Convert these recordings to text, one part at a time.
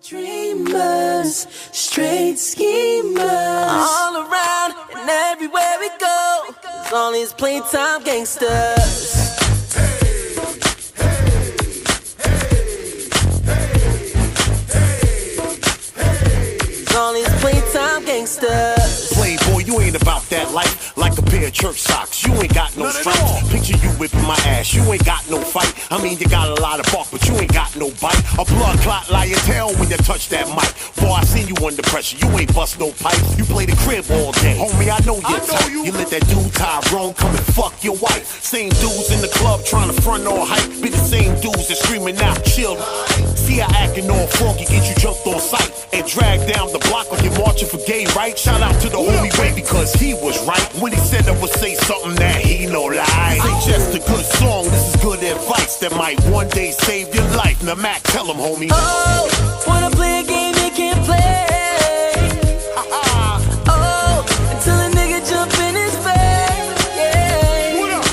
Dreamers, straight schemers, all around and everywhere we go. There's all these playtime gangsters. All these playtime gangsters. Playboy, you ain't about that life. Like a pair of church socks, you ain't got no stripes. Picture you whipping my ass, you ain't got no fight. I mean, you got a lot of bark, but you ain't got no bite. A blood clot lie your tail when you touch that mic. Boy, I seen you under pressure, you ain't bust no pipe. You play the crib all day, homie. I know you're tight. You let that dude Tyrone come and fuck your wife. Same dudes in the club trying to front all hype. Be the same dudes that screaming out, chill. See how acting all froggy get you jumped on sight and dragged down the block like you're marching for gay rights. Shout out to the homie Ray because he was right when he said I would say something that he no lie. This ain't just a good song, this is good advice that might one day save your life. Now Mac, tell him, homie. Oh, wanna play a game you can't play. Oh, until a nigga jump in his face. Yeah. What up?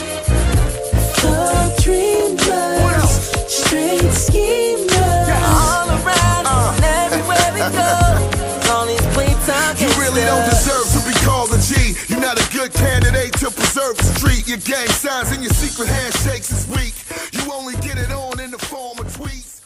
The dreamers, straight schemers, all around and everywhere we go. All these playtime You really don't deserve to be called a G. You're not a good candidate to preserve the street. Your gang signs and your secret handshakes is weak. You only get it on in the form of tweets.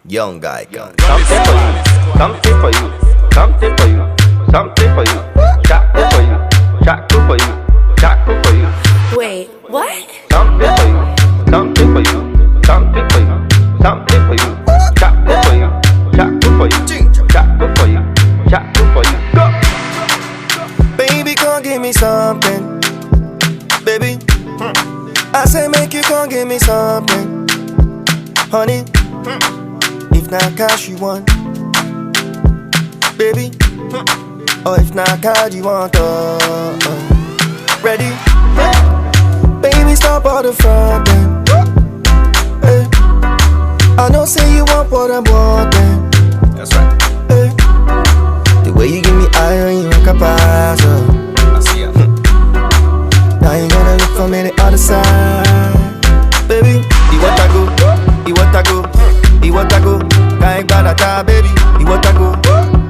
Young guy can. Something for you, something for you, something for you, something for you. Shaku for you, shaku for you, shaku for you. Wait, what? Something for you, something for you, something for you, something for you. Shaku for you, shaku for you, shaku for you, shaku for you. Go. Baby, come give me something. Baby, I say make you come give me something. Honey, if not cash you want, baby, or if not card you want, ready? Baby, stop all the front end. Hey. I know say you want what I'm wanting. That's right. Hey. The way you give me eye on you like a pass, I see ya. Now you gonna look for me the other side, baby. You want to go, you want to go, you want to go. Can't bad baby. You want to go,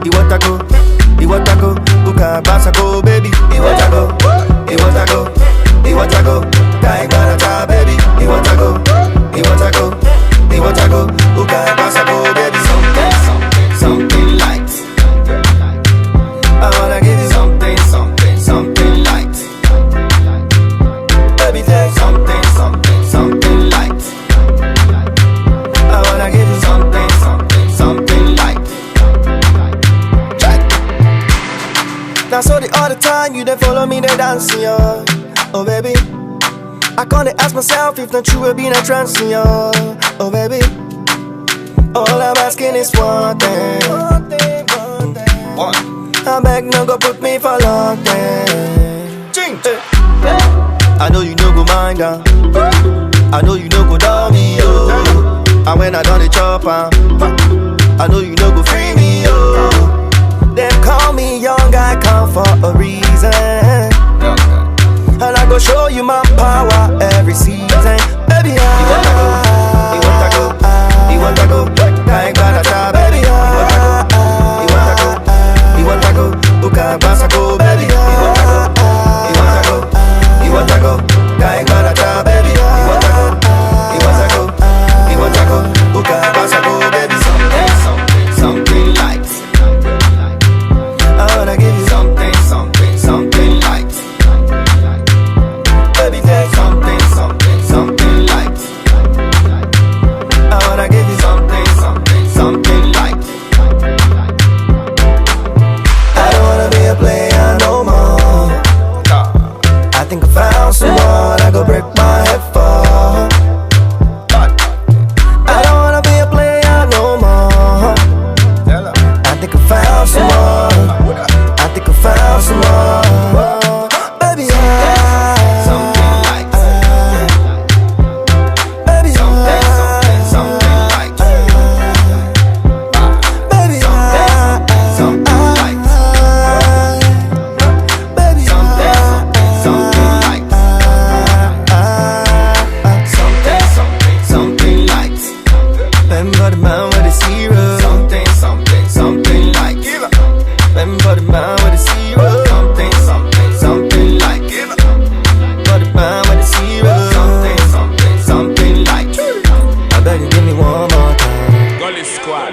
you want to go, you want to go. Who can't pass a go, baby? You want to go, you want to go, you want to go. Can't bad baby. You want to go, you want to go, you want to go. Who can't pass a go, baby? Something, something, something light. I wanna give you something, something, something light. Baby, take something, something, something light. I wanna give you something, something, something light. Check. Now so the other time you done follow me, they dancing, yo. Oh baby, I can't ask myself if not true will be in a trance, yo. Oh baby, all I'm asking is one thing. I beg no go put me for long time. I know you no go mind down. I know you no go down me, yo. And when I done the chop, I know you no go free me, yo. Them call me young guy, come for a reason. And I go show you my power every season. Baby, you want to go, you want to go, you want to go. I ain't gotta try, baby. You want to go, you want to go, you want to go. Who can't pass a go, baby? You want to go, you want to go, you want to go. I ain't gotta try, baby. You want to go, you want to go, you want to go. Who can't pass a go, baby? Something, something, something light. I wanna give you something, something, something light. Baby, take something, something, something light. I wanna give you something, something, something light. I don't wanna be a player no more. I think I found someone I go break my head for. I don't wanna be a player no more. I think I found someone. I think I found someone. Baby, something like baby, something, something, something like baby, something like baby, something, something like something, something, something like. Remember the man with the zero. Something, something, something like. Remember the man with the zero. Something, something, something like. Remember the man with the zero. Something, something, something like. I beg you give me one more time. Gully Squad.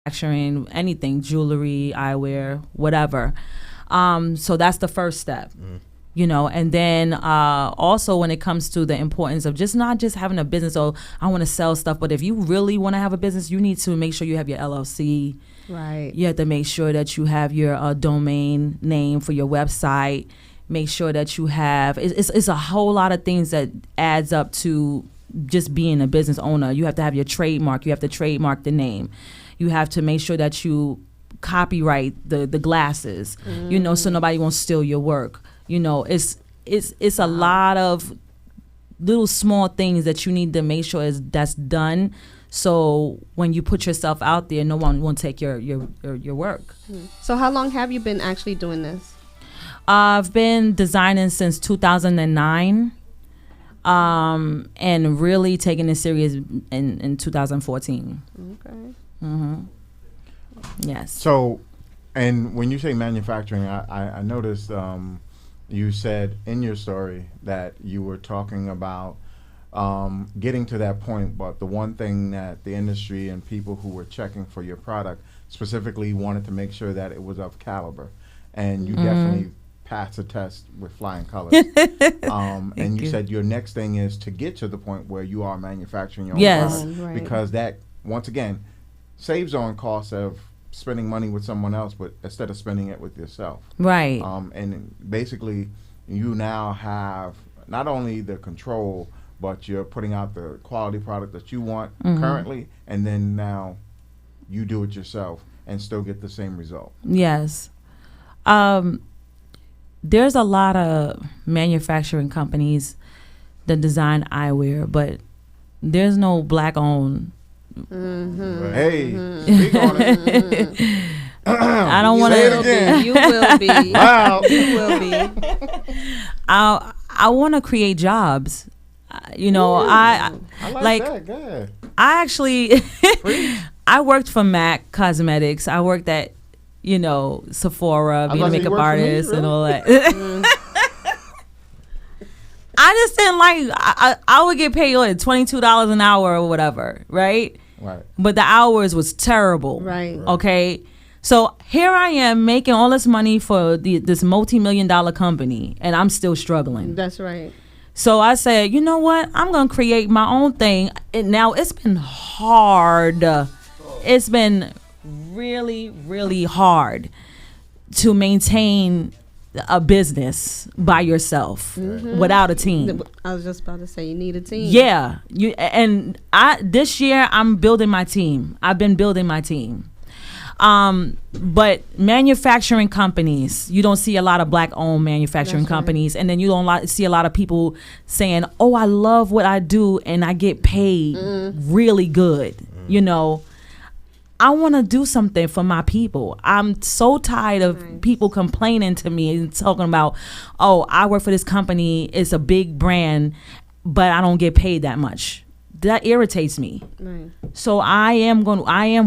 manufacturing, anything, jewelry, eyewear, whatever. So that's the first step. You know, and then also when it comes to the importance of not just having a business, I want to sell stuff, but if you really want to have a business, you need to make sure you have your LLC. Right. You have to make sure that you have your domain name for your website. Make sure that you have, it's a whole lot of things that adds up to just being a business owner. You have to have your trademark. You have to trademark the name. You have to make sure that you copyright the glasses, you know, so nobody won't steal your work. You know, it's a lot of little small things that you need to make sure that's done. So when you put yourself out there, no one won't take your work. So how long have you been actually doing this? I've been designing since 2009, and really taking it serious in 2014. Okay. Yes. So, and when you say manufacturing, I noticed you said in your story that you were talking about getting to that point, but the one thing that the industry and people who were checking for your product specifically wanted to make sure that it was of caliber, and you definitely passed the test with flying colors. And you said your next thing is to get to the point where you are manufacturing your own product, Right. because that, once again, saves on costs of spending money with someone else, but instead of spending it with yourself. Right. And basically, you now have not only the control, but you're putting out the quality product that you want currently, and then now you do it yourself and still get the same result. Yes. There's a lot of manufacturing companies that design eyewear, but there's no black-owned. Hey, speak on it. I don't want Say it to. again. You will be. Wow. You will be. I want to create jobs. You know, I like that. Go ahead. I actually I worked for MAC Cosmetics. I worked at, you know, Sephora, being a makeup artist and all that. I just didn't like. I would get paid like $22 an hour or whatever, right? Right. But the hours was terrible. Right. Okay. So here I am making all this money for this multi-million-dollar company, and I'm still struggling. That's right. So I said, you know what? I'm going to create my own thing. And now it's been hard. It's been really, really hard to maintain a business by yourself without a team. I was just about to say, you need a team. Yeah. This year I'm building my team. I've been building my team. But manufacturing companies, you don't see a lot of black-owned manufacturing companies, and then you don't see a lot of people saying, "Oh, I love what I do, and I get paid really good." You know, I want to do something for my people. I'm so tired of people complaining to me and talking about, "Oh, I work for this company. It's a big brand, but I don't get paid that much." That irritates me. Right. So I am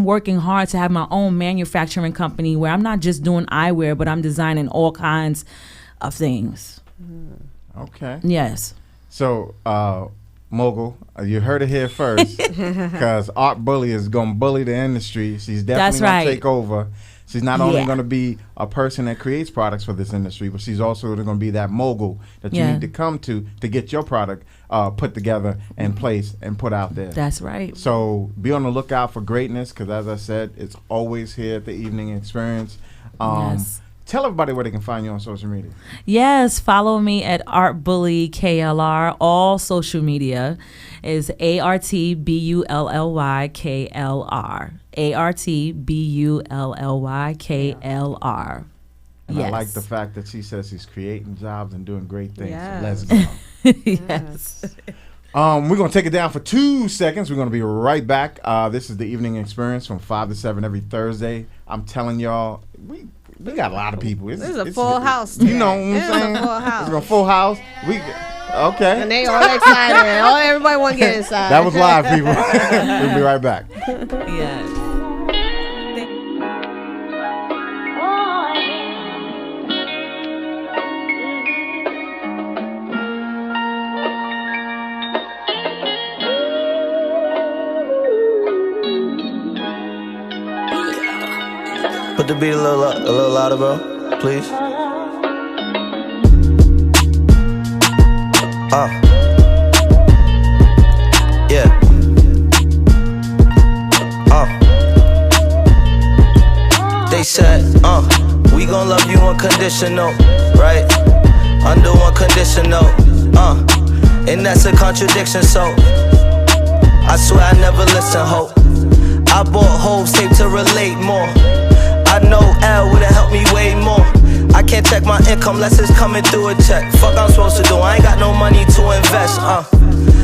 working hard to have my own manufacturing company where I'm not just doing eyewear, but I'm designing all kinds of things. Okay. Yes. So, Mogul, you heard it here first, because Art Bully is going to bully the industry. She's definitely going to take over. She's not only going to be a person that creates products for this industry, but she's also going to be that mogul that you need to come to get your product put together and placed and put out there. That's right. So be on the lookout for greatness, because as I said, it's always here at the Evening Experience. Yes. Tell everybody where they can find you on social media. Yes, follow me at Art Bully KLR. All social media is ARTBULLYKLR. ARTBULLYKLR. And yes. I like the fact that she says she's creating jobs and doing great things. Yes. So let's go. Yes. We're going to take it down for 2 seconds. We're going to be right back. This is the Evening Experience from 5 to 7 every Thursday. I'm telling y'all, we got a lot of people. This is a full house. You know what I'm This is saying? a full house. It's a full house. Okay. And they all excited. Everybody want to get inside. That was live, people. We'll be right back. Yes. Put the beat a little louder, bro, please. Yeah. They said, we gon' love you unconditional, right? Under one conditional, and that's a contradiction, so I swear I never listen, hope. I bought Hove's tape to relate more. I know L would've helped me way more. I can't check my income unless it's coming through a check. Fuck I'm supposed to do, I ain't got no money to invest,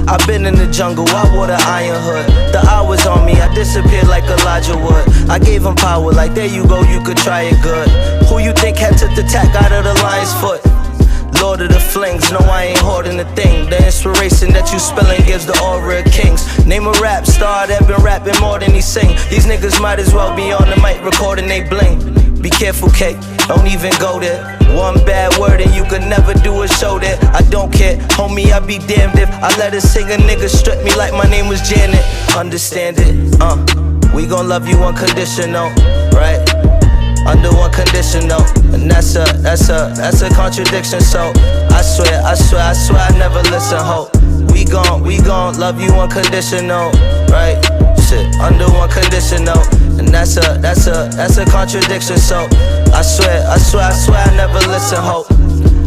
I've been in the jungle, I wore the iron hood. The hours on me, I disappeared like Elijah Wood. I gave him power like there you go, you could try it good. Who you think had took the tack out of the lion's foot? Lord of the flings, no I ain't hoarding a thing. The inspiration that you spilling gives the aura of kings. Name a rap star that been rapping more than he sing. These niggas might as well be on the mic recording they bling. Be careful, Kate, don't even go there. One bad word and you could never do a show there. I don't care, homie, I'd be damned if I let a singer nigga strip me like my name was Janet. Understand it, we gon' love you unconditional, right? Under one conditional, and that's a contradiction. So I swear I never listen, ho. We gon' love you unconditional, right? Shit, under one conditional, and that's a contradiction. So I swear I never listen, ho.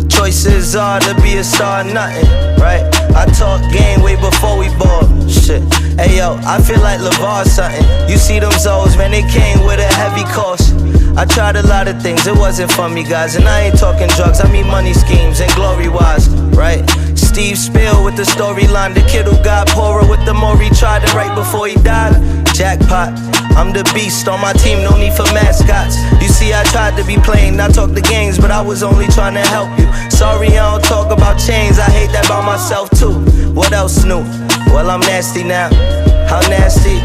Choices are to be a star or nothing, right? I talk game way before we ball. Shit, hey yo, I feel like LeVar something. You see them Zoes, man, they came with a heavy cost. I tried a lot of things, it wasn't for me, guys. And I ain't talking drugs, I mean money schemes and glory-wise, right? Steve Spiel with the storyline, the kid who got poorer with the more he tried it right before he died. Jackpot, I'm the beast, on my team, no need for mascots. You see, I tried to be plain, I talk the games, but I was only trying to help you. Sorry, I don't talk about chains, I hate that about myself too. What else new? Well, I'm nasty now. How nasty?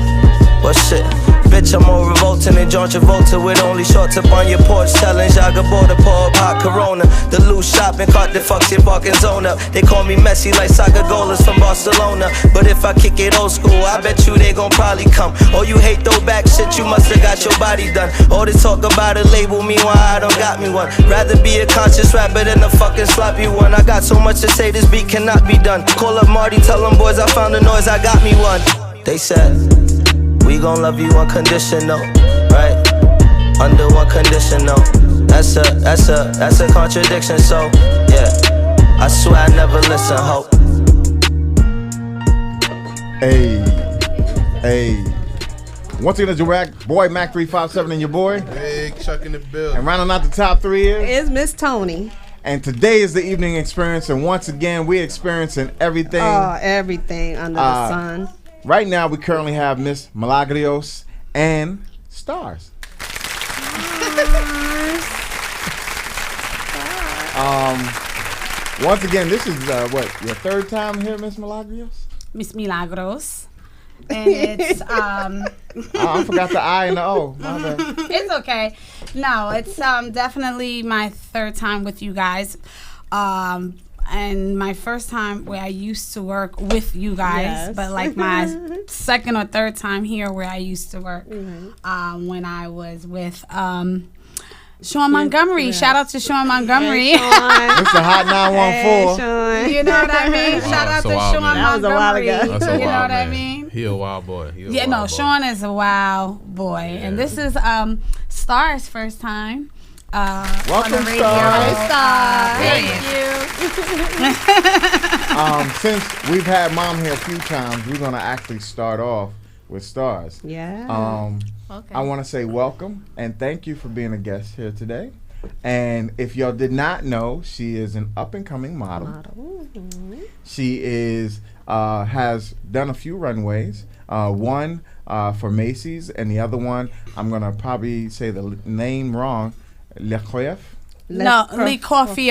Well, shit. Bitch, I'm more revolting than John Travolta with only shorts up on your porch telling Jaga Border pour up hot Corona. The loose shopping cart that fucks your parking zone up. They call me Messi like soccer goalers from Barcelona. But if I kick it old school, I bet you they gon' probably come. Oh, you hate throwback shit, you musta got your body done. All this talk about a label, meanwhile I don't got me one. Rather be a conscious rapper than a fucking sloppy one. I got so much to say, this beat cannot be done. Call up Marty, tell them boys I found the noise, I got me one. They said, we gon' love you unconditional, right? Under one conditional. That's a contradiction, so yeah. I swear I never listen, ho. Hey. Once again, it's your boy Mac 357 and your boy Big Chuck in the building. And rounding out the top three is Miss Tony. And today is the evening experience, and once again we're experiencing everything. Everything under the sun. Right now, we currently have Miss Milagros and Stars. Once again, this is your third time here, Miss Milagros? Miss Milagros. And it's I forgot the I and the O. My bad. It's okay. No, it's definitely my third time with you guys. And my first time where I used to work with you guys, yes. But like my second or third time here where I used to work when I was with Sean Montgomery. Yeah. Shout out to Sean Montgomery. Yeah, Mr. Hot 914. Hey, you know what I mean? Shout out to Sean Montgomery. That was a while ago. That's a you know wild what man. I mean? He a wild boy. Sean is a wild boy. Yeah. And this is Star's first time. Welcome, on the radio. Star. Thank you. Since we've had Mom here a few times, we're going to actually start off with Stars. Yeah. Okay. I want to say welcome and thank you for being a guest here today. And if y'all did not know, she is an up-and-coming model. Mm-hmm. She is has done a few runways. One for Macy's, and the other one, I'm going to probably say the name wrong, Le Coiffure,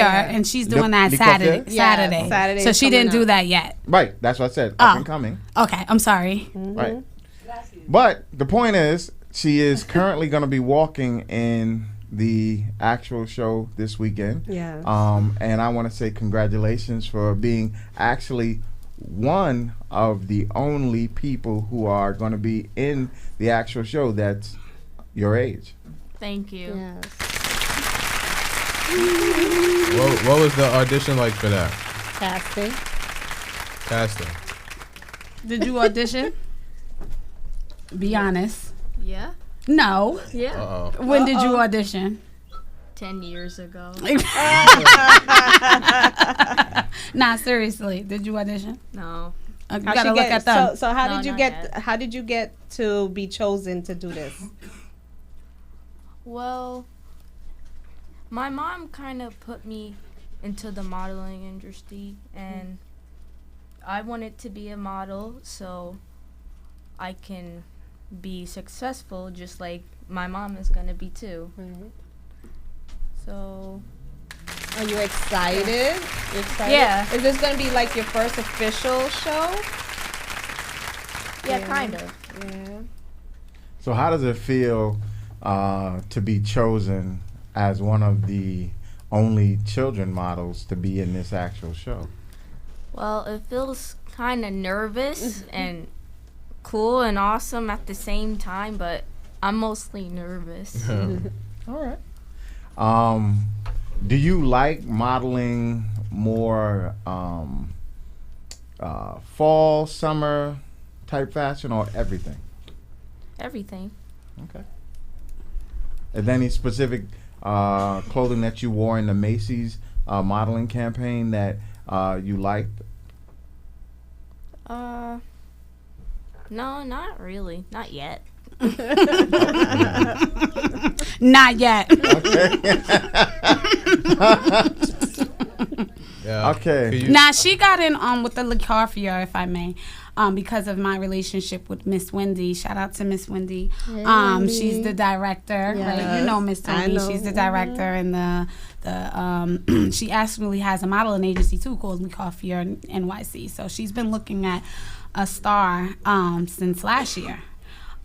and she's doing that Saturday. Yeah, Saturday. So she didn't do that yet. Right, that's what I said, up and coming. Okay, I'm sorry. Mm-hmm. Right. But the point is, she is currently going to be walking in the actual show this weekend. Yes. And I want to say congratulations for being actually one of the only people who are going to be in the actual show that's your age. Thank you. Yes. What was the audition like for that? Casting. Did you audition? Be honest. Yeah. No. Yeah. Uh-oh. When did you audition? 10 years ago. Nah, seriously. Did you audition? No. You gotta look at them. So how No, did you not get? yet. How did you get to be chosen to do this? Well, my mom kind of put me into the modeling industry, and I wanted to be a model so I can be successful just like my mom is going to be too. Right. So, Are you excited? You excited? Yeah. Is this gonna be like your first official show? yeah, kind of. Yeah. So how does it feel to be chosen as one of the only children models to be in this actual show? Well, it feels kind of nervous and cool and awesome at the same time, but I'm mostly nervous. All right. Do you like modeling more fall, summer type fashion, or everything? Everything. Okay. Is there any specific clothing that you wore in the Macy's modeling campaign that you liked? No, not really. Not yet. Not yet. Yeah. Okay. Now she got in with the Le Carrier, if I may, because of my relationship with Miss Wendy. Shout out to Miss Wendy. She's the director, right? You know Miss Tony. She's the director, and the she actually has a modeling agency too called Le Carrier NYC. So she's been looking at a star since last year,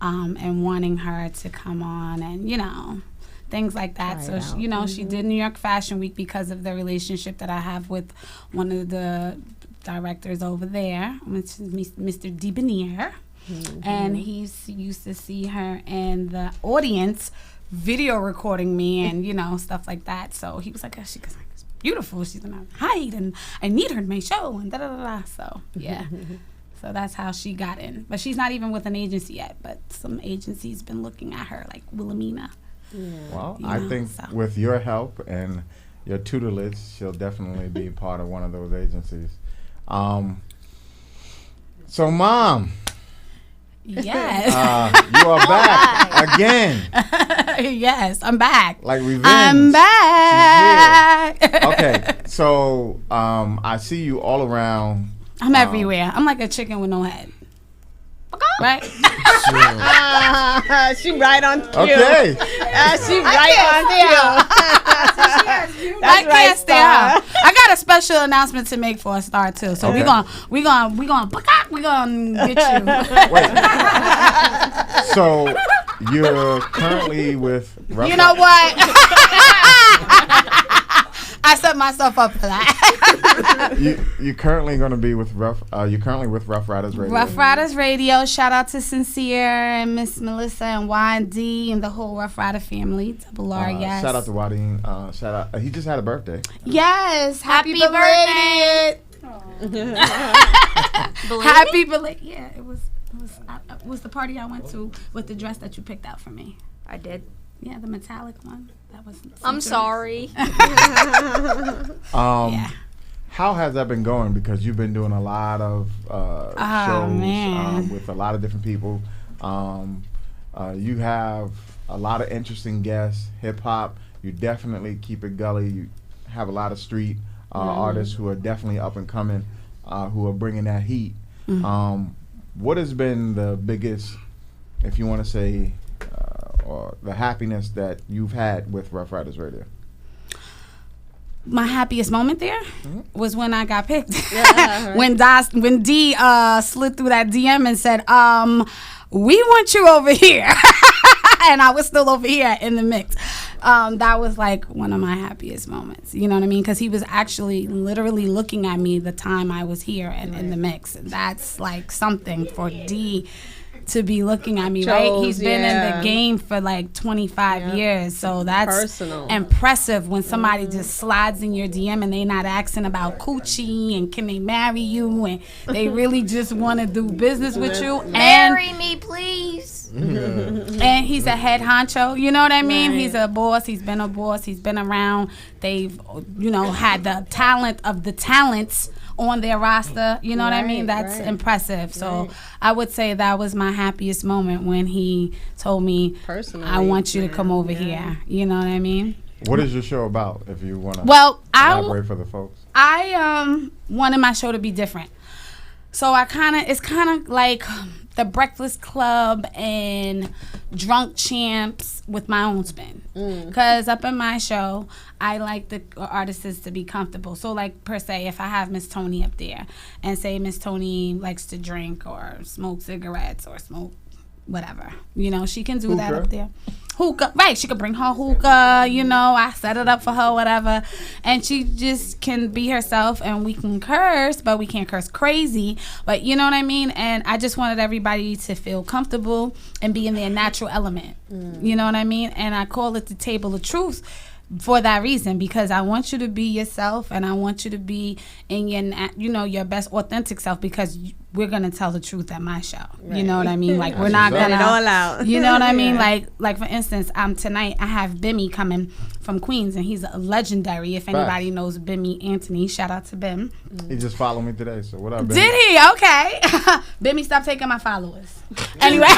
and wanting her to come on, and things like that. So she, she did New York Fashion Week because of the relationship that I have with one of the directors over there, which is Mr. DeBenier. And he used to see her in the audience video recording me and stuff like that. So he was like, she's beautiful, she's gonna hide, and I need her in my show, and da-da-da-da. So yeah. So that's how she got in. But she's not even with an agency yet, but some agency's been looking at her, like Wilhelmina. Well, I think with your help and your tutelage, she'll definitely be part of one of those agencies. So, Mom. Yes. You are back again. Yes, I'm back. Like revenge. I'm back. Okay, so I see you all around. I'm everywhere. I'm like a chicken with no head. Right? She right on cue. Okay. She right on cue. I can't stay out. I got a special announcement to make for a star too. So we're gonna get you. Wait. So you're currently with Rough You know what? I set myself up for that. You're currently going to be with Rough Riders Radio. Rough Riders Radio. Shout out to Sincere and Miss Melissa and YD and the whole Rough Rider family. Double R, yes. Shout out to Wadeen. Shout out. He just had a birthday. Yes. Happy birthday. belated. Happy belated. Yeah, it was the party I went to with the dress that you picked out for me. I did. Yeah, the metallic one. That was. I'm sorry. How has that been going? Because you've been doing a lot of shows with a lot of different people. You have a lot of interesting guests. Hip hop. You definitely keep it gully. You have a lot of street artists who are definitely up and coming, who are bringing that heat. What has been the biggest, if you want to say, or the happiness that you've had with Rough Riders Radio? My happiest moment there was when I got picked. Yeah, right. When D slid through that DM and said, "We want you over here," and I was still over here in the mix. That was like one of my happiest moments. You know what I mean? Because he was actually literally looking at me the time I was here and in the mix. And that's like something for D to be looking at me, right? He's been in yeah. the game for like 25 years, so that's Personal. impressive when somebody just slides in your DM and they not asking about coochie and can they marry you, and they really just want to do business with you. Marry me, please. And he's a head honcho, you know what I mean? Right. He's a boss. He's been a boss. He's been around. They've, you know, had the talent of the talents on their roster. You know what I mean? That's impressive. So I would say that was my happiest moment when he told me, Personally, I want you to come over here. You know what I mean? What is your show about, if you want to elaborate for the folks? I wanted my show to be different. So it's kind of like the Breakfast Club and Drunk Champs with my own spin. Because up in my show, I like the artists to be comfortable. So like per se, if I have Miss Tony up there and say Miss Tony likes to drink or smoke cigarettes or smoke whatever, you know, she can do that up there. Hookah, right? She could bring her hookah, you know. I set it up for her, whatever, and she just can be herself. And we can curse, but we can't curse crazy. But you know what I mean. And I just wanted everybody to feel comfortable and be in their natural element. You know what I mean. And I call it the Table of Truth for that reason, because I want you to be yourself, and I want you to be in your best authentic self, because we're gonna tell the truth at my show. Right. You know what I mean? Like we're not Let gonna it all out. You know what I mean? Like for instance, tonight I have Bimmy coming from Queens, and he's a legendary. If anybody knows Bimmy Anthony, shout out to Bim. He just followed me today, so what up, Bimmy? Did he? Okay. Bimmy, stop taking my followers. Anyway.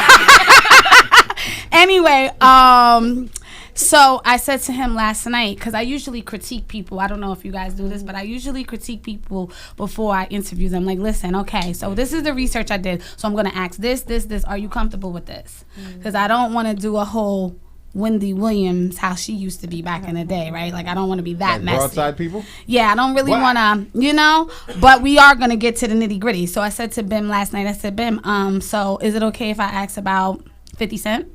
So I said to him last night, because I usually critique people. I don't know if you guys do this, but I usually critique people before I interview them. Like, listen, okay, so this is the research I did. So I'm going to ask this. Are you comfortable with this? Because I don't want to do a whole Wendy Williams, how she used to be back in the day, right? Like, I don't want to be that messy. Broadside people? Yeah, I don't really want to, but we are going to get to the nitty gritty. So I said to Bim last night, I said, Bim, so is it okay if I ask about 50 Cent?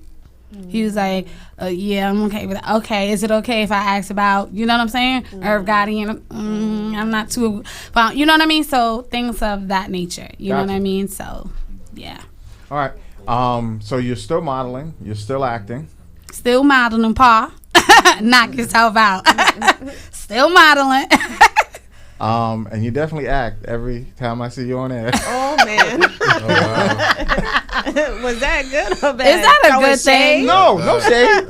He was like, yeah, I'm okay with that. Okay, is it okay if I ask about, you know what I'm saying? Irv Gotti, and I'm not too, but you know what I mean? So things of that nature, you know what I mean? So, yeah. All right. So you're still modeling. You're still acting. Still modeling, Pa. Knock yourself out. Still modeling. And you definitely act every time I see you on air. Oh, man. Was that good or bad? Is that a good thing? No shade.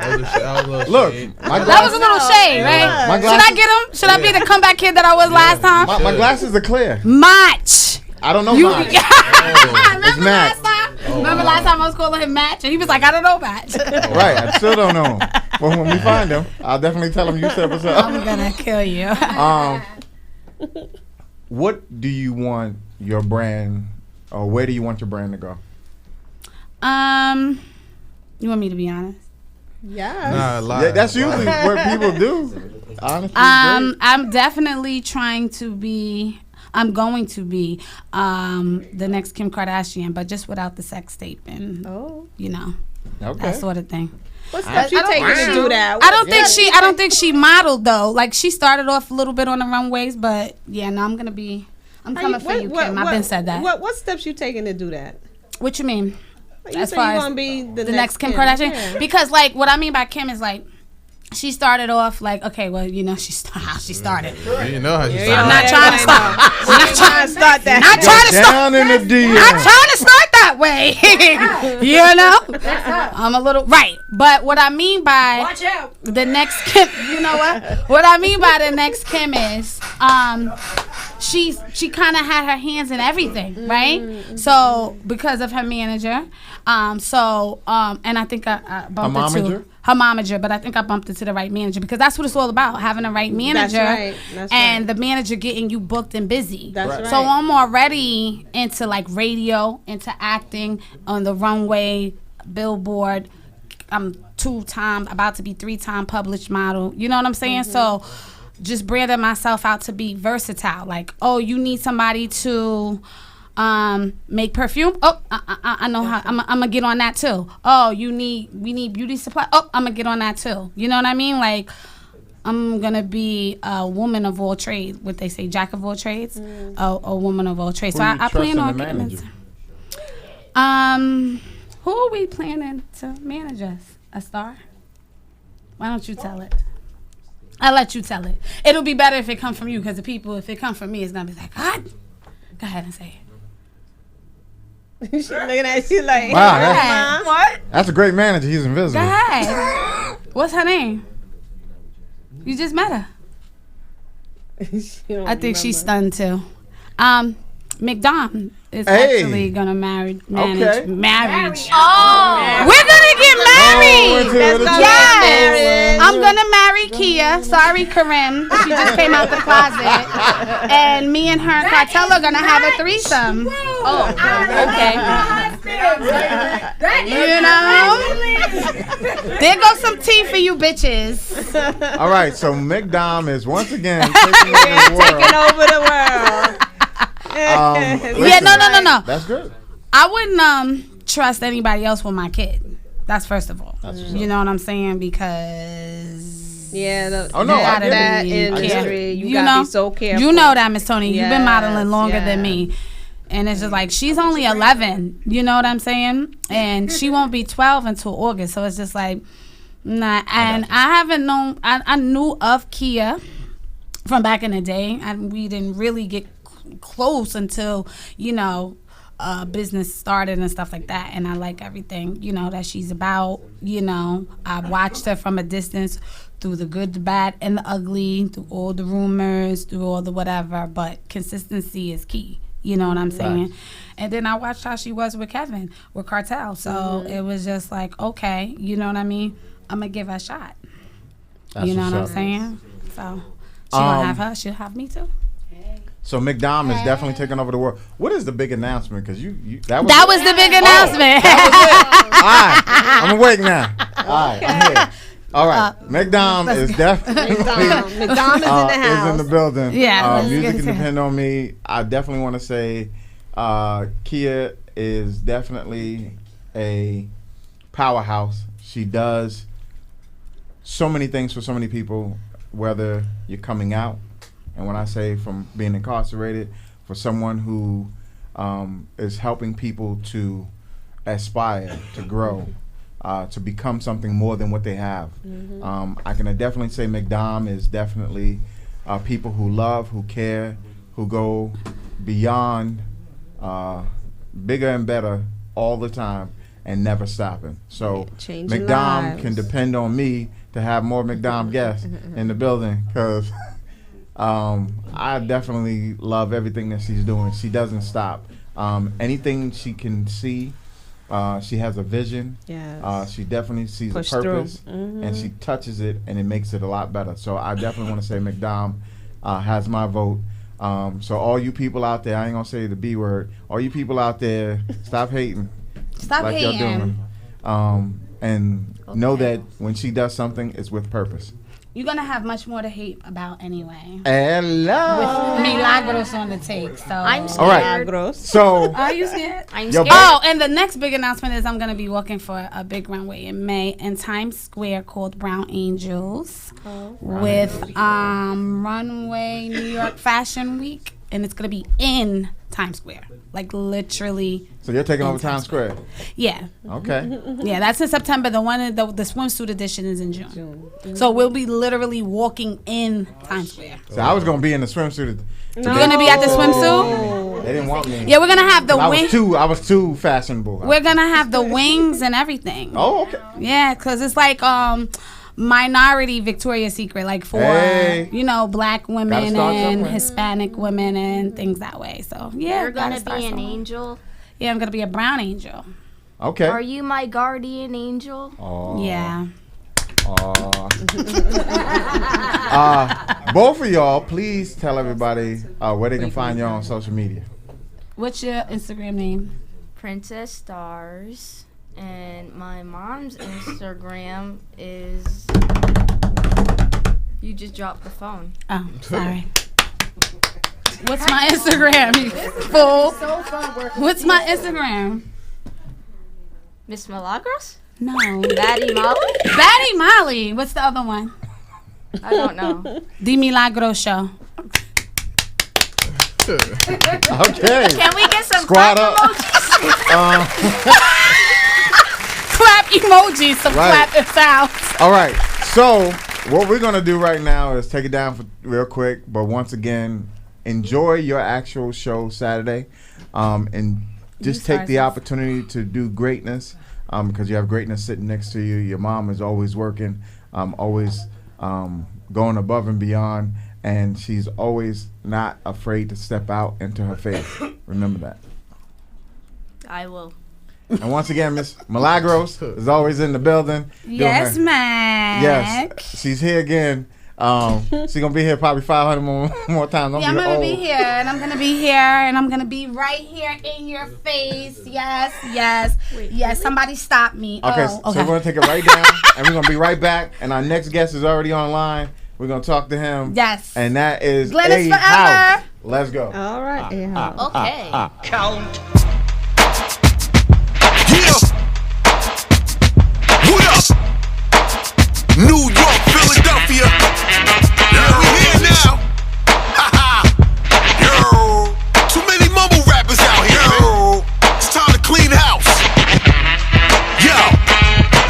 Look, that was a little shade, right? Should I get him? Should I be the comeback kid that I was last time? My glasses are clear. Match. I don't know Match. It's Match. Remember last time I was calling him Match, and he was like, I don't know Match. Right, I still don't know him. But when we find him, I'll definitely tell him you said what's up. I'm gonna kill you. What do you want your brand, or where do you want your brand to go? You want me to be honest? Yes. Yeah, that's usually what people do. Honestly, I'm definitely trying to be. I'm going to be the next Kim Kardashian, but just without the sex tape and that sort of thing. What steps you taking to do that? I don't think she modeled though. Like she started off a little bit on the runways, but yeah, no, I'm coming for you, Kim. I've been said that. What steps you taking to do that? What you mean? Like as far as be the next Kim Kardashian? Yeah. Because like what I mean by Kim is like she started off like, okay, well, you know, how she started. You know how she started. I'm not trying to start. Not trying to start that. Not trying to start. Down in the DM. Not trying to start that way. You know? I'm a little, right. But what I mean by watch out. The next Kim, you know what? What I mean by the next Kim is, she kind of had her hands in everything, right? So because of her manager, and I think I bumped into her momager, but I think I bumped into the right manager because that's what it's all about, having the right manager. That's and the manager getting you booked and busy. That's right. So I'm already into like radio, into acting, on the runway, Billboard. I'm about to be 3-time published model. You know what I'm saying? So just branding myself out to be versatile. Like, oh, you need somebody to make perfume. Oh, I know how. I'm gonna get on that too. Oh, we need beauty supply. Oh, I'm gonna get on that too. You know what I mean? Like, I'm gonna be a woman of all trades. What they say, jack of all trades. A woman of all trades. So I plan on getting into. Who are we planning to manage us? A star? Why don't you tell it? I'll let you tell it. It'll be better if it comes from you, because the people, if it comes from me, it's going to be like, what? Go ahead and say it. She's looking at you like, wow, what? That's a great manager. He's invisible. Go ahead. What's her name? You just met her. I think she's stunned too. McDom is actually gonna manage marriage. Oh, we're gonna get married. Let's go Yes, I'm gonna marry Kia. Sorry, Karim. She just came out the closet, and me and her Cartel are gonna have a threesome. Oh, okay. You know, there goes some tea for you bitches. All right, so McDom is once again taking over the world. Yeah, no. That's good. I wouldn't trust anybody else with my kid. That's first of all. You know what I'm saying? Because that industry, you gotta be so careful. You know that, Miss Tony. You've been modeling longer than me. And it's just like, she's only 11. You know what I'm saying? And she won't be 12 until August. So it's just like, nah. And I haven't known, I knew of Kia from back in the day. And we didn't really get close until, you know, business started and stuff like that. And I like everything, you know, that she's about. You know, I watched her from a distance through the good, the bad, and the ugly, through all the rumors, through all the whatever. But consistency is key. You know what I'm saying? Right. And then I watched how she was with Kevin, with Cartel. So it was just like, okay, you know what I mean? I'm going to give her a shot. That's you know what I'm saying? So she'll have her. She'll have me too. So McDom is definitely taking over the world. What is the big announcement? Because that was the big announcement. All right, I'm awake now. All right, I'm here. All right, McDom is definitely McDom is in the house. Is in the building. Yeah, music can depend on me. I definitely want to say, Kia is definitely a powerhouse. She does so many things for so many people. Whether you're coming out, and when I say from being incarcerated, for someone who is helping people to aspire, to grow. To become something more than what they have. I can definitely say McDom is definitely people who love, who care, who go beyond, bigger and better all the time and never stopping. So McDom can depend on me to have more McDom guests in the building, because I definitely love everything that she's doing. She doesn't stop. Anything she can see, she has a vision. She definitely sees a purpose, and she touches it, and it makes it a lot better. So I definitely want to say McDom has my vote. So all you people out there, I ain't gonna say the B word. All you people out there, stop hating. Stop like hating. Y'all doing. And know that when she does something, it's with purpose. You're gonna have much more to hate about anyway. Hello. With Milagros on the take, so I'm scared. All right. So are you scared? I'm scared. Oh, and the next big announcement is I'm gonna be working for a big runway in May in Times Square called Brown Angels with Runway New York Fashion Week, and it's gonna be in Times Square, like literally. So you're taking over Times Square? Yeah. Okay. Yeah, that's in September. The one, the swimsuit edition is in June. So we'll be literally walking in Times Square. So I was gonna be in the swimsuit. You're gonna be at the swimsuit? They didn't want me. Yeah, we're gonna have the wings. I was too fashionable. We're gonna have the wings and everything. Oh, okay. Yeah, because it's like minority Victoria's Secret, like for you know, black women and Hispanic women and things that way. So yeah, you're gonna be an angel. Yeah, I'm gonna be a brown angel. Okay. Are you my guardian angel? Oh. Yeah. Both of y'all, please tell everybody where they can find y'all on social media. What's your Instagram name? Princess Stars. And my mom's Instagram is... You just dropped the phone. Oh, sorry. What's my Instagram? Fool. What's my Instagram? Miss Milagros? No. Baddie Molly? Baddie Molly. What's the other one? I don't know. The Milagros Show. Okay. Can we get some squad up? clap emojis, some clapping sounds. All right. So what we're gonna do right now is take it down for real quick. But once again, enjoy your actual show Saturday, and just take the opportunity to do greatness, because you have greatness sitting next to you. Your mom is always working, always going above and beyond, and she's always not afraid to step out into her faith. Remember that. I will. And once again, Miss Milagros is always in the building. Yes, man. Yes, she's here again. She's gonna be here probably 500 more times. I'm gonna be here, and I'm gonna be here, and I'm gonna be right here in your face. Yes, yes, yes. Somebody stop me. Okay, so we're gonna take it right down, and we're gonna be right back. And our next guest is already online. We're gonna talk to him. Yes, and that is Glennis A forever. House. Let's go. All right, A House. Okay. Count. Yeah. What up? New York, Philadelphia. Yeah, we here now. Ha Yo. Too many mumble rappers out here. Yo. It's time to clean house. Yo.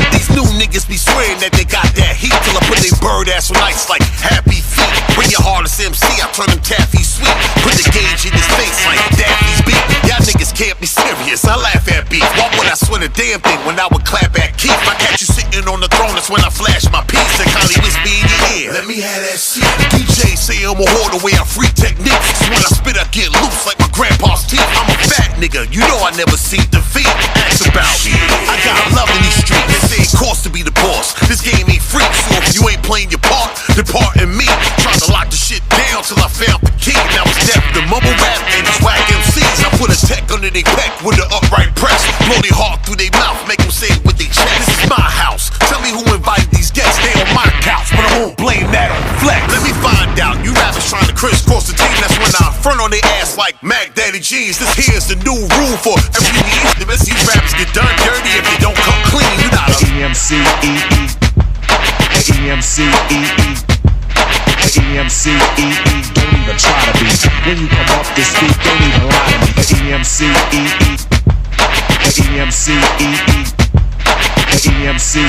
These new niggas be swearing that they got that heat till I put their bird ass on ice like happy feet. Bring your hardest MC, I turn them taffy sweet. Put the gauge in his face like Daffy's beat. Y'all niggas can't be serious, I laugh at beef. Why would I swear the damn thing when I would clap at Keith? I catch you sitting on the throne, that's when I flash my piece and Connie whisper in your ear. Let me have that shit. DJ say I'm a whore the way I free techniques. Cause when I spit I get loose like my grandpa's teeth. I'm a fat nigga, you know I never seen defeat. Ask about me, I got love in these streets. They say it costs to be the boss. This game ain't free, so if you ain't playing your part, depart in me. Trying to lock the shit down till I found the key. Now it's death to mumble rap and these whack MCs. I put a tech under their back with an upright press. Blow their heart through their mouth, make them say it with their chest. This is my house. Tell me who invited these guests. They on my couch, but I won't blame that on Flex. Let me find out. You rappers trying to crisscross the team. That's when I front on their ass like Mac Daddy Jeans. This here's the new rule for every need. The best these rappers get done dirty if they don't come clean. You not a EMCEE. EMCEE. EMCEE. Don't even try to be. When you come off this beat, don't even lie to me. EMCEE. EMCEE. EMCEE.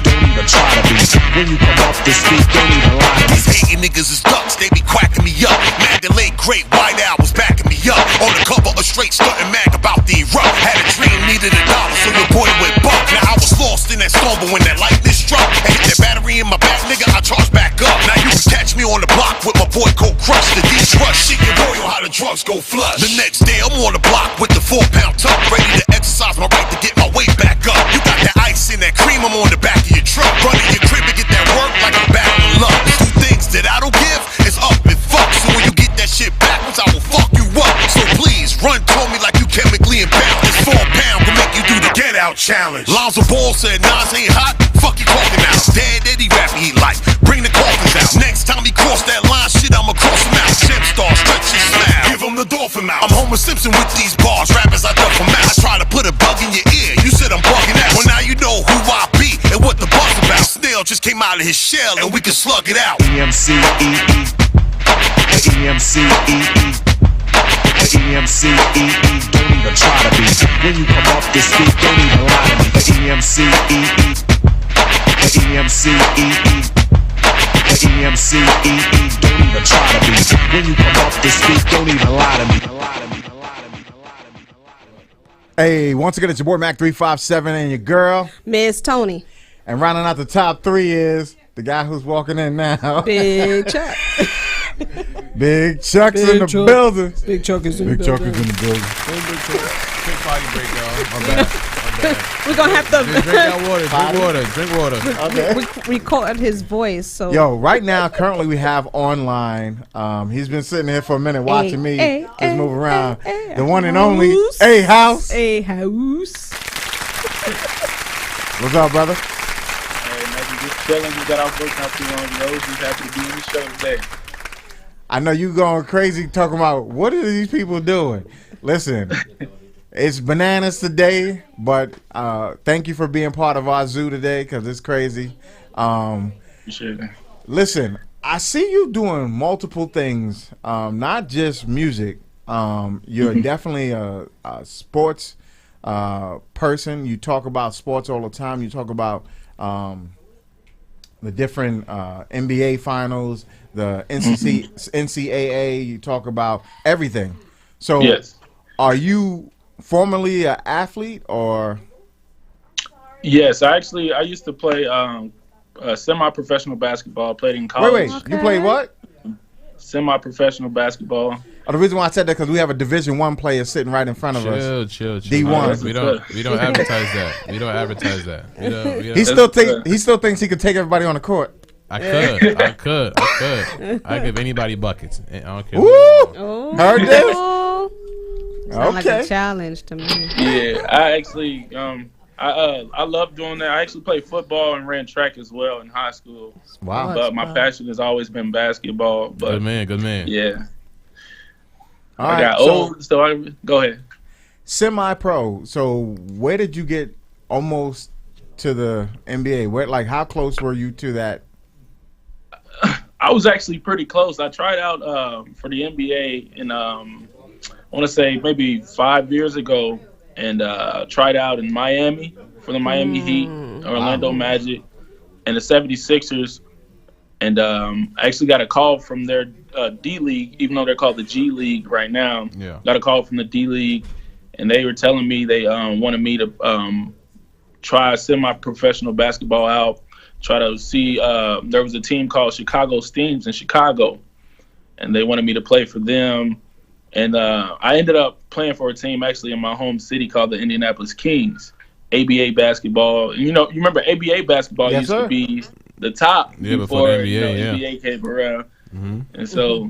Don't even try to be. When you come off this beat, don't even lie to me. These hating niggas is ducks, they be quacking me up. Mandalay Great White Owl was backing me up. On the cover of Straight Stuntin' Mag about the erupt. Had a dream, needed $1, so your boy went buck. Now I was lost in that storm, but when that lightning struck and hit that battery in my back, nigga, I charged back up. Now you can catch me on the block with my boy Cold Crush. The D-Trush, shit get royal, how the drugs go flush. The next day I'm on the block with the 4-pound tuck, ready to exercise my right to get my weight back up. You got that ice in that cream, I'm on the back of your truck. Run in your crib and get that work like I'm battling luck. Two things that I don't give is up and fuck. So when you get that shit backwards, I will fuck you up. So please, run to me like you chemically imbalanced. This 4-pound will make you do the get out challenge. Lonzo Ball said Nas ain't hot, fuck you talking out. Dead Eddie rap he like, bring the coffins out. Next time he cross that line, shit I'ma cross him out. Chip star, stretch his smile, give him the dolphin mouth. I'm Homer Simpson with these bars, rappers I duck from out. I try to put a bug in your ear, you said I'm bugging out. Well now you know who I be and what the buzz about. Snail just came out of his shell and we can slug it out. EMCEE. EMCEE. EMCEE. Don't even try to be. When you come off this beat, don't even lie to me. EMCEE. EMCEE. EMCEE. Don't even try to be. When you come off this beat, don't even lie to me. Hey, once again, it's your boy Mac 357 and your girl Miss Tony. And rounding out the top 3 is the guy who's walking in now, Big Chuck. Big Chuck's in the building. Big Chuck is in the building. building. Big Chuck is in the building. Quick potty break, y'all. My bad. We're gonna have to drink that water. Drink water. Okay. We record his voice. So Yo, right now, currently we have online. He's been sitting here for a minute watching me just move around. The one and only A House. A House. What's up, brother? Hey, man, just chilling. We got our work not too long ago. Just happy to be in the show today. I know you going crazy talking about what are these people doing. Listen, it's bananas today, but thank you for being part of our zoo today because it's crazy. Sure. Listen, I see you doing multiple things, not just music. You're definitely a sports person. You talk about sports all the time. You talk about the different NBA finals, the NCAA. You talk about everything. So, yes. Are you formerly an athlete or? Yes, I used to play semi-professional basketball. Played in college. Wait, you played what? Semi-professional basketball. The reason why I said that because we have a Division I player sitting right in front of us. Chill. D1. We don't advertise that. We don't advertise that. He still thinks he could take everybody on the court. I could give anybody buckets. I don't care. Woo! Heard this? Sound like a challenge to me. Yeah, I actually I love doing that. I actually played football and ran track as well in high school. Wow. But my passion has always been basketball. But Good man. Yeah. All I right, got old, so go ahead. Semi-pro. So where did you get almost to the NBA? How close were you to that? I was actually pretty close. I tried out for the NBA in I want to say maybe 5 years ago, and tried out in Miami for the Miami Heat, Orlando Magic, and the 76ers. And I actually got a call from their D League, even though they're called the G League right now. Yeah. Got a call from the D League, and they were telling me they wanted me to try semi-professional basketball out, try to see. There was a team called Chicago Steams in Chicago, and they wanted me to play for them. And I ended up playing for a team actually in my home city called the Indianapolis Kings, ABA basketball. And you remember ABA basketball used to be the top before the NBA came around. Mm-hmm. And so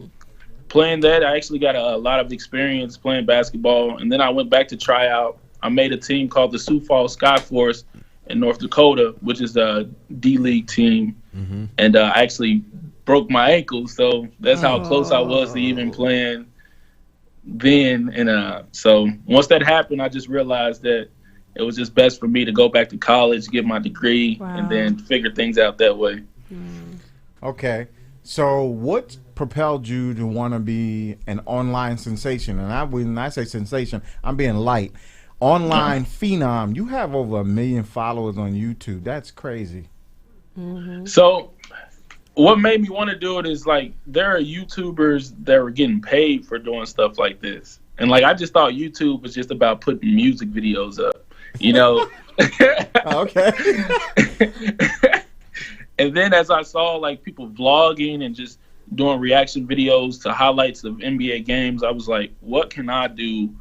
playing that, I actually got a lot of experience playing basketball. And then I went back to try out. I made a team called the Sioux Falls Skyforce in North Dakota, which is a D-League team. Mm-hmm. And I actually broke my ankle. So that's how close I was to even playing then. And so once that happened, I just realized that it was just best for me to go back to college, get my degree, and then figure things out that way. Okay. So what propelled you to want to be an online sensation? And when I say sensation, I'm being light. Online phenom. You have over 1 million followers on YouTube. That's crazy. Mm-hmm. So what made me want to do it is there are YouTubers that were getting paid for doing stuff like this. And I just thought YouTube was just about putting music videos up. Okay. And then as I saw people vlogging and just doing reaction videos to highlights of NBA games, I was like, what can I do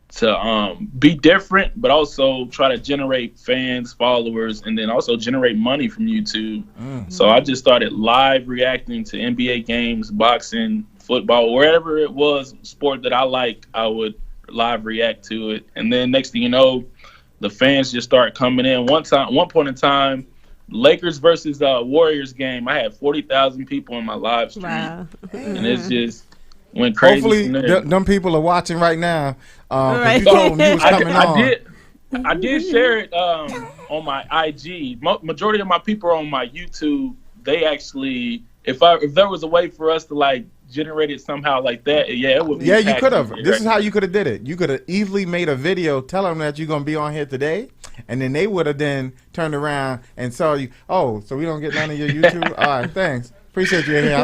to be different, but also try to generate fans, followers, and then also generate money from YouTube. Mm-hmm. So I just started live reacting to NBA games, boxing, football, wherever it was sport that I like, I would live react to it. And then next thing you know, the fans just start coming in. One point in time, Lakers versus Warriors game, I had 40,000 people in my live stream. Wow. And it's just went crazy. Hopefully, them people are watching right now. You told them you was coming on. I did share it on my IG. Majority of my people are on my YouTube. They actually, if there was a way for us to generate it somehow like that, it would be. Yeah, you could have. This is how you could have did it. You could have easily made a video telling them that you're gonna be on here today, and then they would have then turned around and saw you. Oh, so we don't get none of your YouTube. All right, thanks. Appreciate you in here.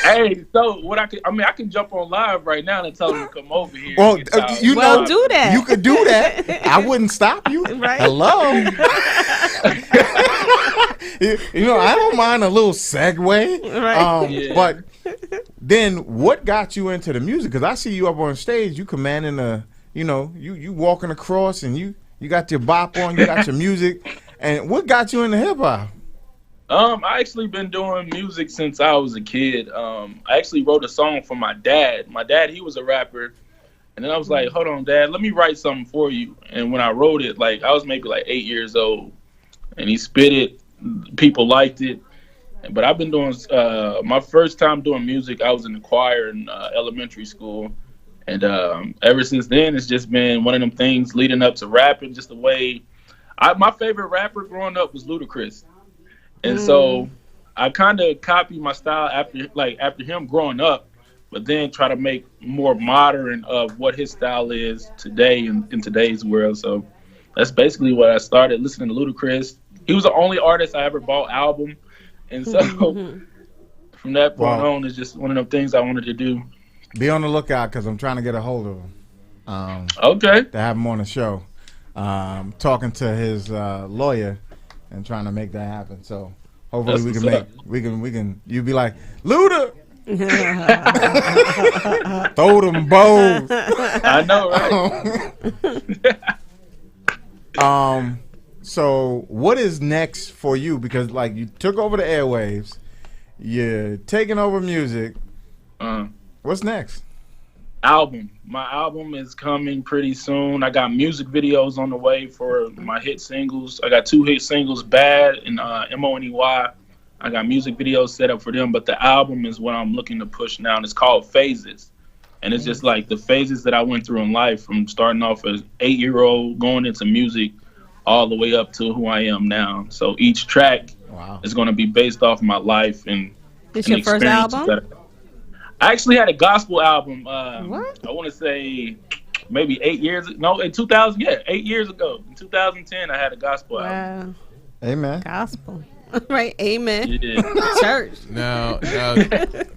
Hey, so what I can jump on live right now and tell them to come over here. Well, do that. You could do that. I wouldn't stop you. Right. Hello. I don't mind a little segue. Right. But then what got you into the music? Because I see you up on stage, you commanding you walking across and you got your bop on, you got your music. And what got you into hip hop? I actually been doing music since I was a kid. I actually wrote a song for my dad. My dad, he was a rapper. And then I was like, hold on, Dad, let me write something for you. And when I wrote it, I was maybe 8 years old. And he spit it. People liked it. But I've been doing, my first time doing music, I was in the choir in elementary school. And ever since then, it's just been one of them things leading up to rapping, just the way. My favorite rapper growing up was Ludacris. And so I kind of copied my style after him growing up. but then try to make more modern of what his style is today in today's world. So that's basically what I started listening to Ludacris. He was the only artist I ever bought album, and so from that point on, it's just one of them things I wanted to do. Be on the lookout because I'm trying to get a hold of him. Okay. To have him on the show. Talking to his lawyer and trying to make that happen. So hopefully we can. You be like Luda. Throw them bows. I know, right? So what is next for you? Because like you took over the airwaves, you're taking over music. What's next? Album. My album is coming pretty soon. I got music videos on the way for my hit singles. I got 2 hit singles, Bad and MONEY. I got music videos set up for them, but the album is what I'm looking to push now, and it's called Phases. And it's just like the phases that I went through in life, from starting off as 8-year-old, going into music, all the way up to who I am now. So each track is going to be based off my life and This your first album? I actually had a gospel album. What? I want to say maybe 8 years. No, in 2000. Yeah, 8 years ago. In 2010, I had a gospel album. Amen. Gospel. Right, amen. Yeah. Church. Now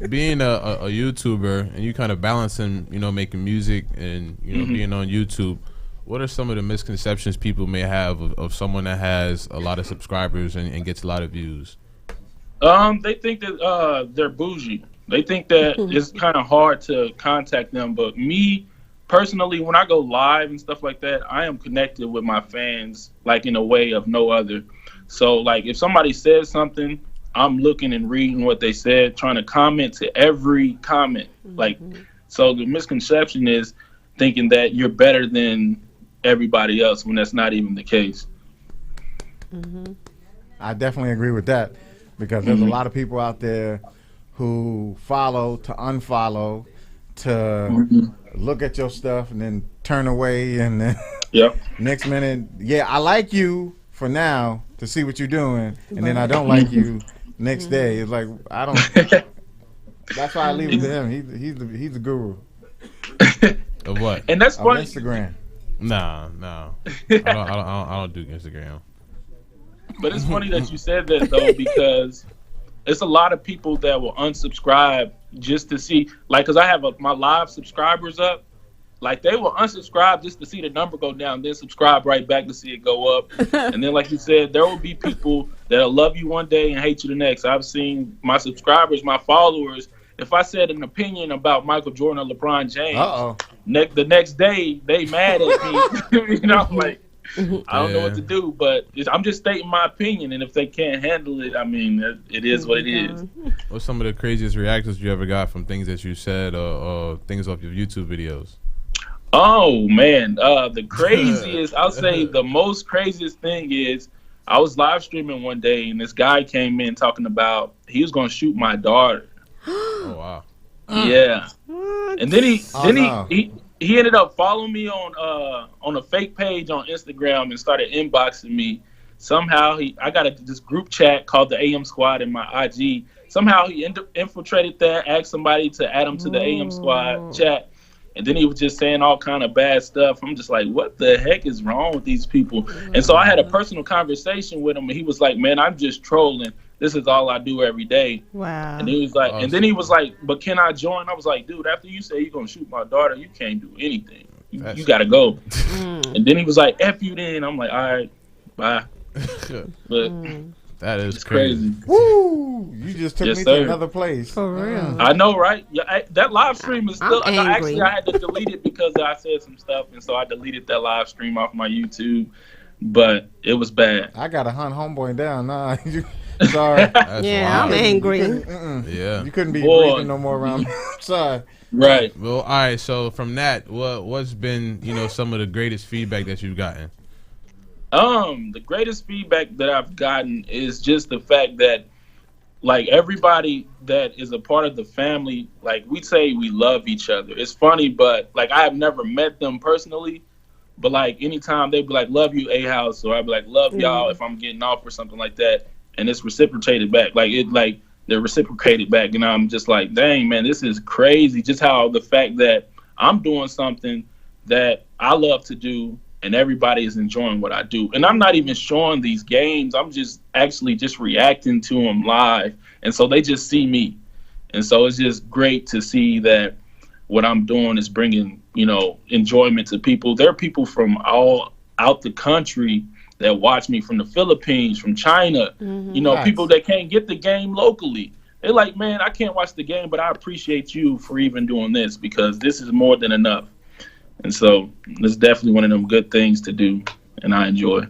being a YouTuber and you kind of balancing, making music and being on YouTube, what are some of the misconceptions people may have of someone that has a lot of subscribers and gets a lot of views? They think that they're bougie. They think that it's kind of hard to contact them. But me personally, when I go live and stuff like that, I am connected with my fans like in a way of no other. So like if somebody says something, I'm looking and reading what they said, trying to comment to every comment. Like, so the misconception is thinking that you're better than everybody else when that's not even the case. I definitely agree with that, because there's a lot of people out there who follow to unfollow to look at your stuff and then turn away, and then next minute, I like you for now to see what you're doing, and then I don't like you next day. It's like I don't. That's why I leave it to him. He's the guru of what? And that's funny. Instagram. No. I don't do Instagram. But it's funny that you said that though, because it's a lot of people that will unsubscribe just to see, like, because I have my live subscribers up. Like, they will unsubscribe just to see the number go down, then subscribe right back to see it go up. And then, like you said, there will be people that'll love you one day and hate you the next. I've seen my subscribers, my followers, if I said an opinion about Michael Jordan or LeBron James, the next day they mad at me. Like, I don't know what to do, but I'm just stating my opinion, and if they can't handle it, I mean, it is what it is. What's some of the craziest reactions you ever got from things that you said or things off your YouTube videos? Oh, man. The craziest, I'll say the most craziest thing is I was live streaming one day, and this guy came in talking about he was going to shoot my daughter. Oh, wow. Yeah. And then he ended up following me on a fake page on Instagram and started inboxing me. Somehow I got this group chat called the AM Squad in my IG. Somehow he infiltrated that, asked somebody to add him to the AM Squad chat. And then he was just saying all kind of bad stuff. I'm just like, what the heck is wrong with these people? And so I had a personal conversation with him, and he was like, man, I'm just trolling. This is all I do every day. Wow. And he was like, and then he was like, but can I join? I was like, dude, after you say you're going to shoot my daughter, you can't do anything. You got to go. And then he was like, F you then. I'm like, all right, bye. But that is crazy. Woo! You just took me to another place. For real. I know, right? Yeah, that live stream is still. Actually, I had to delete it because I said some stuff, and so I deleted that live stream off my YouTube. But it was bad. I got to hunt homeboy down. Nah, sorry. I'm angry. You couldn't be breathing no more around me. Sorry. Right. Well, all right. So from that, what's been some of the greatest feedback that you've gotten? The greatest feedback that I've gotten is just the fact that, like, everybody that is a part of the family, like, we say we love each other. It's funny, but, like, I have never met them personally, but, like, anytime they'd be like, love you, A-House, or I'd be like, love y'all if I'm getting off or something like that, and it's reciprocated back. Like, that reciprocated back. And I'm just like, dang, man, this is crazy. Just how the fact that I'm doing something that I love to do and everybody is enjoying what I do. And I'm not even showing these games. I'm just actually just reacting to them live. And so they just see me. And so it's just great to see that what I'm doing is bringing, enjoyment to people. There are people from all out the country that watch me, from the Philippines, from China, nice. People that can't get the game locally. They're like, man, I can't watch the game, but I appreciate you for even doing this, because this is more than enough. And so it's definitely one of them good things to do, and I enjoy.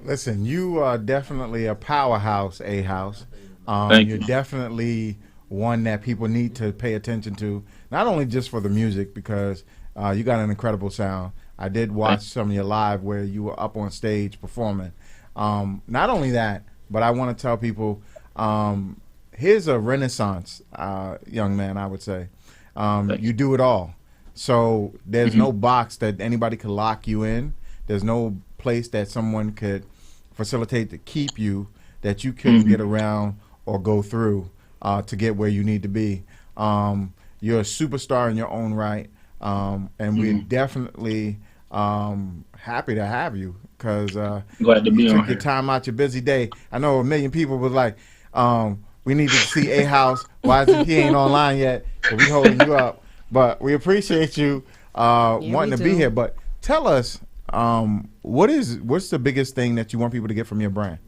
Listen, you are definitely a powerhouse, A-House. Thank you. You're definitely one that people need to pay attention to, not only just for the music, because you got an incredible sound. I did watch some of your live where you were up on stage performing. Not only that, but I want to tell people, here's a renaissance young man, I would say. You do it all. So there's no box that anybody could lock you in. There's no place that someone could facilitate to keep you that you couldn't get around or go through to get where you need to be. You're a superstar in your own right. And we're definitely happy to have you, because glad to be you on took here. your time out your busy day. I know a million people was like, we need to see A-House. Why is he ain't online yet? So we holding you up. But we appreciate you wanting to be here. But tell us, what's the biggest thing that you want people to get from your brand?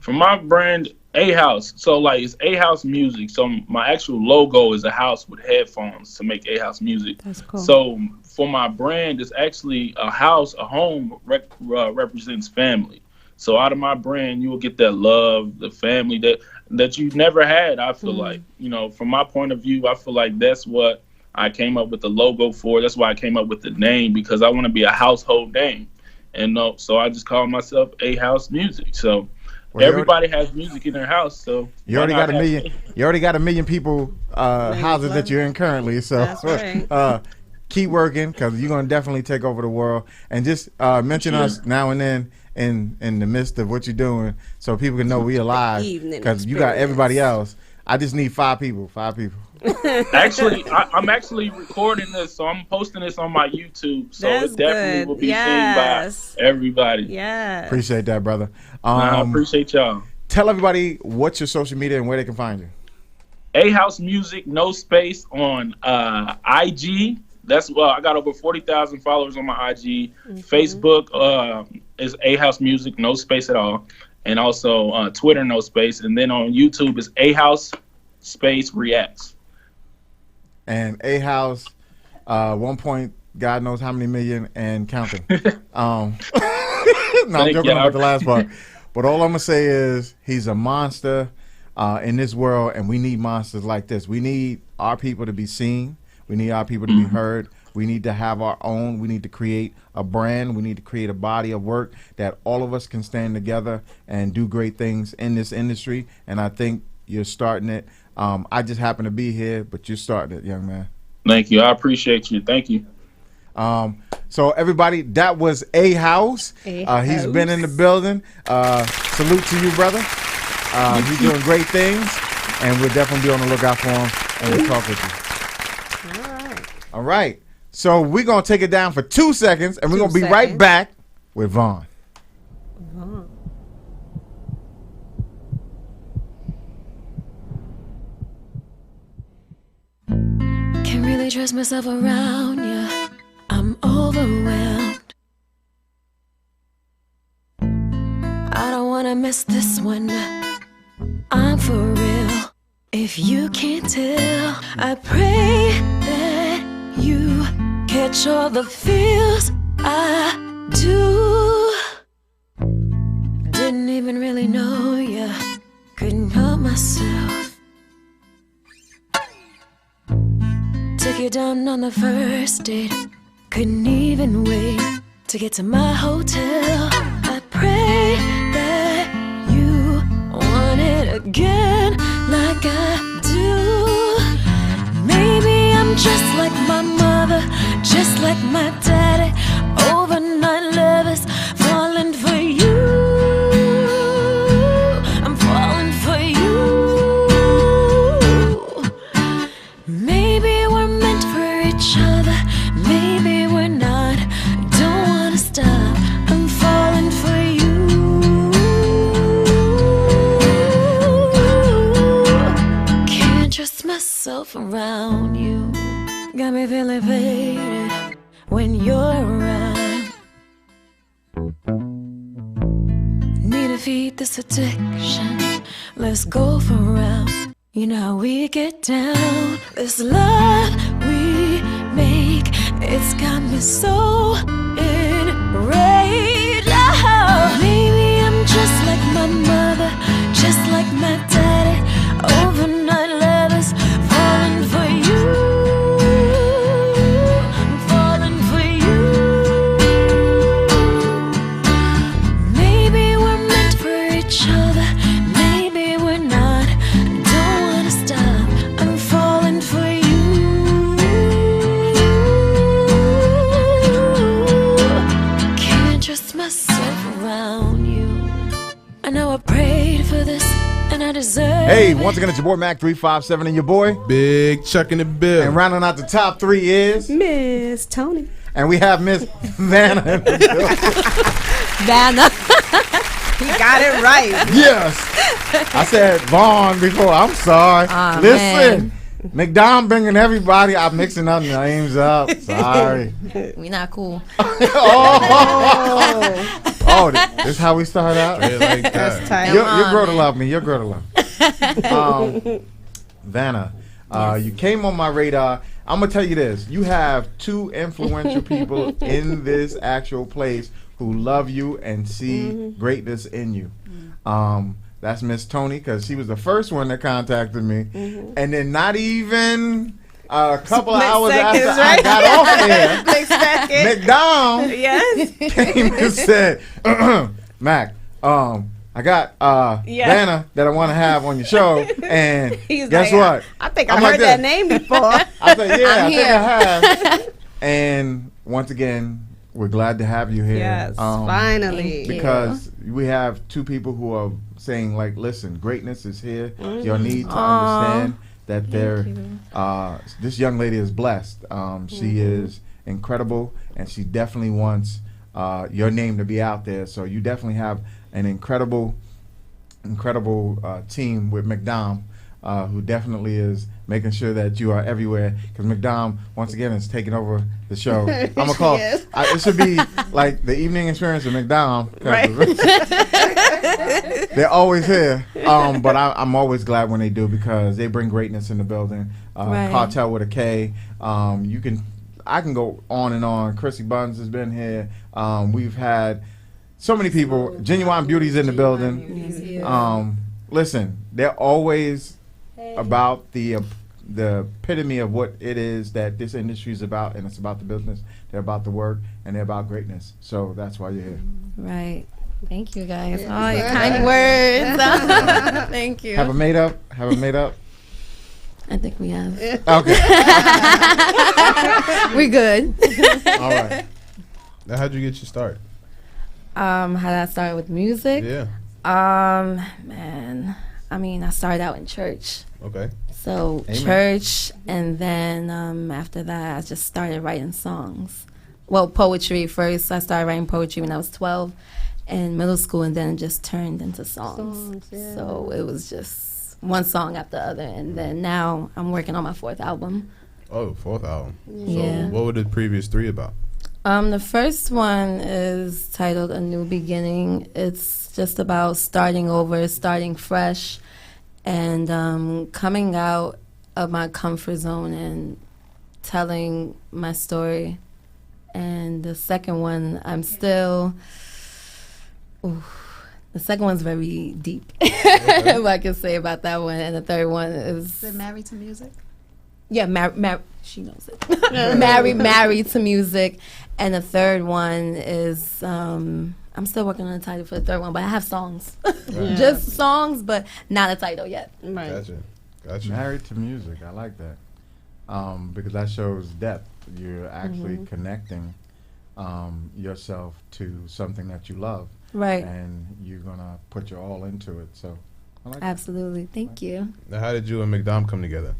From my brand, A-House. So like, it's A-House music. So my actual logo is a house with headphones to make A-House music. That's cool. So for my brand, it's actually a house, a home represents family. So out of my brand, you will get that love, the family that you never had. I feel like, from my point of view, I feel like that's what I came up with the logo for. That's why I came up with the name, because I want to be a household name. And so I just call myself A-House Music. So everybody has music in their house. So you already got a million. You already got a million people houses that you're in currently. So that's right. Keep working, because you're gonna definitely take over the world. And just mention us now and then in the midst of what you're doing, so people can know we alive. Because you got everybody else. I just need 5 people. 5 people. Actually, I'm actually recording this, so I'm posting this on my YouTube. So That's it definitely good. will be seen by everybody. Yeah. Appreciate that, brother. I appreciate y'all. Tell everybody what's your social media and where they can find you. A-House Music, no space, on IG. I got over 40,000 followers on my IG. Facebook is A-House Music, no space at all. And also Twitter, no space. And then on YouTube is A-House space Reacts. And A-House, 1 point, God knows how many million and counting. No, I'm joking about the last part. But all I'm going to say is he's a monster in this world, and we need monsters like this. We need our people to be seen. We need our people to be heard. We need to have our own. We need to create a brand. We need to create a body of work that all of us can stand together and do great things in this industry. And I think you're starting it. I just happen to be here, but you're starting it, young man. Thank you. I appreciate you. Thank you. So everybody, that was A-House. He's been in the building. Salute to you, brother. He's doing great things, and we'll definitely be on the lookout for him, and we'll talk with you. All right. So we're going to take it down for 2 seconds, and we're going to be right back with Vaughn. Can't really trust myself around you. I'm overwhelmed. I don't wanna miss this one. I'm for real. If you can't tell, I pray that you catch all the feels I do. Didn't even really know ya. Couldn't help myself. Took you down on the first date. Couldn't even wait to get to my hotel. I pray that you want it again like I do. Maybe I'm just like my mother, just like my daddy. Overnight lovers, falling for you. I'm falling for you. myself around you. Got me feeling faded when you're around. Need to feed this addiction. Let's go for rounds. You know how we get down. This love we make, it's got me so enraged. Oh, maybe I'm just like my mother, just like my daddy. Overnight lovers, falling for you. I'm falling for you. Maybe we're meant for each other, maybe we're not. Don't wanna stop, I'm falling for you. Can't trust myself around you. I know I prayed for this, and I deserve. Hey, once again, it's your boy Mac 357 and your boy Big Chuck in the bill. And rounding out the top 3 is Miss Tony. And we have Miss Vanna. Vanna. He got it right. Yes. I said Vaughn before. I'm sorry. Listen, McDonald bringing everybody. I'm mixing up names up. Sorry. We not cool. Oh, this is how we start out? Yeah, like that. That's tight. You're grown to love me. You're grown to love me. Vanna, you came on my radar. I'm going to tell you this. You have 2 influential people in this actual place who love you and see greatness in you. That's Miss Tony, because she was the first one that contacted me. And then not even a couple of hours after I got off there, McDonald came and said, Mac, I got Vanna that I want to have on your show, and He's guess like, what? I think I heard that name before. I said, yeah, I think I have. And once again, we're glad to have you here. Yes, finally. Because we have 2 people who are saying, like, listen, greatness is here. You need to understand that this young lady is blessed. She is incredible, and she definitely wants your name to be out there. So you definitely have an incredible team with McDom, who definitely is making sure that you are everywhere. Because McDom, once again, is taking over the show. I'm gonna call. It should be like the evening experience with McDom. Right. They're always here, but I'm always glad when they do, because they bring greatness in the building. Cartel with a K. I can go on and on. Chrissy Buns has been here. We've had so many people. Genuine Beauty's in the building. Listen, they're always about the epitome of what it is that this industry is about, and it's about the business. They're about the work, and they're about greatness. So that's why you're here. Right. Thank you, guys. Oh, your kind words. Thank you. Have a made up? I think we have. Okay. We're good. All right. Now, how'd you get your start? How did I start with music? Yeah. Man, I mean, I started out in church. Okay. So Amen. Church, and then after that, I just started writing songs. Well, poetry first. I started writing poetry when I was 12 in middle school, and then it just turned into songs. So it was just one song after the other, and then now I'm working on my 4th album. Oh, 4th album. Yeah. So what were the previous 3 about? The first one is titled A New Beginning. It's just about starting over, starting fresh, and coming out of my comfort zone and telling my story. And the second one, the second one's very deep. What I can say about that one. And the third one is Married to Music? Yeah, she knows it. Married to Music. And the third one is, I'm still working on the title for the third one, but I have songs. Just songs, but not a title yet. Right. Gotcha. Married to Music. I like that. Because that shows depth. You're actually connecting yourself to something that you love. Right. And you're going to put your all into it. So I like Absolutely. Thank you. Now, how did you and McDom come together?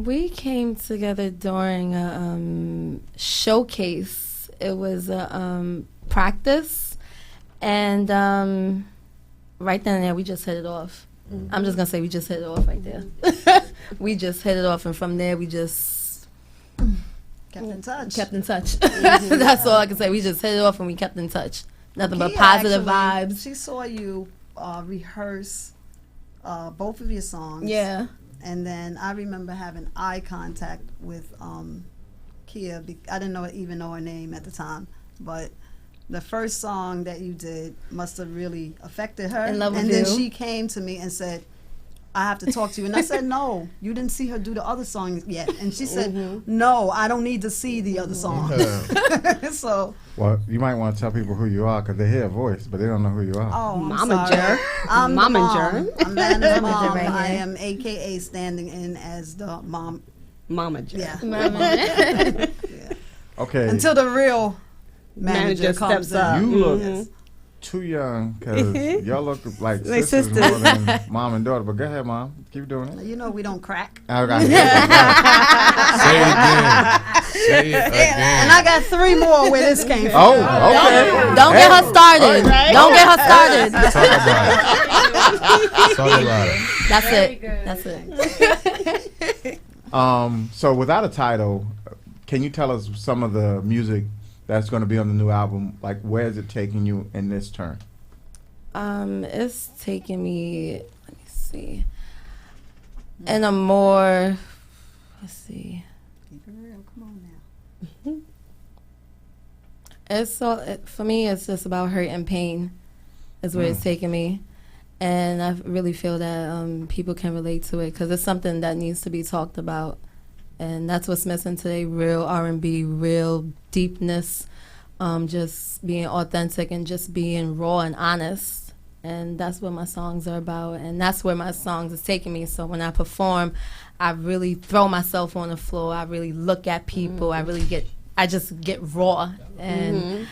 We came together during a showcase. It was a practice, and right then and there we just hit it off. I'm just gonna say we just hit it off right there. we just hit it off, and from there we just kept in touch. That's all I can say. We just hit it off and we kept in touch. Nothing but positive vibes. She saw you rehearse both of your songs. Yeah. And then I remember having eye contact with Kia. I didn't even know her name at the time, but the first song that you did must have really affected her. In Love With And You. then she came to me and said, I have to talk to you. And I said, no, you didn't see her do the other song yet. And she said, no, I don't need to see the other song. So. Well, you might want to tell people who you are because they hear a voice, but they don't know who you are. Oh, Momager. I'm Momager. Mom. I'm Vanna's mom. Right I here. am AKA standing in as the mom. Momager. Yeah. Okay. Until the real manager comes steps up. You look too young because y'all look like Like sisters sisters. more than mom and daughter. But go ahead, Mom. Keep doing it. You know we don't crack. Okay. Say it again. Say it again. And I got 3 more where this came from. Oh, okay. Don't get her started. Right. Don't get her started. Talk about it. That's it. So without a title, can you tell us some of the music that's going to be on the new album? Like, where is it taking you in this turn? It's taking me, let me see, in a more, let's see. Keep it real. Come on now. It's so, for me, it's just about hurt and pain is where it's taking me. And I really feel that people can relate to it because it's something that needs to be talked about. And that's what's missing today, real R&B, real deepness, just being authentic and just being raw and honest. And that's what my songs are about. And that's where my songs is taking me. So when I perform, I really throw myself on the floor. I really look at people. I just get raw. And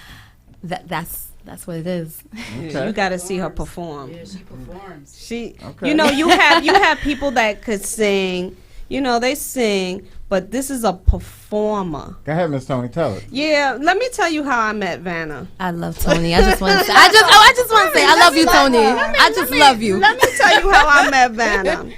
that's what it is. Okay. You got to see her perform. Yeah, she performs. You know, you have people that could sing. You know, they sing, but this is a performer. Go ahead, Miss Tony, tell it. Yeah, let me tell you how I met Vanna. I love Tony. I just want to say, I love you, Tony. I just love you. Let me tell you how I met Vanna.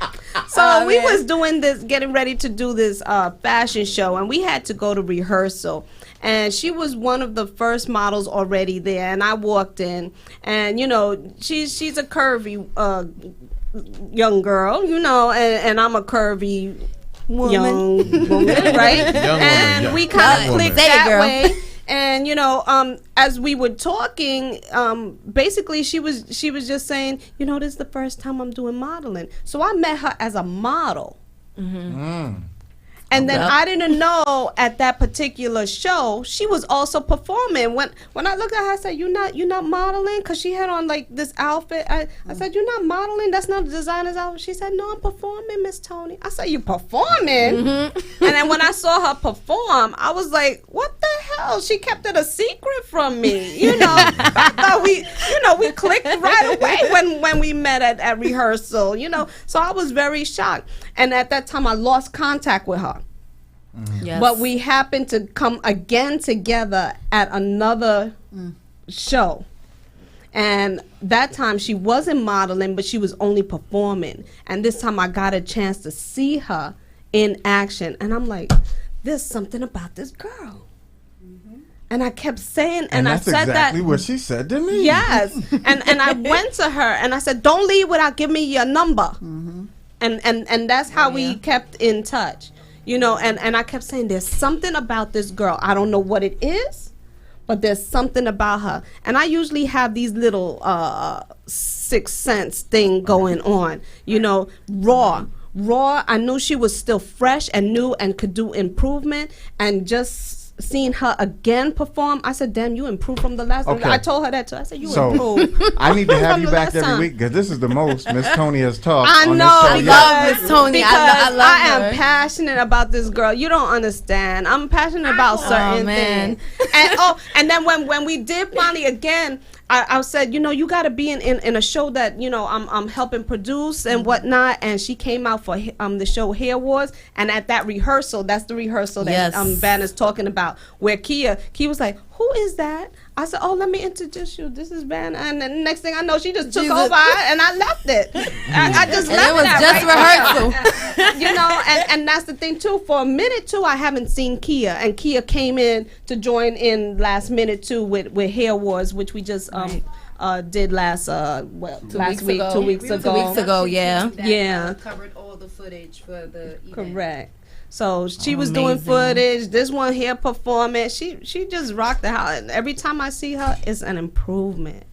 So we was doing this, getting ready to do this fashion show, and we had to go to rehearsal. And she was one of the first models already there, and I walked in, and you know, she's a curvy young girl, you know, and I'm a curvy young woman, right? And we kind of clicked that way. And you know, as we were talking, basically she was just saying, you know, this is the first time I'm doing modeling. So I met her as a model. And then I didn't know at that particular show she was also performing. When I looked at her, I said, "You're not modeling," because she had on like this outfit. I said, "You're not modeling? That's not the designer's outfit." She said, "No, I'm performing, Miss Tony." I said, "You performing?" And then when I saw her perform, I was like, "What the hell?" She kept it a secret from me. You know, I thought we clicked right away when we met at rehearsal. You know, so I was very shocked. And at that time, I lost contact with her. Yes. But we happened to come again together at another show. And that time she wasn't modeling, but she was only performing. And this time I got a chance to see her in action. And I'm like, there's something about this girl. And I kept saying, and I that's said exactly that. what she said to me. Yes. and I went to her and I said, don't leave without giving me your number. And that's how we kept in touch. You know, and I kept saying, there's something about this girl. I don't know what it is, but there's something about her. And I usually have these little sixth sense thing going on, you know, raw. I knew she was still fresh and new and could do improvement. And just seeing her again perform, I said, damn, you improved from the last time. I told her that too. I said, you improved. I need to have you back every week because this is the most Miss Tony has talked. I on know, this show because Miss Tony. Because I love her. am passionate about this girl. You don't understand. I'm passionate about certain things. And then when we did finally again, I said, you know, you got to be in a show that, you know, I'm helping produce and whatnot. And she came out for the show Hair Wars. And at that rehearsal, that's the rehearsal that Vanna's talking about, where Kia was like, who is that? I said, "Oh, let me introduce you. This is Vanna." And then the next thing I know, she just took over, and I left it. I just left it. It was just rehearsal. You know, and that's the thing too. For a minute too, I haven't seen Kia, and Kia came in to join in last minute too with Hair Wars, which we just did last week, 2 weeks ago. 2 weeks ago, yeah. Yeah. Covered all the footage for the event. Correct. So she was doing footage. This one here performance. She just rocked the house. And every time I see her, it's an improvement.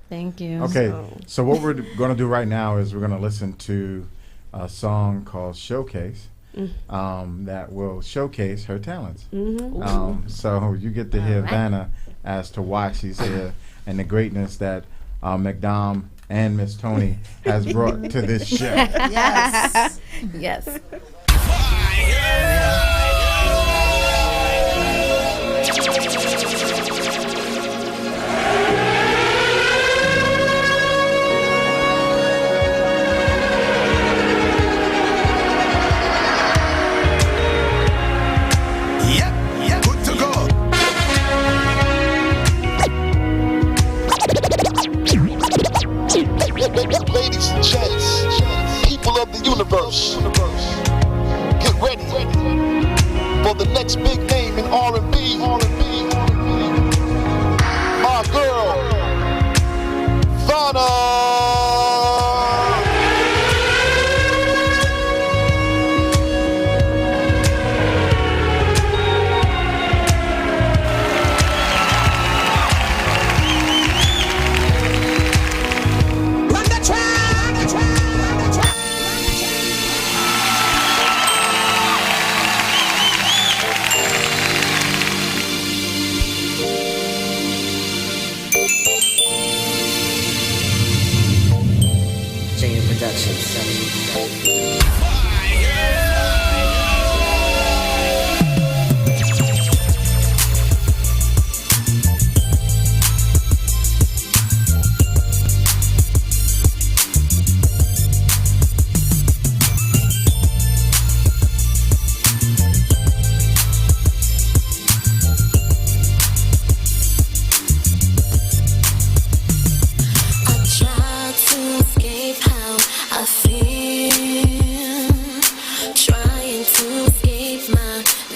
Thank you. Okay, so what we're going to do right now is we're going to listen to a song called Showcase that will showcase her talents. So you get to hear Vanna as to why she's here and the greatness that McDom and Miss Tony has brought to this show. Yes. Yes. Good to go. Ladies and gents, people of the universe, get ready for the next big name in R&B. My girl, Vanna.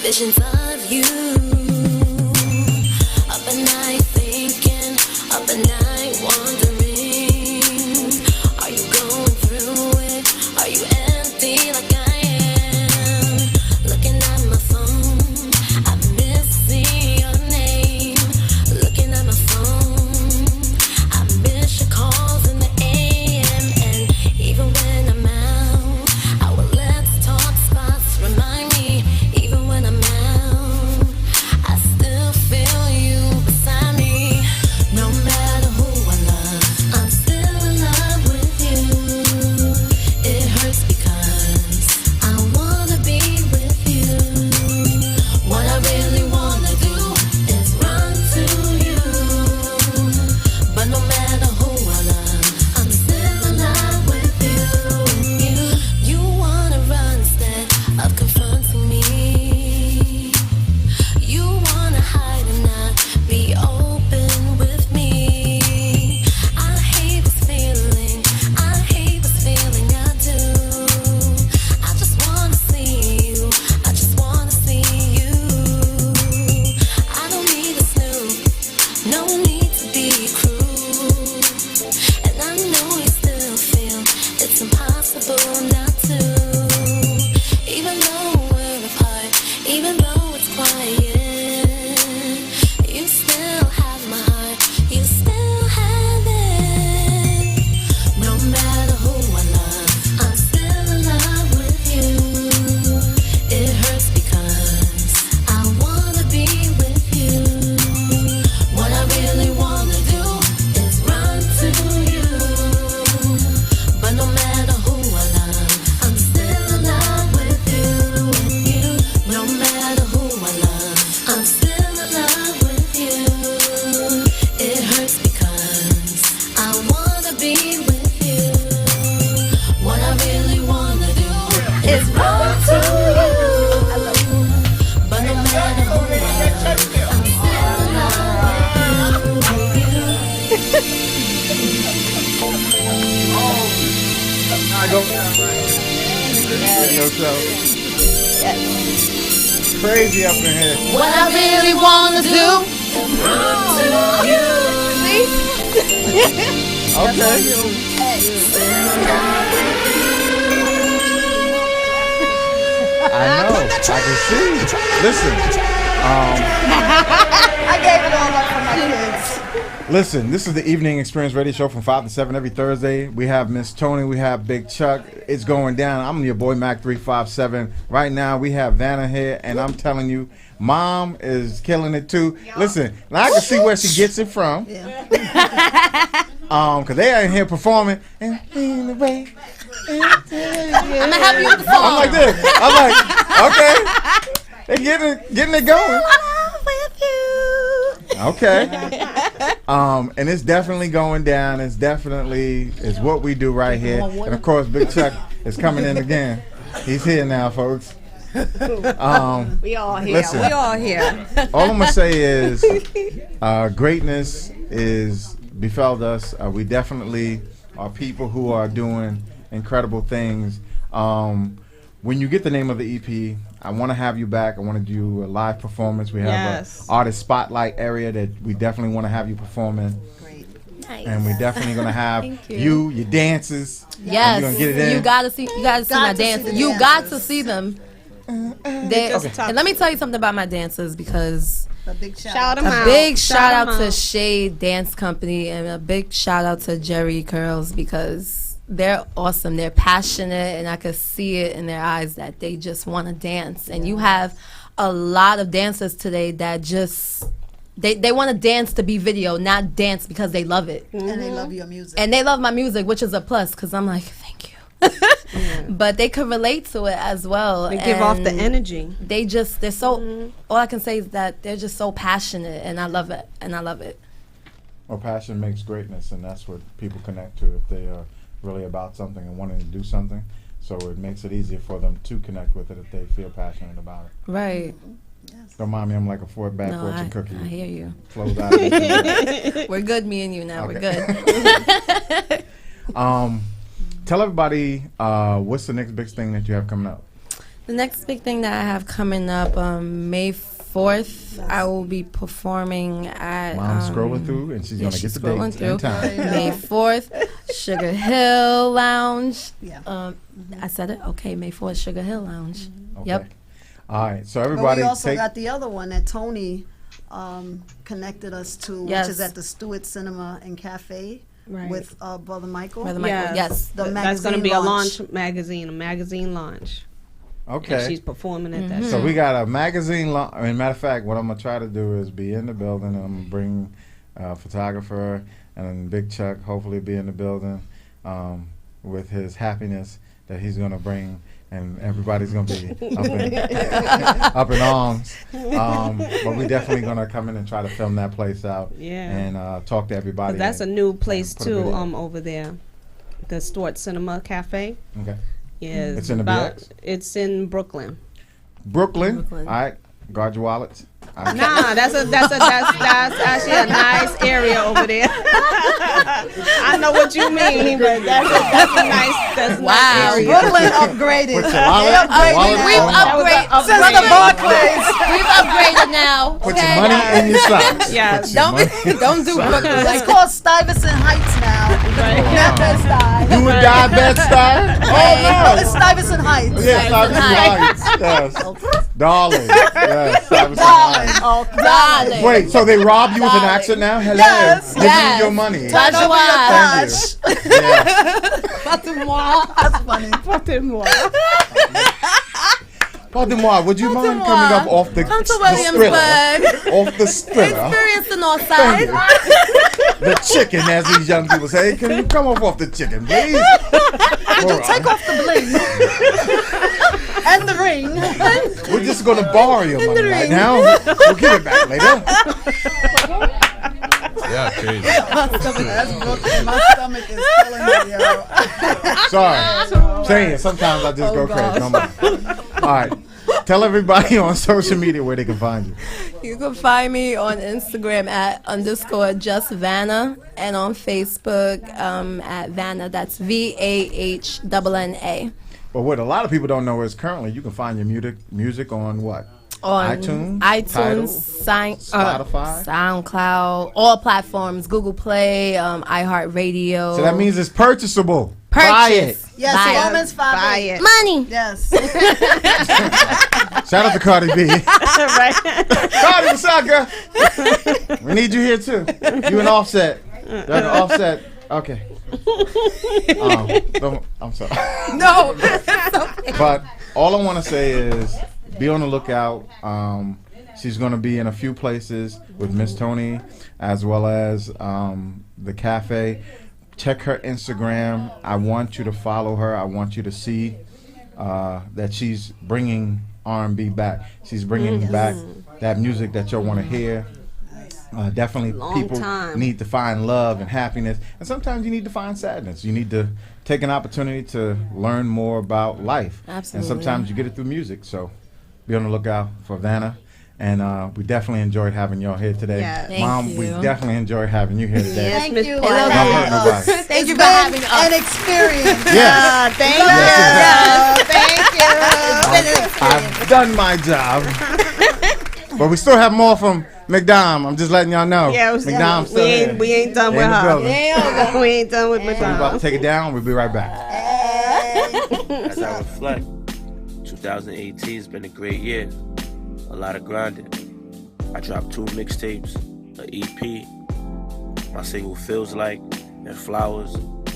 Visions of you. Up at night thinking, up at night wondering. Are you going through it? Are you empty like I am? Looking at my phone, I'm missing your name. Looking at my phone, I miss your calls in the AM. And even when I'm out, our let's talk spots remind me. Even when I'm out, I still feel you beside me. No matter who I love, I'm still in love with you. It hurts because I wanna be with you. What I really wanna do is run to you. But no matter who I love, I'm still in love with you. You wanna run instead of confronting me. You wanna hide and not be open with me. I hate this feeling, I hate this feeling I do. I just wanna see you, I just wanna see you. I don't need a snoop, no need to be cruel. And I know you still feel it's impossible not to. Even though we're apart, even though it's quiet, you still have my heart, you still have it. No matter who I love, I'm still in love with you. It hurts because I wanna be with you. What I really wanna do is run to you. But no matter who I love, I go. Crazy up in here. What I really wanna do. Okay. I know. I can see. Listen. I gave it all up for my kids. Listen, this is the Evening Experience Radio Show from 5 to 7 every Thursday. We have Miss Tony, we have Big Chuck. It's going down. I'm your boy Mac 357. Right now we have Vanna here, and I'm telling you, Mom is killing it too. Listen, now I can see where she gets it from. Cause they are in here performing. I'm gonna help you with the song. I'm like this. I'm like, okay. They getting it going. Okay. And it's definitely going down. It's what we do right here. And of course, Big Chuck is coming in again. He's here now, folks. We all here. Listen, We all here. all I'm gonna say is, greatness is befell us. We definitely are people who are doing incredible things. When you get the name of the EP, I want to have you back. I want to do a live performance. We have an artist spotlight area that we definitely want to have you perform in. Nice. And we're definitely gonna have your dances. Yes, gonna get it in. you gotta see my dances. You got to see them. Okay. And let me tell you something about my dancers because A big shout out to Shade Dance Company and a big shout out to Jerry Curls because they're awesome. They're passionate, and I could see it in their eyes that they just want to dance. And you have a lot of dancers today that just they want to dance to be video, not dance because they love it. And they love your music. And they love my music, which is a plus because I'm like, thank you. But they could relate to it as well. They give off the energy. They're so, all I can say is that they're just so passionate, and I love it. Well, passion makes greatness, and that's what people connect to if they are really about something and wanting to do something. So it makes it easier for them to connect with it if they feel passionate about it. Right. Don't mind me, I'm like a fortune cookie. I hear you. Flows out of me. We're good, me and you now. Okay. We're good. Tell everybody what's the next big thing that you have coming up? The next big thing that I have coming up, May 4th, I will be performing at... Mom's scrolling through, and she's going to get the date in time. May 4th, Sugar Hill Lounge. Yeah. I said it? Okay, May 4th, Sugar Hill Lounge. Okay. Yep. All right, so everybody But we also got the other one that Tony connected us to, which is at the Stewart Cinema and Cafe. Right. With Brother Michael. Yes. The That's going to be launch. a magazine launch. Okay. And she's performing at that. So we got a magazine launch. I mean, matter of fact, what I'm going to try to do is be in the building, and I'm going to bring a photographer, and Big Chuck hopefully be in the building with his happiness that he's going to bring, and everybody's going to be up in arms. But we're definitely going to come in and try to film that place out and talk to everybody. That's a new place too over there, the Stewart Cinema Cafe. Okay. Yeah, it's in the BX? It's in Brooklyn. Brooklyn. All right. Guard your wallets. Nah, that's actually a nice area over there. I know what you mean, but that's a nice area. Brooklyn upgraded. We've upgraded. Since the Barclays. We've upgraded now. Put your money in your socks. Yeah. Don't do Brooklyn. It's called Stuyvesant Heights now. Not Bed-Stuy. You would die Bed-Stuy? Oh, no. It's Stuyvesant Heights. Yeah, Stuyvesant Heights. Yes. Darling. Yes, Stuyvesant Heights. Darling. Wait, so they robbed you with an accent now? Hello. Yes. Give me your money. That's why. Thank you. That's funny. Pardon moi, would you mind coming up off the Come to Skrilla? Williamsburg. Off the Skrilla. Experience the North Side. The chicken, as these young people say. Can you come off the chicken, please? Take off the bling. And the ring. We're just going to borrow your money right now. We'll give it back later. Yeah, crazy. That's Brooklyn. My stomach is killing me, yo. Sorry. Saying sometimes I just go crazy. No more. All right. Tell everybody on social media where they can find you. You can find me on Instagram at _justvanna and on Facebook at Vanna. That's VAHNNA. But what a lot of people don't know is currently you can find your music on what? On iTunes, Tidal, Spotify, SoundCloud, all platforms, Google Play, iHeartRadio. So that means it's purchasable. Purchase. Buy it. Yes, Buy Woman's Buy it. Money. Yes. Shout out to Cardi B. Right. Cardi, what's up, girl? We need you here too. You and Offset. You're an Offset. Okay. I'm sorry. No. Okay. But all I want to say is be on the lookout. She's going to be in a few places with Miss Tony as well as the cafe. Check her Instagram. I want you to follow her. I want you to see that she's bringing R&B back. She's bringing back that music that you'll want to hear. Definitely people need to find love and happiness. And sometimes you need to find sadness. You need to take an opportunity to learn more about life. Absolutely. And sometimes you get it through music. So be on the lookout for Vanna. And we definitely enjoyed having y'all here today. Yeah. Mom, we definitely enjoyed having you here today. Thank you. Don't hurt nobody. Thank you for having us. An experience. Yes. Thank you. Thank you. I've done my job. But we still have more from McDom. I'm just letting y'all know. Yeah, McDom's still here. we ain't done They with in the her. building. We ain't done with So we're about to McDom. take it down. We'll be right back. As I reflect, 2018 has been a great year. A lot of grinding. I dropped 2 mixtapes, an EP. My single Feels Like and Flowers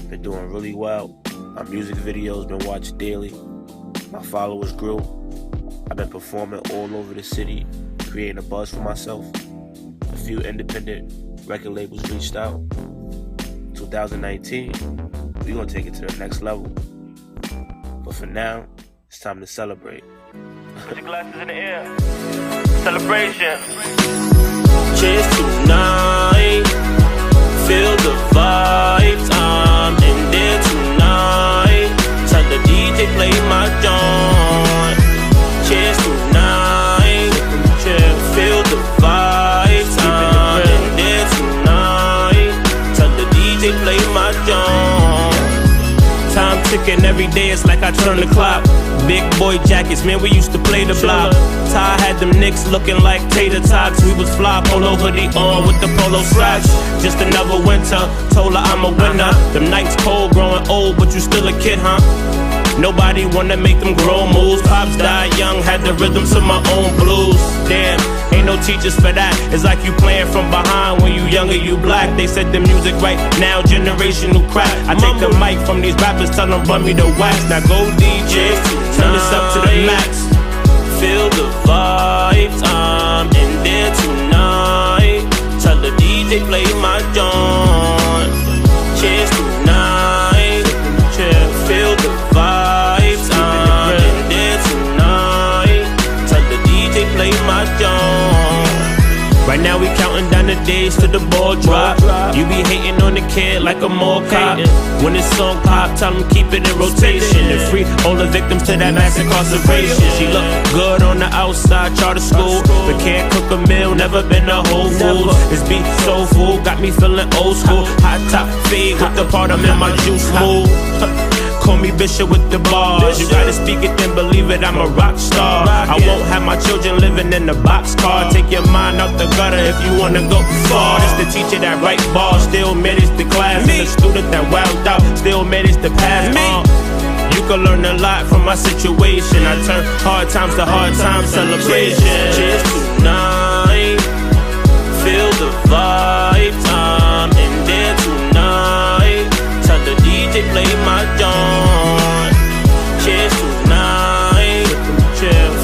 been doing really well. My music videos been watched daily. My followers grew. I've been performing all over the city, creating a buzz for myself. A few independent record labels reached out. 2019, we're gonna take it to the next level. But for now, it's time to celebrate. Put your glasses in the air. Celebration. Cheers tonight. Feel the vibes. I'm in there tonight. Tell the DJ play my joint. Cheers tonight. Feel the vibes. I'm in there tonight. Tell the DJ play my joint. Time ticking every day, it's like I turn the clock. Big boy jackets, man, we used to play the block. Ty had them Knicks looking like tater tots. We was fly, polo hoodie on with the polo socks. Just another winter, told her I'm a winner. Them nights cold, growing old, but you still a kid, huh? Nobody wanna make them grown moves. Pops died young, had the rhythm to my own blues. Damn, ain't no teachers for that. It's like you playing from behind. When you younger, you black. They said the music right now, generational crap. I take the mic from these rappers, tell them run me the wax. Now go DJ, turn this up to the max. Feel the vibes, I'm in there tonight. Tell the DJ play my joint. Cheers tonight. Feel the vibes, I'm in there tonight. Tell the DJ play my joint. Right now we counting down the days to the ball drop. You be hating on the kid like a mall cop. When this song pop, tell them keep it in rotation. And free all the victims to that mass incarceration. She look good on the outside, charter school, but can't cook a meal, never been a Whole Foods. This beat so full, got me feeling old school. Hot top fade with the part I'm in my juice mood. Call me Bishop with the bars. You gotta speak it, then believe it, I'm a rock star. I won't have my children living in a boxcar. Take your mind out the gutter if you wanna go far. It's the teacher that write bars, still manage the class. And the student that wowed out, still manage to pass. You can learn a lot from my situation. I turn hard times to hard times celebration. Cheers tonight. Feel the vibes, I'm in there tonight. Tell the DJ play my joint. Cheers tonight.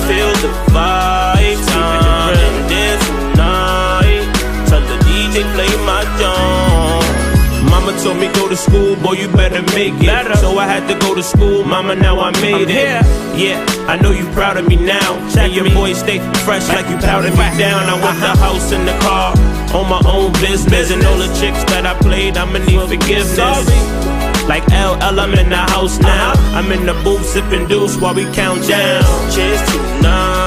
Feel the vibes, I'm in there tonight. Tell the DJ play my joint. Mama told me go to school, boy, you better make it. So I had to go to school, mama, now I made it. Yeah, I know you proud of me now. And your boy stay fresh like you powdered me down. I want the house and the car, on my own business. And all the chicks that I played, I'ma need forgiveness. Like LL, I'm in the house now. I'm in the booth sipping deuce while we count down. Cheers tonight.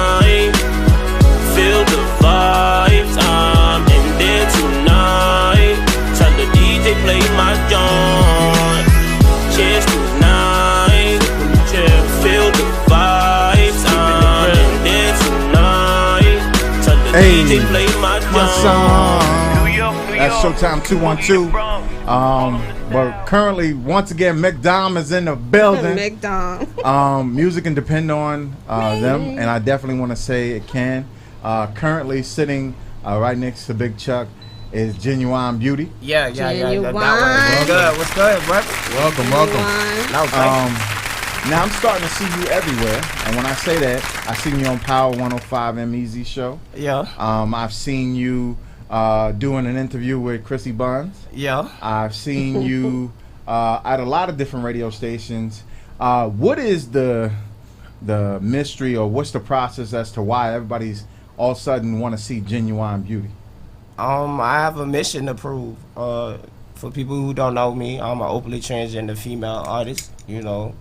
Showtime 212. But currently, once again, McDom is in the building. McDom. Music can depend on them, and I definitely want to say it can. Currently sitting right next to Big Chuck is Genuine Beauty. Yeah. What's good, bro? Welcome. Now I'm starting to see you everywhere, and when I say that, I seen you on Power 105 MEZ show. Yeah. I've seen you doing an interview with Chrissy Buns. Yeah. I've seen you at a lot of different radio stations. What is the mystery, or what's the process as to why everybody's all of a sudden want to see Genuine Beauty? I have a mission to prove. For people who don't know me, I'm an openly transgender female artist. You know,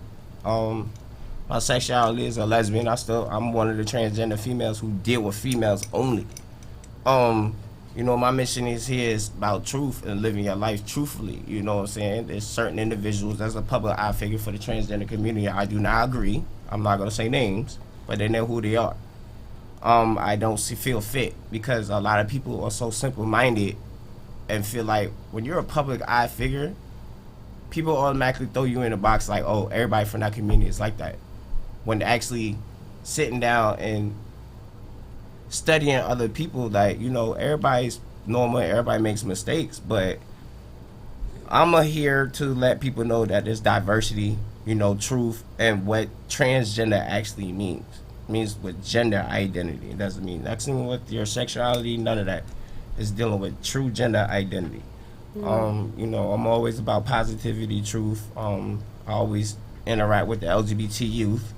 my sexuality is a lesbian. I'm one of the transgender females who deal with females only. You know, my mission is about truth and living your life truthfully. You know what I'm saying? There's certain individuals as a public eye figure for the transgender community. I do not agree. I'm not gonna say names, but they know who they are. I don't feel fit because a lot of people are so simple-minded and feel like when you're a public eye figure, people automatically throw you in a box like, oh, everybody from that community is like that. When actually sitting down and studying other people, like, you know, everybody's normal, everybody makes mistakes, but I'm here to let people know that there's diversity, you know, truth, and what transgender actually means. It means with gender identity. It doesn't mean nothing with your sexuality, none of that. It's dealing with true gender identity. You know, I'm always about positivity, truth. I always interact with the LGBT youth.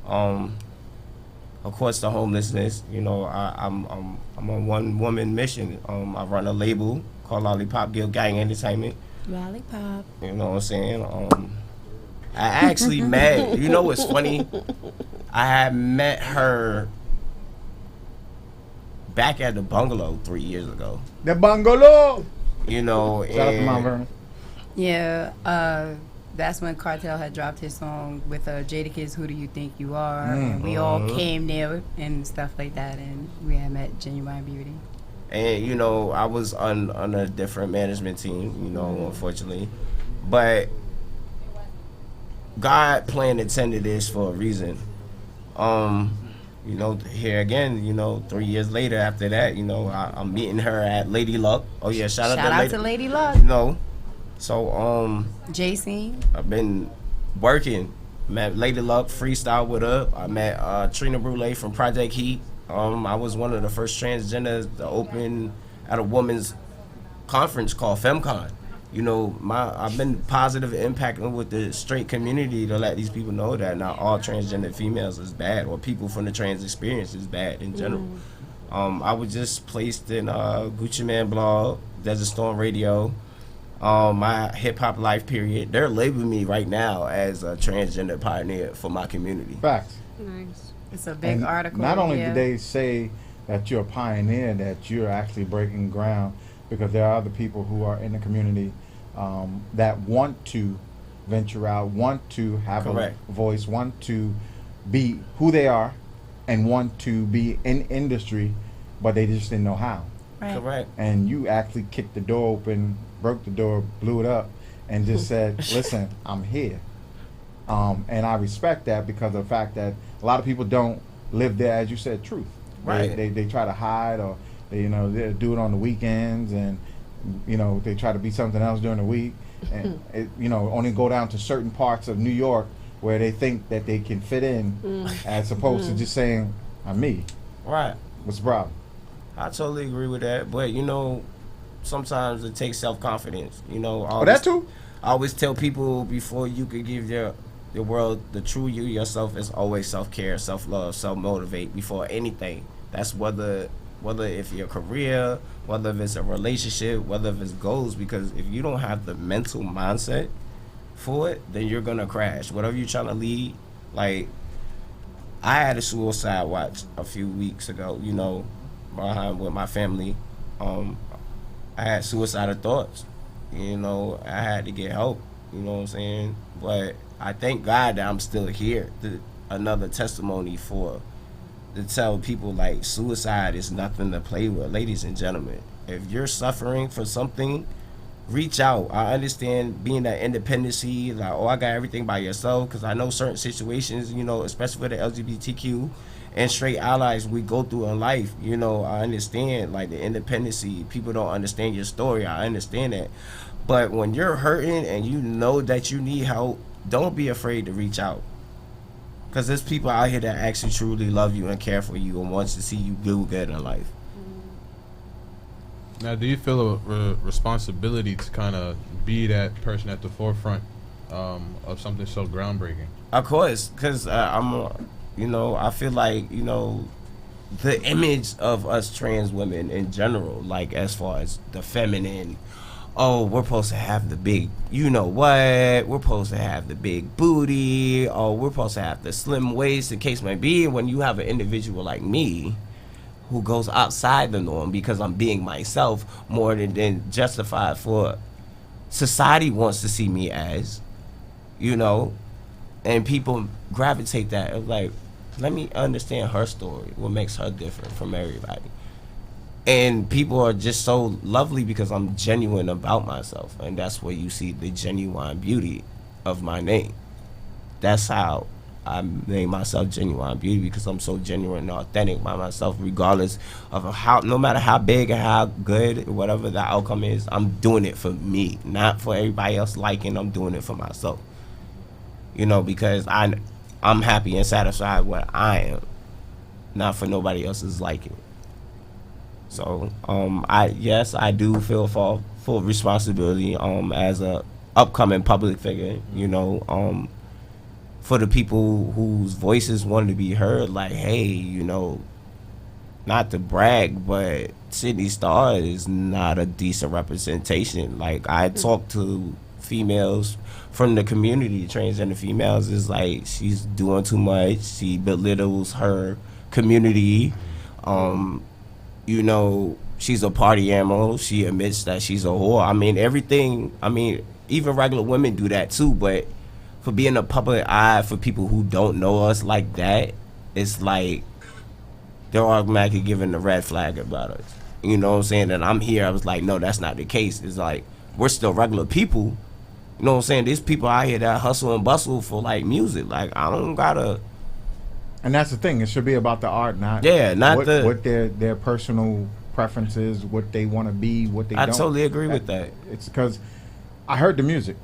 Of course, the homelessness. You know, I'm on one woman mission. I run a label called Lollipop Guild Gang Entertainment. Lollipop. You know what I'm saying? I actually met. You know what's funny? I had met her back at the bungalow 3 years ago. The bungalow. You know, shout out to Mount Vernon. Yeah, that's when Cartel had dropped his song with Jadakiss, Who Do You Think You Are? And we all came there and stuff like that, and we had met Genuine Beauty. And, you know, I was on a different management team, you know, unfortunately. But God planned and intended this for a reason. You know, here again, you know, 3 years later after that, you know, I'm meeting her at Lady Luck. Oh, yeah, shout out to Lady Luck. You know, so, JC. I've been working. Met Lady Luck, freestyle with her. I met Trina Brule from Project Heat. I was one of the first transgenders to open at a women's conference called FemCon. You know, I've been positive impacting with the straight community to let these people know that not all transgender females is bad, or people from the trans experience is bad in general. I was just placed in Gucci Man blog, Desert Storm Radio, my hip hop life period. They're labeling me right now as a transgender pioneer for my community. Facts. Nice. It's a big and article. Not only did they say that you're a pioneer, that you're actually breaking ground, because there are other people who are in the community that want to venture out, want to have a voice, want to be who they are, and want to be in industry, but they just didn't know how. Right. Correct. And you actually kicked the door open, broke the door, blew it up, and just said, listen, I'm here. And I respect that because of the fact that a lot of people don't live there, as you said, truth. Right. They try to hide, or they do it on the weekends, and they try to be something else during the week, and only go down to certain parts of New York where they think that they can fit in, as opposed to just saying, I'm me. Right. What's the problem? I totally agree with that, but sometimes it takes self-confidence. That too? I always tell people, before you could give the world the true you, yourself, is always self-care, self-love, self-motivate before anything. That's whether if your career, whether if it's a relationship, whether if it's goals, because if you don't have the mental mindset for it, then you're gonna crash. Whatever you're trying to lead, like, I had a suicide watch a few weeks ago, behind with my family. I had suicidal thoughts. I had to get help, you know what I'm saying? But I thank God that I'm still here. Another testimony to tell people, like, suicide is nothing to play with, ladies and gentlemen. If you're suffering for something, reach out. I understand being that independency, like, I got everything by yourself, because I know certain situations, especially for the LGBTQ and straight allies we go through in life, I understand, like, the independency. People don't understand your story. I understand that. But when you're hurting and you know that you need help, don't be afraid to reach out. Because there's people out here that actually truly love you and care for you and wants to see you do good in life. Now, do you feel a responsibility to kind of be that person at the forefront of something so groundbreaking? Of course, because I feel like, the image of us trans women in general, like as far as the feminine, we're supposed to have the big, we're supposed to have the big booty, we're supposed to have the slim waist, the case may be. When you have an individual like me, who goes outside the norm because I'm being myself more than justified for society wants to see me as, and people gravitate that, like, let me understand her story, what makes her different from everybody. And people are just so lovely because I'm genuine about myself, and that's where you see the genuine beauty of my name. That's how I name myself Genuine Beauty, because I'm so genuine and authentic by myself, regardless of no matter how big and how good, whatever the outcome is, I'm doing it for me, not for everybody else liking. I'm doing it for myself, because I'm happy and satisfied with what I am, not for nobody else's liking. So, I do feel full responsibility as a upcoming public figure, for the people whose voices wanted to be heard, like, hey, not to brag, but Sydney Starr is not a decent representation. Like, I talk to females from the community, transgender females, is like, she's doing too much. She belittles her community. She's a party animal. She admits that she's a whore. Even regular women do that too, but for being a public eye for people who don't know us like that, it's like they're automatically giving the red flag about us. You know what I'm saying? And I'm here, I was like, no, that's not the case. It's like, we're still regular people. You know what I'm saying? There's people out here that hustle and bustle for, like, music. Like, I don't gotta... And that's the thing. It should be about the art, not what their personal preferences, what they want to be, what they don't. I totally agree with that. It's because I heard the music.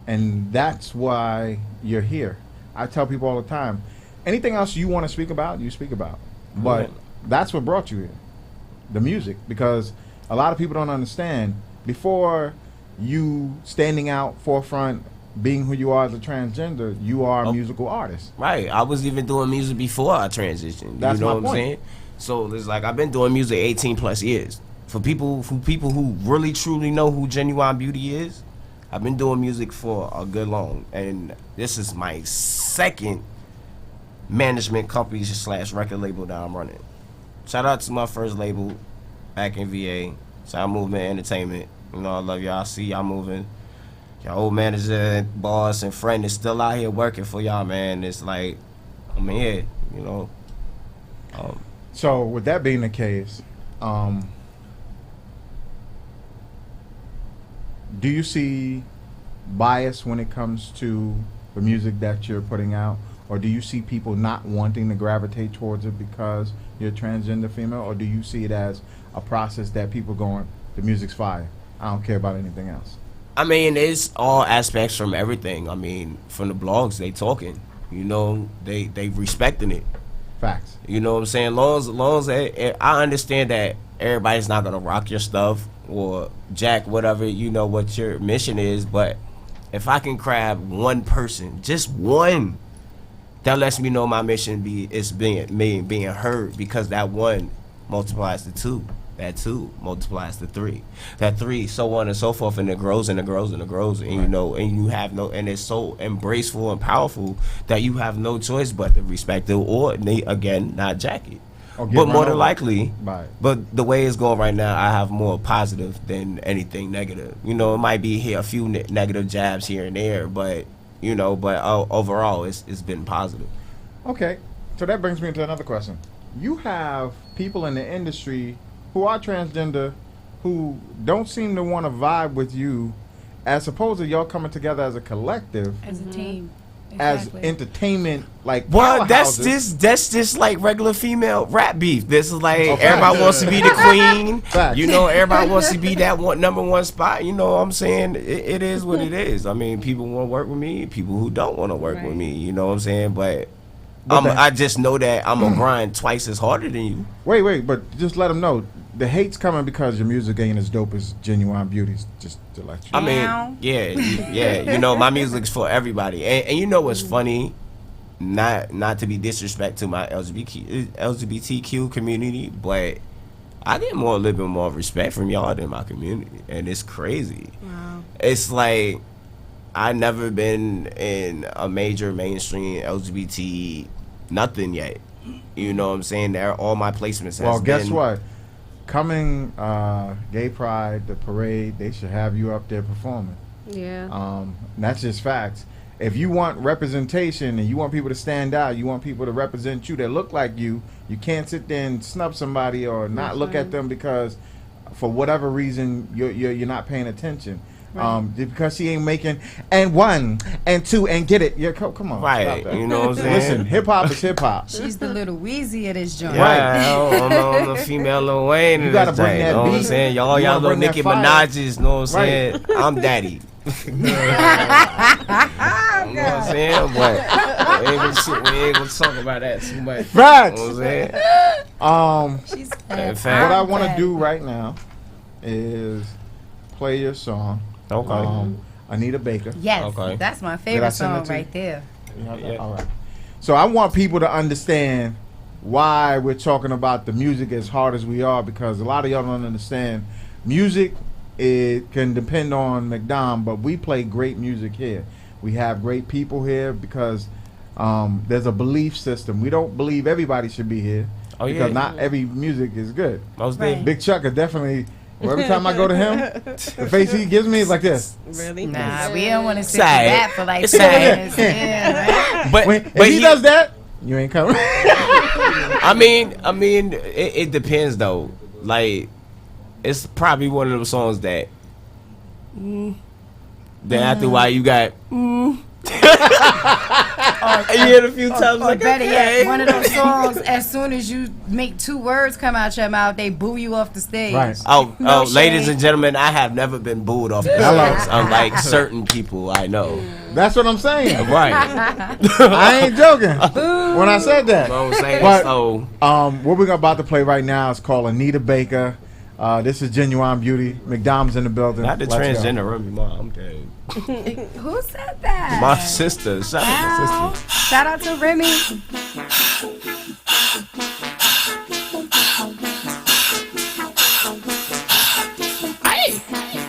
And that's why you're here. I tell people all the time, anything else you want to speak about, you speak about. But that's what brought you here, the music. Because a lot of people don't understand, before you standing out forefront, being who you are as a transgender, you are a musical artist. Right. I was even doing music before I transitioned. That's you know my what point. I'm saying? So it's like, I've been doing music 18 plus years. For people who really truly know who Genuine Beauty is, I've been doing music for a good long, and this is my second management company / record label that I'm running. Shout out to my first label back in VA, Sound Movement Entertainment. I love y'all. See y'all moving. Your old manager, boss, and friend is still out here working for y'all, man. It's like, I'm here, So with that being the case, do you see bias when it comes to the music that you're putting out? Or do you see people not wanting to gravitate towards it because you're a transgender female? Or do you see it as a process that people going, the music's fire, I don't care about anything else? It's all aspects from everything. From the blogs, they talking. They respecting it. Facts. You know what I'm saying? Long as I understand that everybody's not gonna rock your stuff or jack whatever, what your mission is, but if I can grab one person, just one, that lets me know my mission is being heard, because that one multiplies to two, that two multiplies to three, that three, so on and so forth, and it grows and it grows and it grows, and and you have and it's so embraceful and powerful that you have no choice but to respect it, or again, not jack it. But more than likely, but the way it's going right now, I have more positive than anything negative. It might be a few negative jabs here and there, but overall, it's been positive. Okay, so that brings me to another question. You have people in the industry who are transgender, who don't seem to want to vibe with you, as opposed to y'all coming together as a collective, as a team, as entertainment, like well, that's powerhouses. just like regular female rap beef. This is like everybody facts. wants to be the queen. Facts. You know, everybody wants to be that number one spot. You know what I'm saying? It is what it is. I mean, people want to work with me, people who don't want to work with me. You know what I'm saying? But I just know that I'm gonna grind twice as harder than you. Wait, but just let them know the hate's coming because your music ain't as dope as Genuine Beauty's. Just to let you know. I mean, yeah. You know, my music's for everybody, and you know what's funny? Not to be disrespect to my LGBTQ community, but I get a little bit more respect from y'all than my community, and it's crazy. Wow. It's like I never been in a major mainstream LGBT nothing yet. You know what I'm saying? All my placements. Well, guess what? Coming Gay Pride, the parade, they should have you up there performing. Yeah. That's just facts. If you want representation and you want people to stand out, you want people to represent you that look like you can't sit there and snub somebody or not look at them because for whatever reason you're not paying attention. Right. Because she ain't making and 1 and 2 and get it. Yeah, come on. Right. You know what I'm saying? Listen, hip hop is hip hop. She's the little Weezy of this joint. Yeah, I'm the female Lil Wayne. You gotta bring that beat. Know what I'm saying? Y'all little Nicki Minaj's, know what I'm saying? I'm daddy. You know what I'm saying? But we ain't gonna talk about that too much. Facts. You know what I'm saying? What I want to do right now is play your song. Okay. Anita Baker. Yes, that's my favorite song right there. Yeah. All right. So I want people to understand why we're talking about the music as hard as we are, because a lot of y'all don't understand. Music, it can depend on McDonald, but we play great music here. We have great people here because there's a belief system. We don't believe everybody should be here because not every music is good. Big Chuck is definitely. Well, every time I go to him, the face he gives me is like this. Really? Nah, we don't want to sit that for like 2 minutes. Yeah, right? But he does that, you ain't coming. I mean, it depends though. Like, it's probably one of those songs that. Then after a while, you got. You hear it a few times. Or better yet, one of those songs. As soon as you make 2 words come out your mouth, they boo you off the stage. Right. No ladies and gentlemen, I have never been booed off the stage. Unlike certain people I know. That's what I'm saying. Right. I ain't joking when I said that. What I'm saying. But so, what we're about to play right now is called Anita Baker. This is Genuine Beauty. McDonald's in the building. Not the transgender Remy Ma. I'm dead. Who said that? My sister. Shout out to my sister. Shout out to Remy. Hey,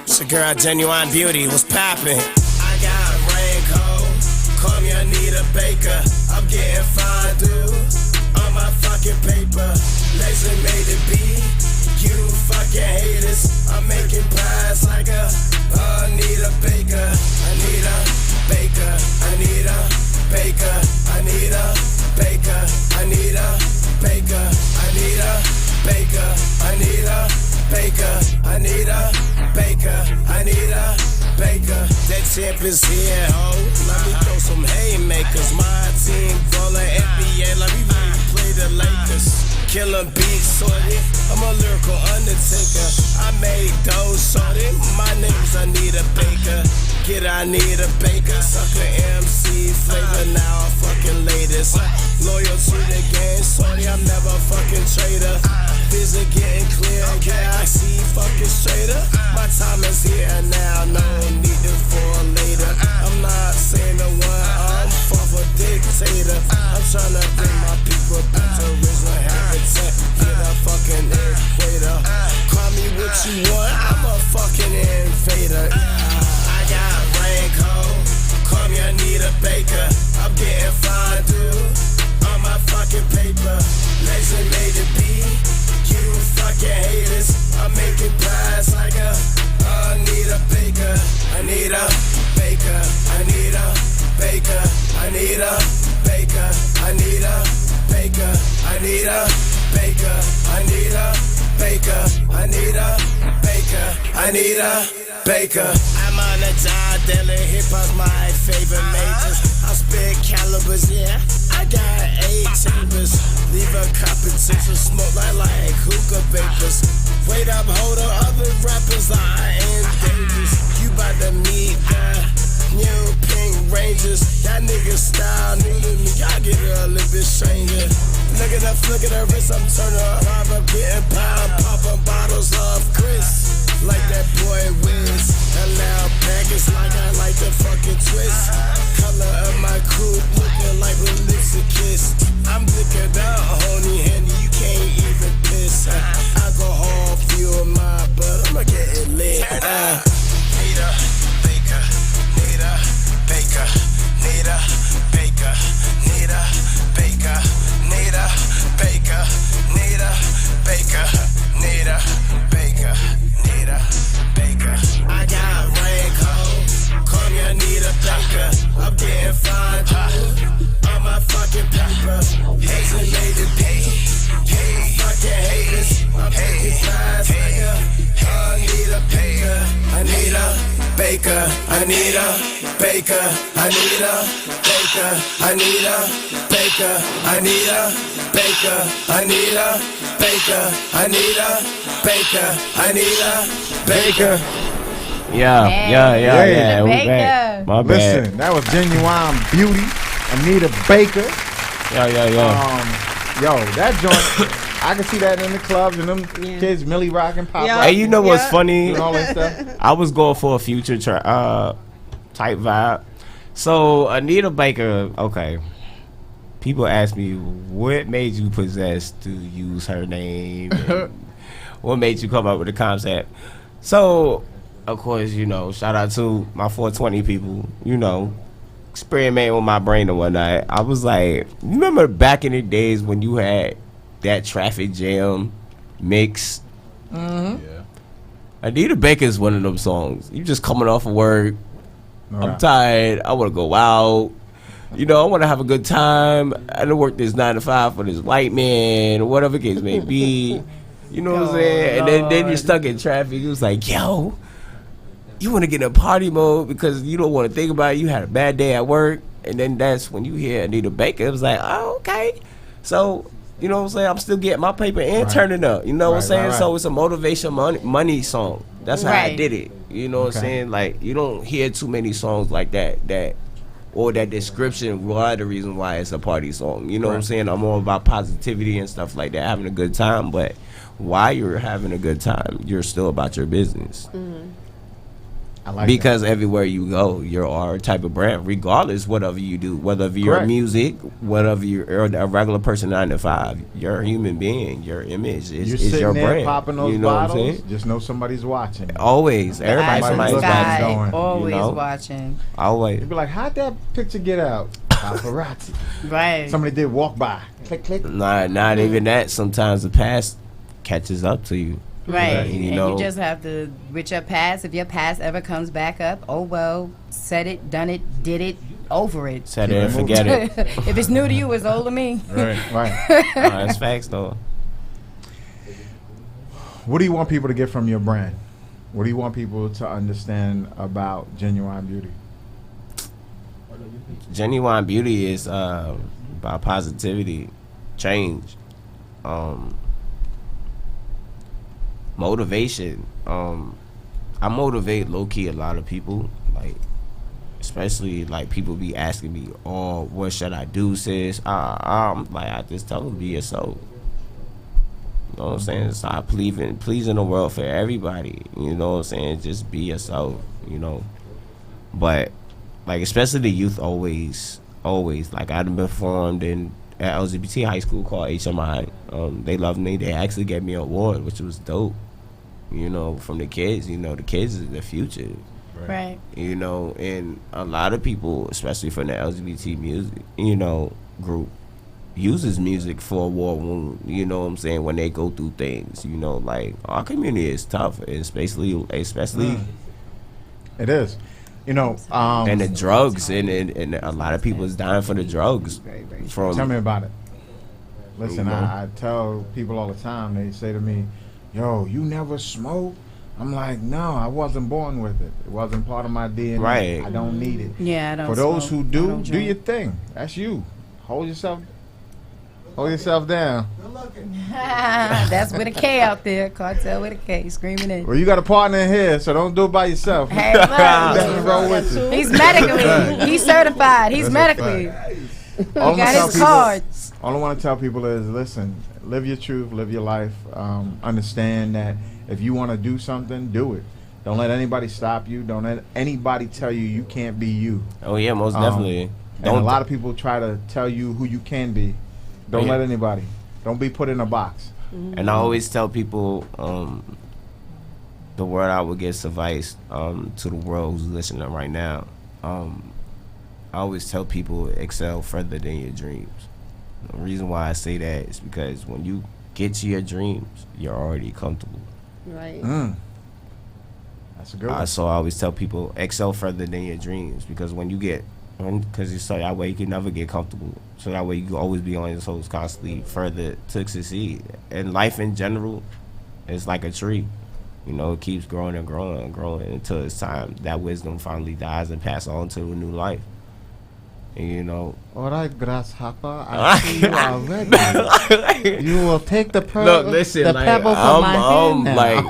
it's your girl Genuine Beauty. What's poppin'? I got raincoat. Call me Anita Baker. I'm getting fondue on my fucking paper. Laser made it be. You fucking haters, I'm making pies like a Anita Baker, Anita Baker, Anita Baker, Anita Baker, Anita Baker, Anita Baker, Anita Baker, Anita Baker, Anita Baker. That champ is here, ho. Let me throw some haymakers. My team ballin' NBA, let me play the Lakers. Killer beat, sorty. I'm a lyrical undertaker. I made those sorty. My name's Anita Baker. Get Anita Baker. Sucker MC flavor, now I fucking latest. Loyal to the game, sorry, I'm never a fucking traitor. Vision getting clear, yeah, I see fucking straighter. My time is here now, no need it for later. I'm not saying the one, I'm for a dictator. I'm trying to bring my people back to original habitat. Get a fucking equator. Call me what you want, I'm a fucking invader. I got raincoat, call me Anita Baker. I'm getting fondue on my fucking paper. Laser made it be. You fucking haters, I'm making pies like a Anita Baker, Anita Baker, Anita Baker, Anita Baker, Anita Baker, Anita Baker, Anita Baker, Anita Baker, Anita Baker. I'm on a job daily, hip hop's my favorite majors. I spit calibers, yeah. I got 8 chambers. Leave a competition, smoke like hookah vapors. Wait up, hold on, other rappers are in dangerous. You bout to meet the new Pink Rangers. That nigga style new to me, y'all get a little bit stranger. Look at the flick of the wrist, I'm turning around, I'm getting pound, popping bottles of Chris. Like that boy Wiz, a loud package like I like the fucking twist. Color of my coupe looking like when lips a kiss. I'm liquored out, honey handy, you can't even piss. Alcohol fuel my butt, I'ma get it lit. Nita Baker, Nita Baker, Nita Baker, Nita Baker, Nita Baker, Nita Baker, Nita Baker, Nita Baker. I got raincoat, call me Anita Baker. I'm getting fine, on my fucking paper. Hated pay, fucking haters. I'm paying fines, nigga. Anita Baker, Anita Baker, Anita Baker, Anita Baker, Anita Baker, Anita Baker, Anita Baker, Anita Baker, Anita Baker. Yeah. We back. My bad. Listen, that was Genuine Beauty, Anita Baker. Yo, that joint, I can see that in the clubs and them kids, Millie rocking, pop rocking. Hey, you know what's funny? And all that stuff. I was going for a Future type vibe. So Anita Baker, okay. People ask me, what made you possessed to use her name? What made you come up with the concept? So, of course, you know, shout out to my 420 people, you know, experimenting with my brain and whatnot. I was like, you remember back in the days when you had that Traffic Jam mix? Mm-hmm. Yeah. Anita Baker is one of them songs. You just coming off of work. I'm tired. I want to go out. You know, I want to have a good time. I don't work this 9 to 5 for this white man, or whatever the case may be. You know what I'm saying? And then you're stuck in traffic. It was like, yo, you want to get in a party mode because you don't want to think about it. You had a bad day at work. And then that's when you hear Anita Baker. It was like, oh, okay. So, you know what I'm saying? I'm still getting my paper and turning up. You know what I'm saying? So it's a motivation money song. That's how I did it. You know what I'm saying? Like, you don't hear too many songs like that or that description. Why the reason why it's a party song. You know what I'm saying? I'm all about positivity and stuff like that, having a good time. But while you're having a good time, you're still about your business. Mm-hmm. I like because everywhere you go, you're our type of brand, regardless whatever you do, whether you're music, whatever you're a regular person 9 to 5, you're a human being. Your image is your brand. Popping those you know bottles, what I'm saying? just know somebody's watching. Always, somebody's watching. Always you know? watching. Always. You'd be like, how'd that picture get out? Paparazzi. Right. Somebody did walk by. Click, click. Not even that. Sometimes the past catches up to you. Right. You and know, you just have to, with your past, if your past ever comes back up, oh well, said it, done it, did it, over it. Said it and forget it. If it's new to you, it's old to me. Right. That's facts though. What do you want people to get from your brand? What do you want people to understand about Genuine Beauty? Genuine Beauty is about positivity, change, motivation. I motivate low-key a lot of people, like especially like people be asking me, oh, what should I do, sis? I'm like, I just tell them, be yourself. You know what I'm saying? Stop pleasing the world for everybody. You know what I'm saying? Just be yourself, you know. But like especially the youth always like I've been performed in at LGBT high school called HMI. They loved me. They actually gave me an award, which was dope. You know, from the kids. You know, the kids is the future. Right. You know, and a lot of people, especially from the LGBT music, you know, group, uses music for a war wound. You know what I'm saying? When they go through things, you know, like our community is tough, especially. It is. You know, and the drugs, and a lot of people is dying for the drugs. Tell me about it. Listen, You know? I tell people all the time. They say to me, "Yo, you never smoke?" I'm like, no, I wasn't born with it. It wasn't part of my DNA. Right. I don't need it. Yeah, I don't For those smoke. who I do, don't do drink. your thing. That's you. Hold yourself down. That's with a K out there. Cartel with a K, screaming in. Well, you got a partner in here, so don't do it by yourself. Hey, look. Let me roll with you. He's medically. He's certified. He's That's a medically. All He got I his cards. All I want to tell people is, listen, live your truth, live your life. Understand that if you want to do something, do it. Don't let anybody stop you. Don't let anybody tell you you can't be you. Oh yeah, most definitely. And a lot of people try to tell you who you can be. Don't let anybody. Don't be put in a box. And I always tell people, the word I would give suffice to the world who's listening right now. I always tell people excel further than your dreams. The reason why I say that is because when you get to your dreams, you're already comfortable. Right. That's a good one. So I always tell people excel further than your dreams, because when you get, because it's so that way you can never get comfortable. So that way you can always be on your toes constantly further to succeed. And life in general is like a tree. You know, it keeps growing and growing and growing until it's time that wisdom finally dies and passes on to a new life. And you know. All right, grasshopper, I see you already. You will take the Look, listen, the like, pebble from my hand now. like,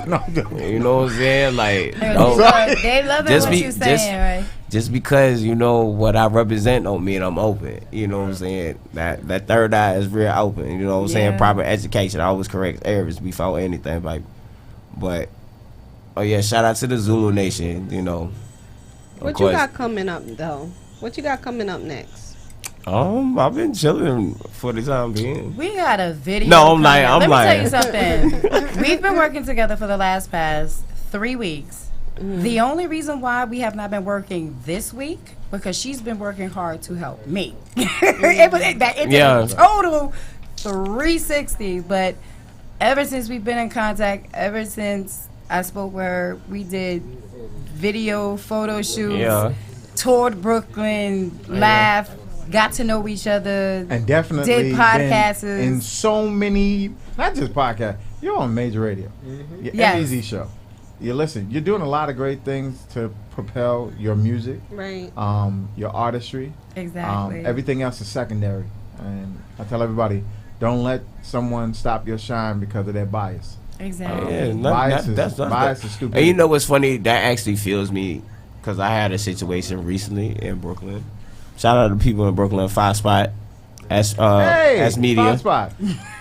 you know what I'm saying? Like, They love it what you're saying, right? Just because, you know, what I represent don't mean I'm open. You know what I'm saying? That third eye is real open. You know what I'm saying? Proper education. I always correct errors before anything. But, oh yeah, shout out to the Zulu Nation, you know. What you got coming up, though? What you got coming up next? I've been chilling for the time being. We got a video. No, I'm lying. Let me tell you something. We've been working together for the past 3 weeks. The only reason why we have not been working this week, because she's been working hard to help me. It's a total 360. But ever since we've been in contact, ever since I spoke with her, we did video, photo shoots, toured Brooklyn, laughed, got to know each other, and definitely did podcasts. In so many, not just podcasts. You're on major radio. Your MBZ show. You listen. You're doing a lot of great things to propel your music, right? Your artistry, exactly. Everything else is secondary. And I tell everybody, don't let someone stop your shine because of their bias. Exactly. Bias is stupid. And you know what's funny? That actually feels me, because I had a situation recently in Brooklyn. Shout out to people in Brooklyn, 5 Spot, as media. 5 Spot.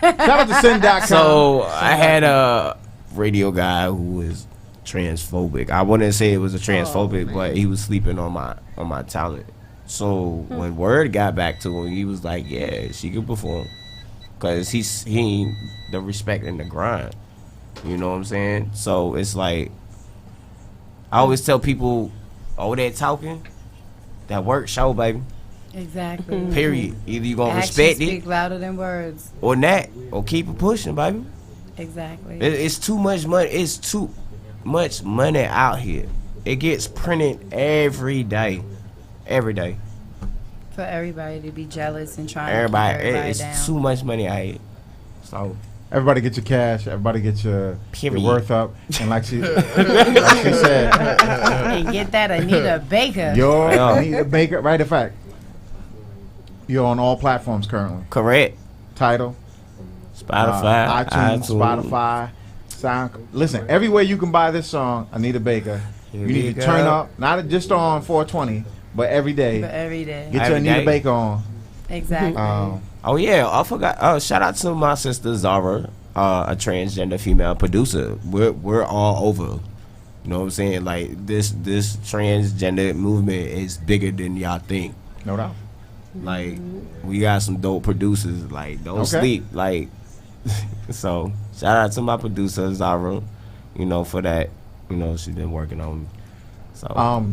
Shout out to Sin.com. So I had a radio guy who was transphobic. I wouldn't say it was a transphobic, but he was sleeping on my talent. So when word got back to him, he was like, "Yeah, she could perform," because he ain't the respect and the grind. You know what I'm saying? So it's like, I always tell people, all that talking, that work show, baby. Exactly. Period. Either you gonna Actions respect speak it, louder than words. or not, or keep it pushing, baby. Exactly. It's too much money. It's too much money out here. It gets printed every day. For everybody to be jealous and trying to keep Everybody, it's down. too much money out here. So everybody get your cash. Everybody get your Period. worth up. And like she said, and get that Anita Baker. You're Anita Baker. Right, in fact, you're on all platforms currently. Correct. Tidal, Spotify, iTunes, iTunes. Spotify, Sound. Listen, everywhere you can buy this song, Anita Baker, you need to turn up, not just on 420, but every day. But every day. Get your Anita Baker on. Exactly. Oh yeah, I forgot. Shout out to my sister Zara, a transgender female producer. We're all over. You know what I'm saying? Like this transgender movement is bigger than y'all think. No doubt. Like we got some dope producers. Like don't sleep. Like so. Shout out to my producer Zara. You know, for that. You know, she's been working on me. So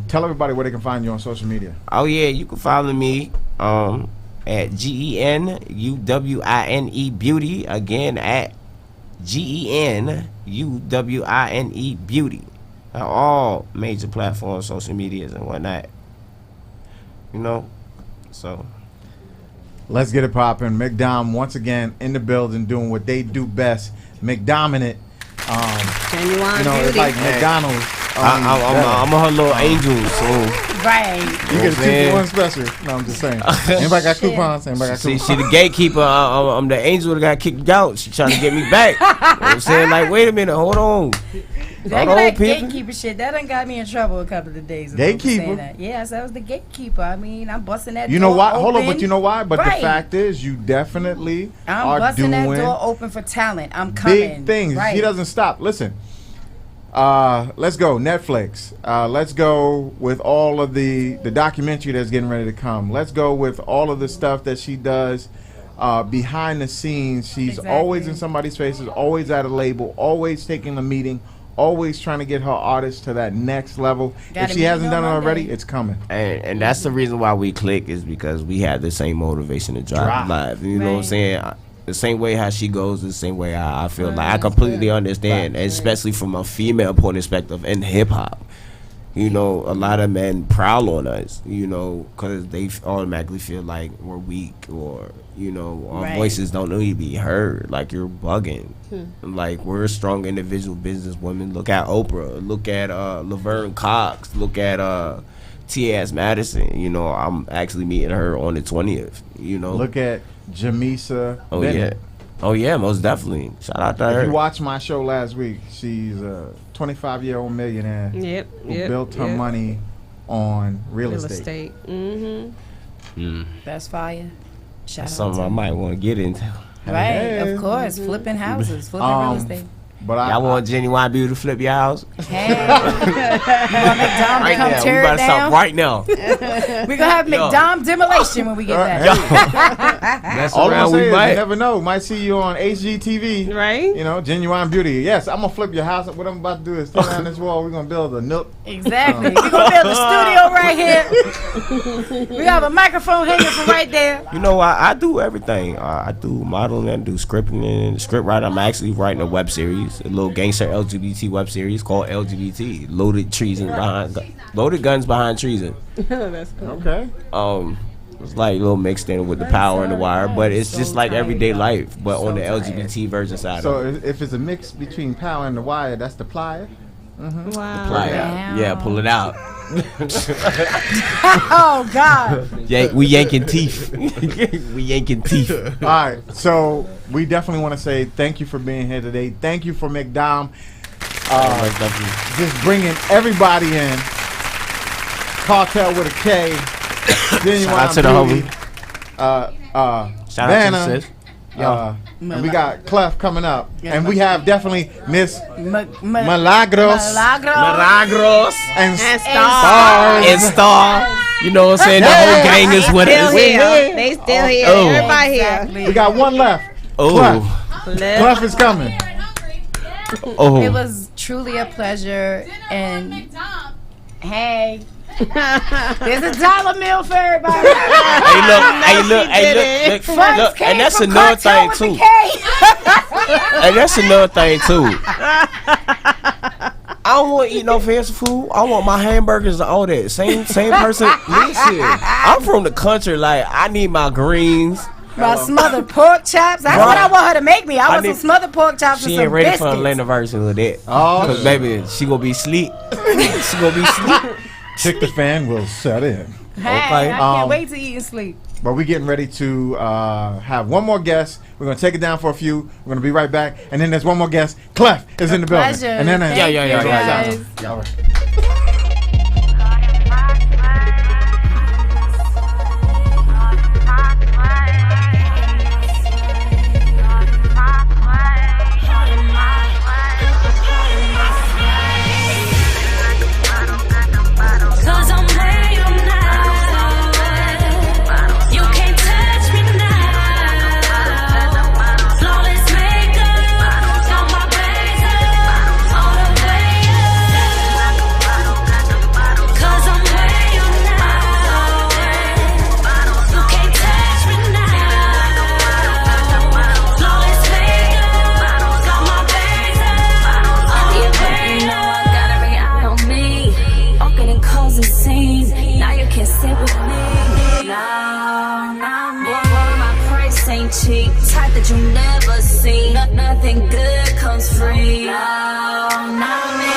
tell everybody where they can find you on social media. Oh yeah, you can follow me at GENUWINE Beauty. Again at GENUWINE Beauty. All major platforms, social medias and whatnot. You know, so let's get it popping. McDom once again in the building doing what they do best. McDominant. Genuine you know, it's beauty. like McDonald's. I'm her little angel, so Right. You get a 2-for-1 special. No, I'm just saying. Anybody got coupons? Anybody got coupons? She the gatekeeper. I'm the angel that got kicked out. She trying to get me back. You know what I'm saying? Like, wait a minute, hold on. That gatekeeper shit, that done got me in trouble a couple of days ago. Gatekeeper? That. Yes, that was the gatekeeper. I mean, I'm busting that You door know why? open. Hold on, but you know why? But Right. the fact is, you definitely I'm are busting doing that door open for talent. I'm coming. big things. Right. She doesn't stop. Listen, let's go Netflix. Let's go with all of the documentary that's getting ready to come. Let's go with all of the stuff that she does behind the scenes. She's always in somebody's faces, always at a label, always taking a meeting, always trying to get her artist to that next level. If she hasn't done it already, it's coming. And that's the reason why we click, is because we have the same motivation to drive live. You know what I'm saying? The same way how she goes, the same way I feel. Like, I completely understand, especially from a female point of perspective in hip hop. You know, a lot of men prowl on us, you know, because they automatically feel like we're weak, or, you know, our voices don't need to be heard. Like, you're bugging. Like, we're strong individual businesswomen. Look at Oprah. Look at Laverne Cox. Look at T.S. Madison. You know, I'm actually meeting her on the 20th, you know. Look at Jamisa Bennett. Oh, yeah, most definitely. Shout out to her. If you watched my show last week, she's a 25-year-old millionaire who built her money on real estate. That's fire. Shout That's out something to I might want to get into. Right, of course. Flipping houses, flipping real estate. But y'all want Genuine Beauty to flip your house? Hey. You want McDom to come tear we it about to down? stop right now. We're gonna have McDom demolition when we get back. That's all I'm around, saying we is might. you never know. Might see you on HGTV. Right. You know, Genuine Beauty. Yes, I'm gonna flip your house. What I'm about to do is tear down this wall. We're gonna build a nook. Exactly. We're gonna build a studio right here. We have a microphone hanging from right there. You know, I do everything. I do modeling, I do scripting and script writing. I'm actually writing a web series, a little gangster LGBT web series called LGBT, Loaded Guns Behind Treason. That's cool. Okay. It's like a little mixed in with the Power and the Wire, but it's just like everyday life, but on the LGBT version side So of it. if it's a mix between Power and the Wire, that's the plier. Wow. The plier. Yeah, pull it out. Oh God. We yanking teeth. We yanking teeth. All right, so we definitely want to say thank you for being here today. Thank you for McDom. Just bringing everybody in. Cartel with a K. Shout out to the homie. Shout out to the sis. And we got Clef coming up. And we have definitely Miss Milagros. And Stars. And Star. You know what I'm saying? The whole gang is with us. They still here. Everybody here. We got one left. Clef is coming. It was truly a pleasure. And hey. There's a dollar meal for everybody. Hey, look. And that's another thing too. And that's another thing too. I don't want to eat no fancy food. I want my hamburgers and all that. Same person. Listen, I'm from the country. Like, I need my greens. My smothered pork chops. That's what I want her to make me. I want some smothered pork chops and She some ain't ready biscuits. for Atlanta version of that. Oh, because baby, she gonna be sleep. She gonna be sleep. Chick the fan will set in. Hey, I can't wait to eat and sleep. But we're getting ready to have one more guest. We're going to take it down for a few. We're going to be right back. And then there's one more guest. Clef is in the building. Pleasure. And then Yeah. All right. ain't cheap, type that you never seen. Nothing good comes free. No, not me.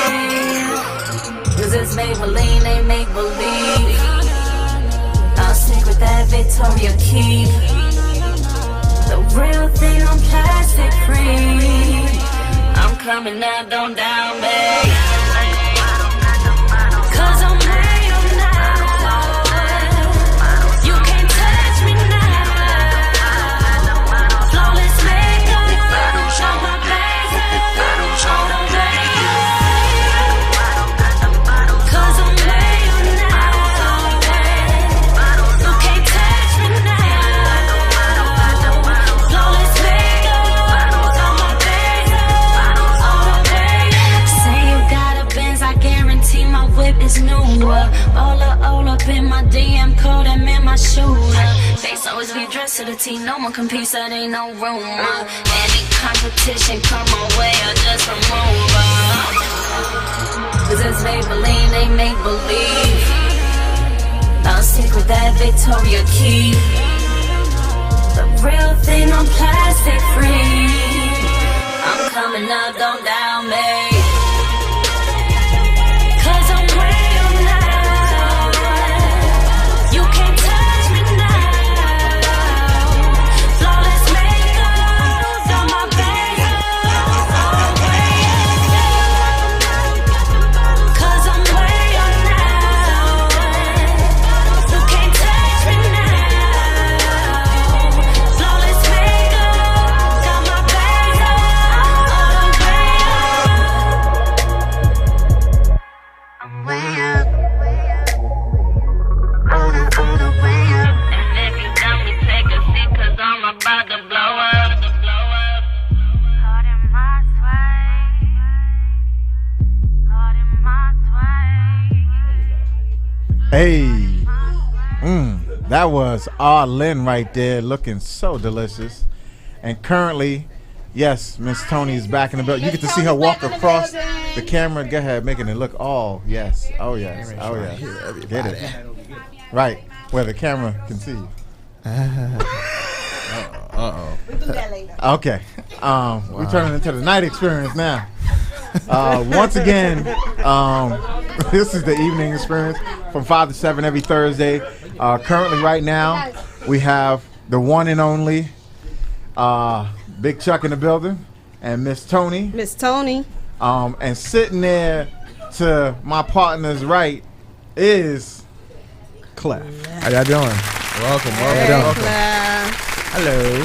Cause it's Maybelline, they make believe. I'll stick with that Victoria Keep. The real thing, I'm plastic free. I'm coming up, don't doubt me. Cause I'm real now. You can't touch me now. Flawless makeup, show my face on the radio. Cause I'm real now. You can't touch me now. Flawless makeup, show my face on the radio. Say you got a Benz, I guarantee my whip is newer. All up in my DM code, I'm in my shooter. Face always be dressed to the T, no one competes, that ain't no rumor. Any competition come my way, I just remove her. Cause it's Maybelline, they make believe. I'll stick with that Victoria Key. The real thing, I'm plastic free. I'm coming up, don't doubt me. Cause I'm real now. You can't touch me now. Flawless makeup, on my face on the radio. Cause I'm real now. You can't touch me now. Flawless makeup, got my face on the radio. I'm way up. On the way up. And if you done me, take a seat, cause I'm about to blow up. Hard in my sway. Hard in my sway. Hey, that was Arlene right there, looking so delicious. And currently, yes, Miss Tony is back in the building. You get to see her walk across the camera. Go ahead, making it look all yes. Oh yes. Oh yes. Get it. Right, where the camera can see you. Uh-oh. We'll do that later. Okay. We're turning into the night experience now. Once again, this is the evening experience from 5 to 7 every Thursday. Currently, right now, we have the one and only Big Chuck in the building and Miss Tony. Miss Tony. And sitting there to my partner's right is Clef. How y'all doing? Welcome. Hello.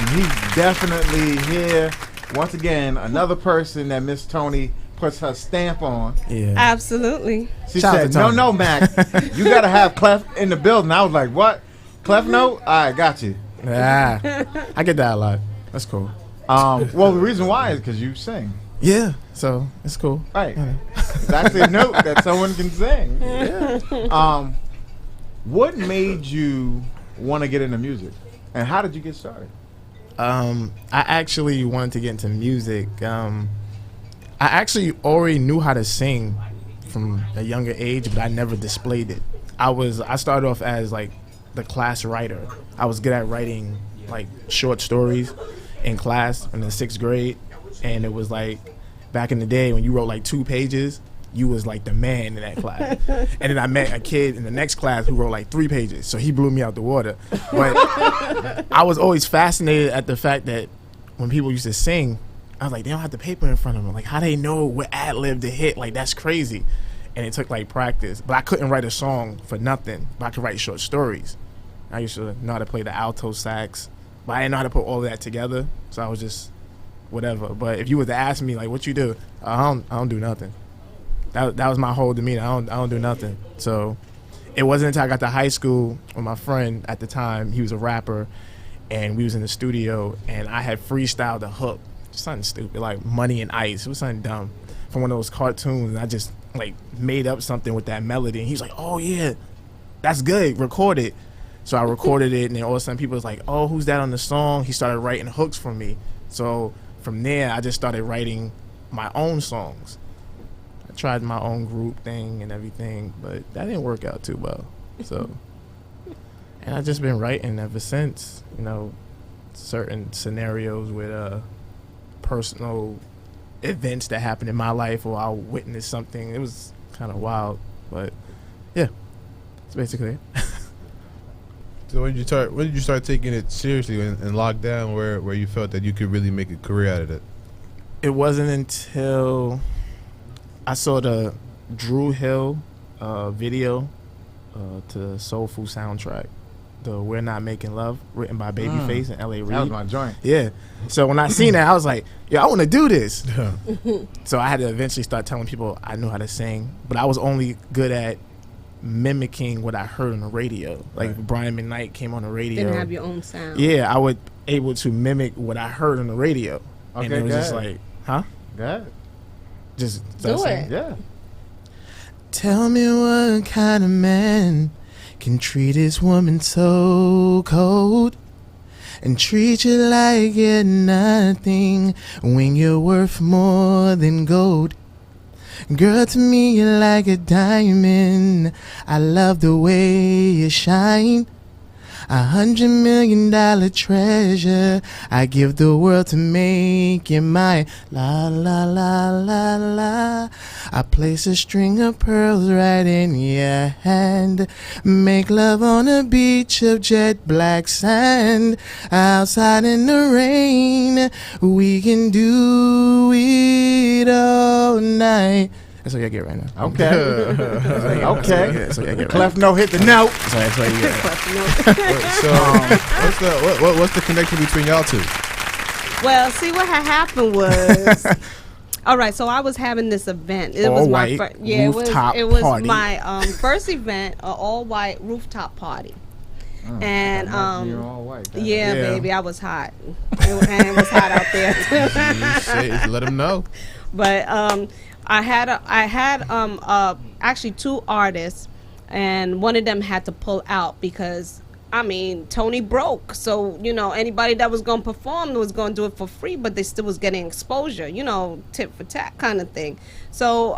He's definitely here. Once again, another person that Miss Tony puts her stamp on. Yeah. Absolutely. She Shout out said, to Tony. no, Mac, you got to have Clef in the building. I was like, what? Clef note? All right, got you. Yeah. I get that a lot. That's cool. Well, the reason why is because you sing. Yeah. So it's cool. Right. Yeah. That's a note that someone can sing. Yeah. What made you want to get into music? And how did you get started? I actually wanted to get into music. I actually already knew how to sing from a younger age, but I never displayed it. I started off as like the class writer. I was good at writing like short stories in class in the 6th grade, and it was like back in the day when you wrote like 2 pages, you was like the man in that class. And then I met a kid in the next class who wrote like 3 pages, so he blew me out the water. But I was always fascinated at the fact that when people used to sing, I was like, they don't have the paper in front of them. Like, how they know what ad lib to hit? Like, that's crazy. And it took like practice. But I couldn't write a song for nothing, but I could write short stories. I used to know how to play the alto sax, but I didn't know how to put all of that together. So I was just whatever. But if you were to ask me like, what you do? I don't do nothing. That was my whole demeanor. I don't do nothing. So it wasn't until I got to high school with my friend at the time. He was a rapper, and we was in the studio, and I had freestyled a hook, something stupid like Money and Ice. It was something dumb from one of those cartoons. And I just like made up something with that melody, and he was like, "Oh yeah, that's good. Record it." So I recorded it, and then all of a sudden people was like, "Oh, who's that on the song?" He started writing hooks for me. So from there, I just started writing my own songs. I tried my own group thing and everything, but that didn't work out too well. So, And I've just been writing ever since. You know, certain scenarios with personal events that happened in my life, or I'll witness something. It was kind of wild, but yeah, that's basically it. So when did you start taking it seriously in lockdown, where you felt that you could really make a career out of it? It wasn't until I saw the Drew Hill video to the Soul Food soundtrack, the "We're Not Making Love," written by Babyface and L.A. Reid. That was my joint. Yeah. So when I seen that, I was like, "Yo, I want to do this." So I had to eventually start telling people I knew how to sing, but I was only good at mimicking what I heard on the radio. Like if Brian McKnight came on the radio. Didn't have your own sound. Yeah, I would able to mimic what I heard on the radio. Okay, and it was just go ahead. like, huh? Go ahead. Just Do start it. singing. Yeah. Tell me what kind of man can treat his woman so cold and treat you like you're nothing when you're worth more than gold. Girl, to me you're like a diamond. I love the way you shine. $100 million treasure. I give the world to make you mine. La la la la la. I place a string of pearls right in your hand. Make love on a beach of jet black sand. Outside in the rain, we can do it all night. That's what I get right now. Okay. Okay. That's what I get right Clef now. note hit the note. That's what you get. So what's the connection between y'all two? Well, see what had happened was. All right, so I was having this event. It was my All-white rooftop rooftop it was party. my first event, an all-white rooftop party. And You're all white. yeah, baby, I was hot. And it was hot out there. Let them know. But I had actually two artists, and one of them had to pull out because I mean Tony broke. So you know anybody that was gonna perform was gonna do it for free, but they still was getting exposure. You know, tit for tat kind of thing. So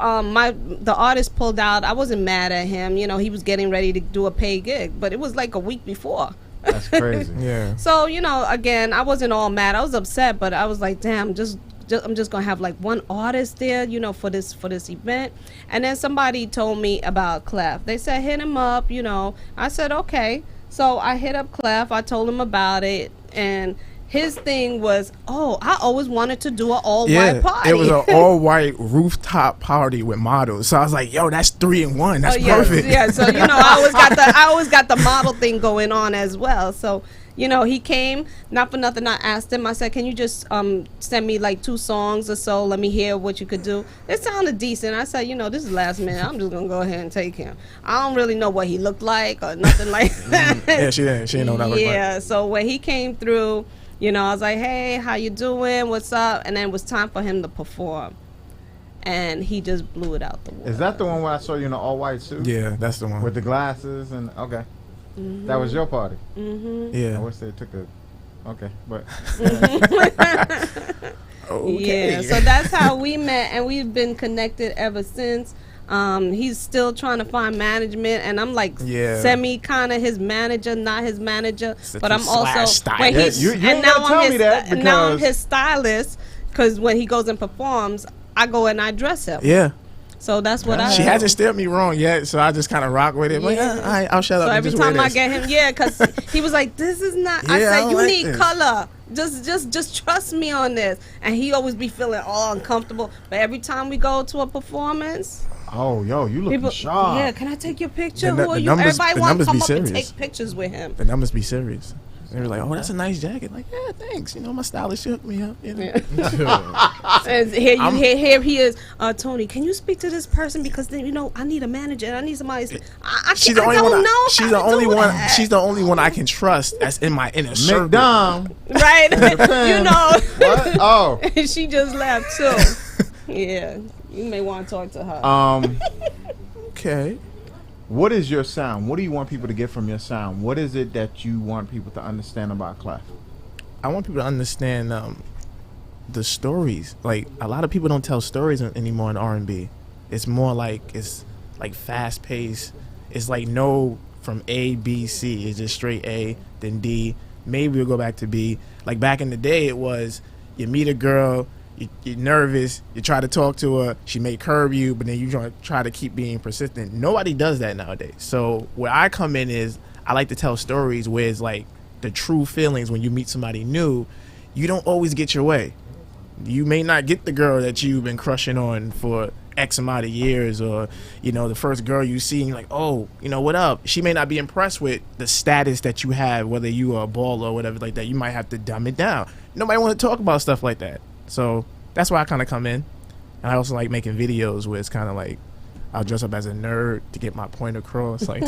the artist pulled out. I wasn't mad at him. You know, he was getting ready to do a paid gig, but it was like a week before. That's crazy. Yeah. So you know, again, I wasn't all mad. I was upset, but I was like, damn, I'm just gonna have like one artist there, you know, for this event. And then somebody told me about Clef. They said hit him up, you know. I said okay. So I hit up Clef. I told him about it, and his thing was, oh, I always wanted to do an all-white party. It was an all-white rooftop party with models. So I was like, yo, that's 3 in 1. That's perfect. Yeah, so you know, I always got the model thing going on as well. So you know, he came, not for nothing, I asked him, I said, can you just send me like 2 songs or so, let me hear what you could do. It sounded decent. I said, you know, this is last minute, I'm just gonna go ahead and take him. I don't really know what he looked like or nothing like that. Yeah, she didn't know what I looked like. Yeah, so when he came through, you know, I was like, hey, how you doing, what's up? And then it was time for him to perform, and he just blew it out the water. Is that the one where I saw you in an all-white suit? Yeah, that's the one. With the glasses and, okay. Mm-hmm. That was your party? Mm-hmm. Yeah. I wish they took a, okay, but. Okay. Yeah, so that's how we met, and we've been connected ever since. He's still trying to find management, and I'm like semi kind of his manager, not his manager, but I'm also when he's and now I'm his stylist, because when he goes and performs, I go and I dress him. Yeah. So that's what I. She hasn't steered me wrong yet, so I just kind of rock with it. But yeah, all right, I'll shut up. So and every just wear time I this. get him, yeah, because he was like, "This is not." Yeah, I I said, don't "You like need this. color. Just trust me on this." And he always be feeling all uncomfortable. But every time we go to a performance, oh, yo, you looking sharp. yeah, can I take your picture? The Who are you? numbers- Everybody the want to numbers come be up and serious. take pictures with him. The numbers be serious. They were like, "Oh, that's a nice jacket." Like, yeah, thanks. You know, my stylist hooked me up. You know? And here he is. Tony, can you speak to this person, because then, you know, I need a manager and I need somebody. She's the only one. She's the only one. She's the only one I can trust. That's in my inner circle. McDom. Right? You know. What? Oh. She just left too. Yeah, you may want to talk to her. Okay. What is your sound? What do you want people to get from your sound? What is it that you want people to understand about Clef? I want people to understand the stories. Like, a lot of people don't tell stories anymore in R&B. It's more like, it's like fast paced. It's like no from A, B, C. It's just straight A, then D. Maybe we'll go back to B. Like back in the day, it was you meet a girl, you're nervous, you try to talk to her, she may curb you, but then you try to keep being persistent. Nobody does that nowadays. So where I come in is I like to tell stories where it's like the true feelings when you meet somebody new. You don't always get your way. You may not get the girl that you've been crushing on for X amount of years, or the first girl you see and you're like, oh, what up? She may not be impressed with the status that you have, whether you are a baller or whatever like that. You might have to dumb it down. Nobody want to talk about stuff like that. So that's why I kind of come in. And I also like making videos where it's kind of like I'll dress up as a nerd to get my point across. Like,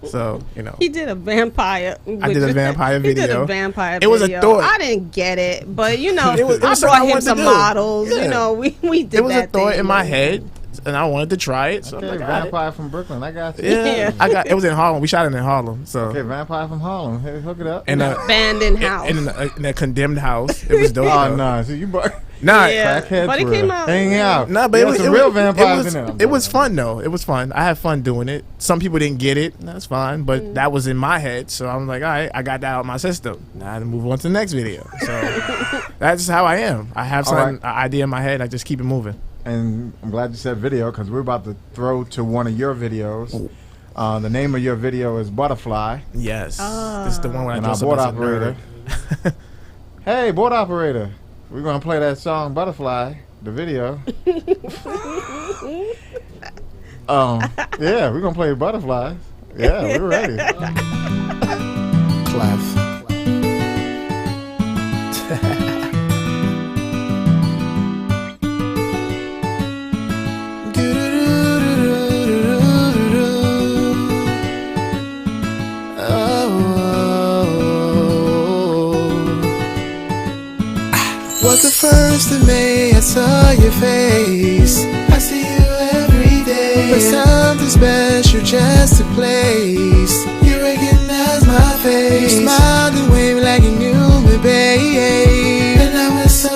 so He did a vampire. I did a vampire video. He did a vampire. It was a thought. I didn't get it, but it was I brought him some models. Yeah. We did. It was that a thought thing, in my head, and I wanted to try it. So Okay, I'm like, I got Vampire from Brooklyn. I got you. Yeah, it was in Harlem. We shot it in Harlem. So okay, Vampire from Harlem. Hey, hook it up. And abandoned house. In a condemned house. It was dope. Oh no! So you bought. Nah, crackheads but it came out hanging out. Nah, but it was real vampires in there. It was fun though. It was fun. I had fun doing it. Some people didn't get it. That's fine. But that was in my head, so I'm like, all right, I got that out of my system. Now I have to move on to the next video. So that's how I am. I have an idea in my head. I just keep it moving. And I'm glad you said video because we're about to throw to one of your videos. The name of your video is Butterfly. Yes, this is the one where I and our dress up board as a operator. nerd. Hey, board operator. We're gonna play that song Butterfly, the video. Yeah, we're gonna play Butterfly. Yeah, we're ready. Clef. Was the 1st of May, I saw your face. I see you every day, but something special just took place. You recognize my face. You smiled and waved like you knew me, babe. And I was so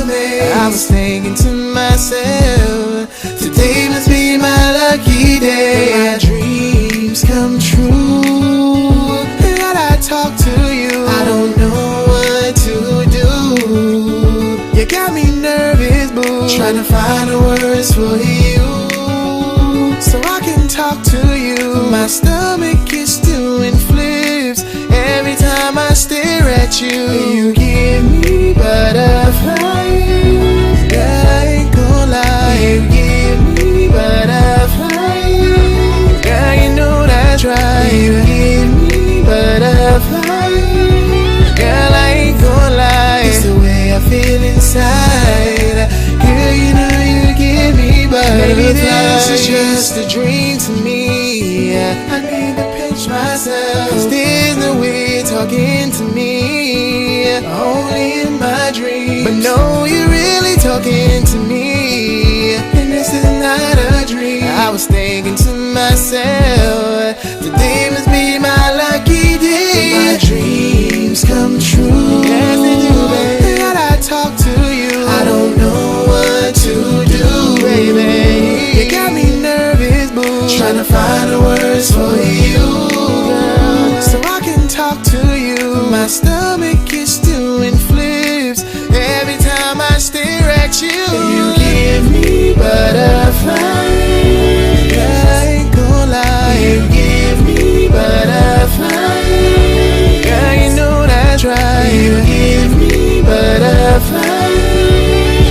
amazed. I was thinking to myself, today must be my lucky day. My dreams come true, and I talk to you. I don't know what to do. You got me nervous, boo, trying to find the words for you, so I can talk to you. My stomach is doing flips every time I stare at you. You give me butterflies, girl, I ain't gon' lie. You give me butterflies, girl, you know that's right. You give me butterflies, girl, I ain't gon' lie. It's the way I feel inside. Girl, you know you give me butterflies. Maybe this is just a dream to me. I need to pinch myself, 'cause there's no way talking to me, only in my dreams. But no, you're really talking to me, and this is not a dream. I was thinking to myself, today must be my lucky day. My dreams come true. Yes, they do, baby. And I talk to you. I don't know what to do, baby. You got me nervous, boo, trying to find the words for you, girl, so I can talk to you. My stomach is doing flips every time I stare at you. You give me butterflies, girl, I ain't gon' lie. You give me butterflies, girl, you know that's right. You give me butterflies,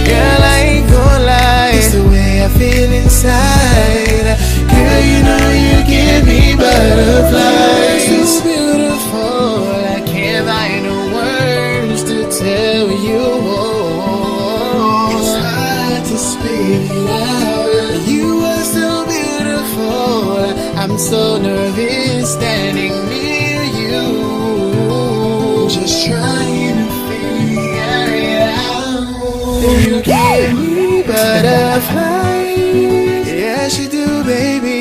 girl, I ain't gon' lie. It's the way I feel inside. Girl, you know you give me butterflies. So beautiful, I can't find no words to tell you. It's hard to speak it out. You are so beautiful, I'm so nervous standing near you, just trying to figure it out. You give me butterflies, yes you do, baby.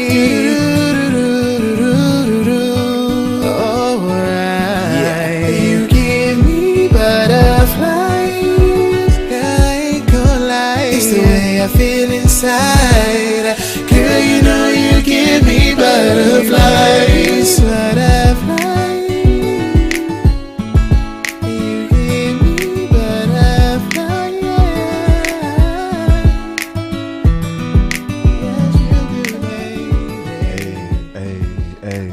Alright, you give me butterflies, I ain't gon' lie. It's the way I feel inside. Girl, you know you give me butterflies. Butterflies, butterflies. You give me butterflies. Hey.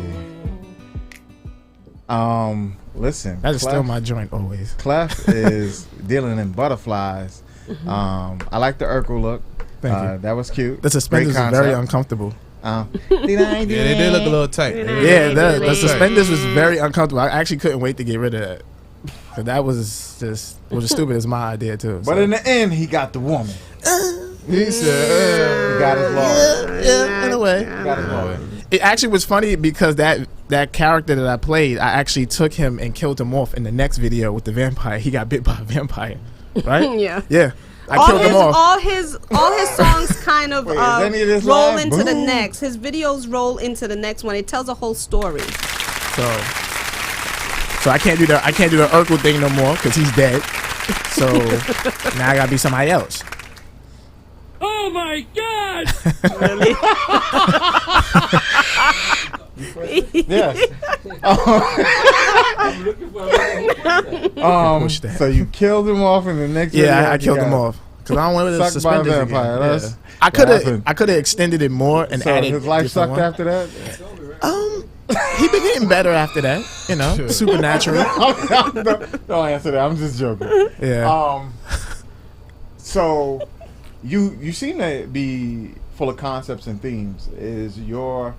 Listen. That is still my joint always. Clef is dealing in butterflies. I like the Urkel look. Thank you. That was cute. The suspenders Great is very concept. uncomfortable. Yeah, they did look a little tight. Yeah, the suspenders was very uncomfortable. I actually couldn't wait to get rid of that. 'Cause that was just as stupid as my idea too. But so. in the end, he got the woman. He said, he got his law. Yeah, in a way. Got his law. It actually was funny because that character that I played, I actually took him and killed him off in the next video with the vampire. He got bit by a vampire, right? Yeah. Yeah. I killed him off. All his songs kind of Wait, is any of this roll live? into the Boom. next. His videos roll into the next one. It tells a whole story. So I can't do the Urkel thing no more because he's dead. So now I gotta be somebody else. Oh my God! Yes. So you killed him off in the next video. Yeah, I killed him off because I don't want to Sucked by a suspend it vampire. again. That's Yeah. I could have extended it more and so added. his life different sucked one. after that. He been getting better after that. You know, supernatural. Don't answer that. I'm just joking. Yeah. So you seem to be full of concepts and themes. Is your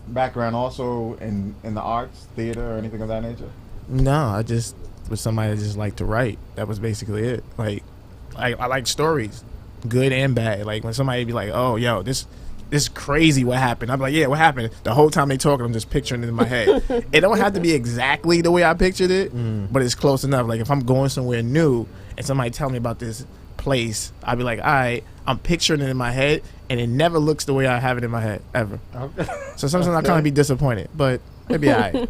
background also in the arts, theater, or anything of that nature? No, I just was somebody that just liked to write. That was basically it. Like I like stories, good and bad. Like when somebody be like, "Oh, yo, this is crazy. What happened?" I'm like, "Yeah, what happened?" The whole time they talking, I'm just picturing it in my head. It don't have to be exactly the way I pictured it, but it's close enough. Like if I'm going somewhere new and somebody tell me about this place, I'd be like, "All right, I'm picturing it in my head, and it never looks the way I have it in my head ever." Okay. So sometimes I kind of be disappointed, but it'd be all right.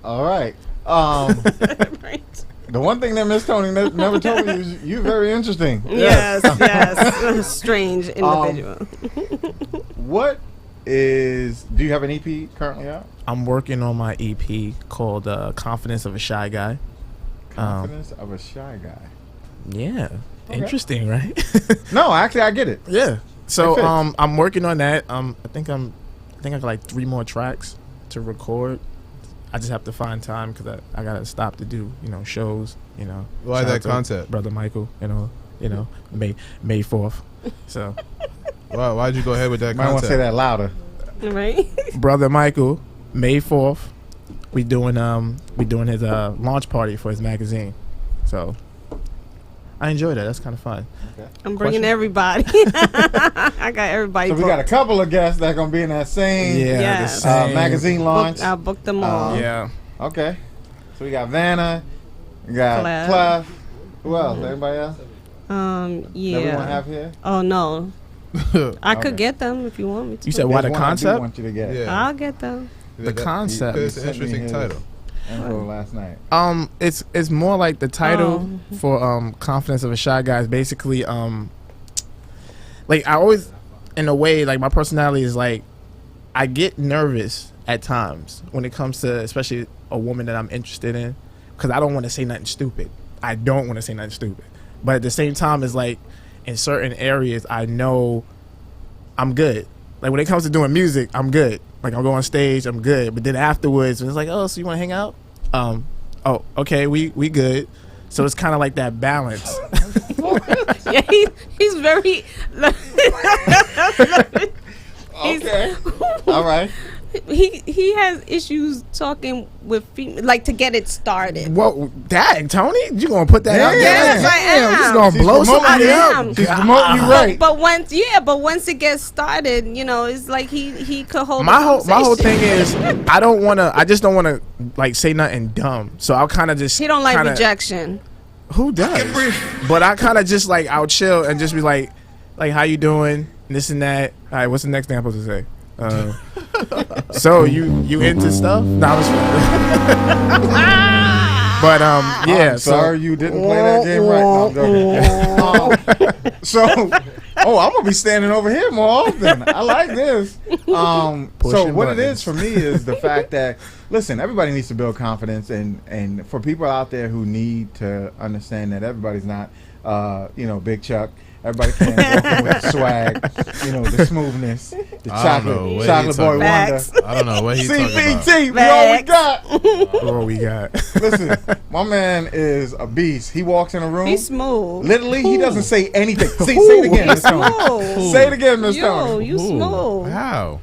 All right. The one thing that Miss Tony never told me is you're very interesting. Yes. Strange individual. Do you have an EP currently out? I'm working on my EP called Confidence of a Shy Guy. Confidence of a Shy Guy. Yeah. Okay. Interesting, right? No, actually I get it. Yeah. So It fits. I'm working on that. I think I got like 3 more tracks to record. I just have to find time because I gotta stop to do shows. Why Shout that out to concept? Brother Michael? May 4th. So why'd you go ahead with that Might want to say that louder. Right. Brother Michael, May 4th, we doing his launch party for his magazine. So I enjoyed that. That's kind of fun. Okay. I'm bringing everybody. I got everybody. So we got a couple of guests that are gonna be in that same magazine launch. I booked them all. Yeah. Okay. So we got Vanna, we got Clef. Who else? Anybody else? Yeah. That we won't have here? Oh no. I could get them if you want me to. You said why the There's one I do concept? want you to get. I'll get them. The concept. It's an interesting title. Info last night. It's more like the title for Confidence of a Shy Guy is basically like I always, in a way, like my personality is like I get nervous at times when it comes to especially a woman that I'm interested in because I don't want to say nothing stupid. I don't want to say nothing stupid, but at the same time, it's like in certain areas I know I'm good. Like when it comes to doing music, I'm good. Like I'll go on stage, I'm good. But then afterwards, it's like, oh, so you want to hang out? Oh, okay, we good. So it's kind of like that balance. Yeah, he's very. Okay. All right. He has issues talking with like to get it started. Whoa, dang, Tony, you gonna put that out there? Yes, I am. You just gonna blow somebody up? She's promoting you right. But once it gets started, it's like he could hold. My whole thing is I just don't wanna like say nothing dumb. So I'll kind of just. He don't like rejection. Who does? But I kind of just like I'll chill and just be like how you doing? This and that. All right, what's the next thing I'm supposed to say? So you into stuff? No, I was but yeah. I'm sorry you didn't play that game right. No, I'm joking. So Oh, I'm gonna be standing over here more often. I like this. So what it is for me is the fact that, listen, everybody needs to build confidence, and for people out there who need to understand that everybody's not, Big Chuck. Everybody can't walk in with the swag, the smoothness, the chocolate boy wonder. I don't know what he's talking about. CPT, we all we got. Listen, my man is a beast. He walks in a room. He's smooth. Literally, he doesn't say anything. Say it again, Miss Tony. Say it again, Miss Tony. You smooth. How?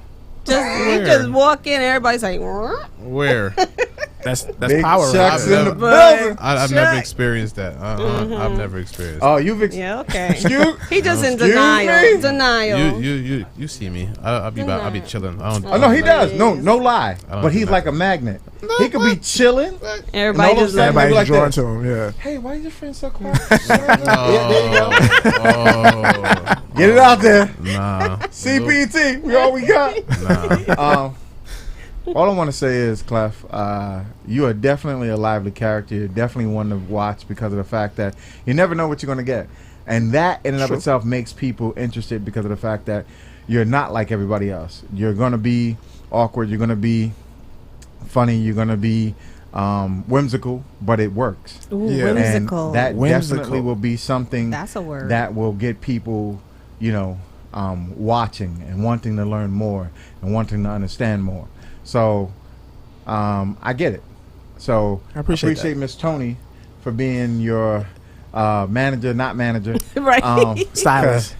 You just walk in, everybody's like, where? That's Big power. Chuck's in the building. I've never experienced that. I've never experienced. Oh, you've yeah, okay. He just in denial. Denial. You see me? I'll be chilling. No, he does. No lie. But he's like a magnet. He could be chilling. Everybody just everybody's like drawn to him. Yeah. Hey, why is your friend so quiet? Yeah, there you go. Get it out there. Nah. CPT. We all we got. Nah. All I want to say is, Clef, you are definitely a lively character. You're definitely one to watch because of the fact that you never know what you're going to get. And that in and of itself makes people interested because of the fact that you're not like everybody else. You're going to be awkward. You're going to be funny. You're going to be whimsical, but it works. Ooh, yeah. Whimsical. And that definitely will be something that's a word that will get people, watching and wanting to learn more and wanting to understand more. So, I get it. So I appreciate Miss Tony for being your manager, not manager, right? Stylist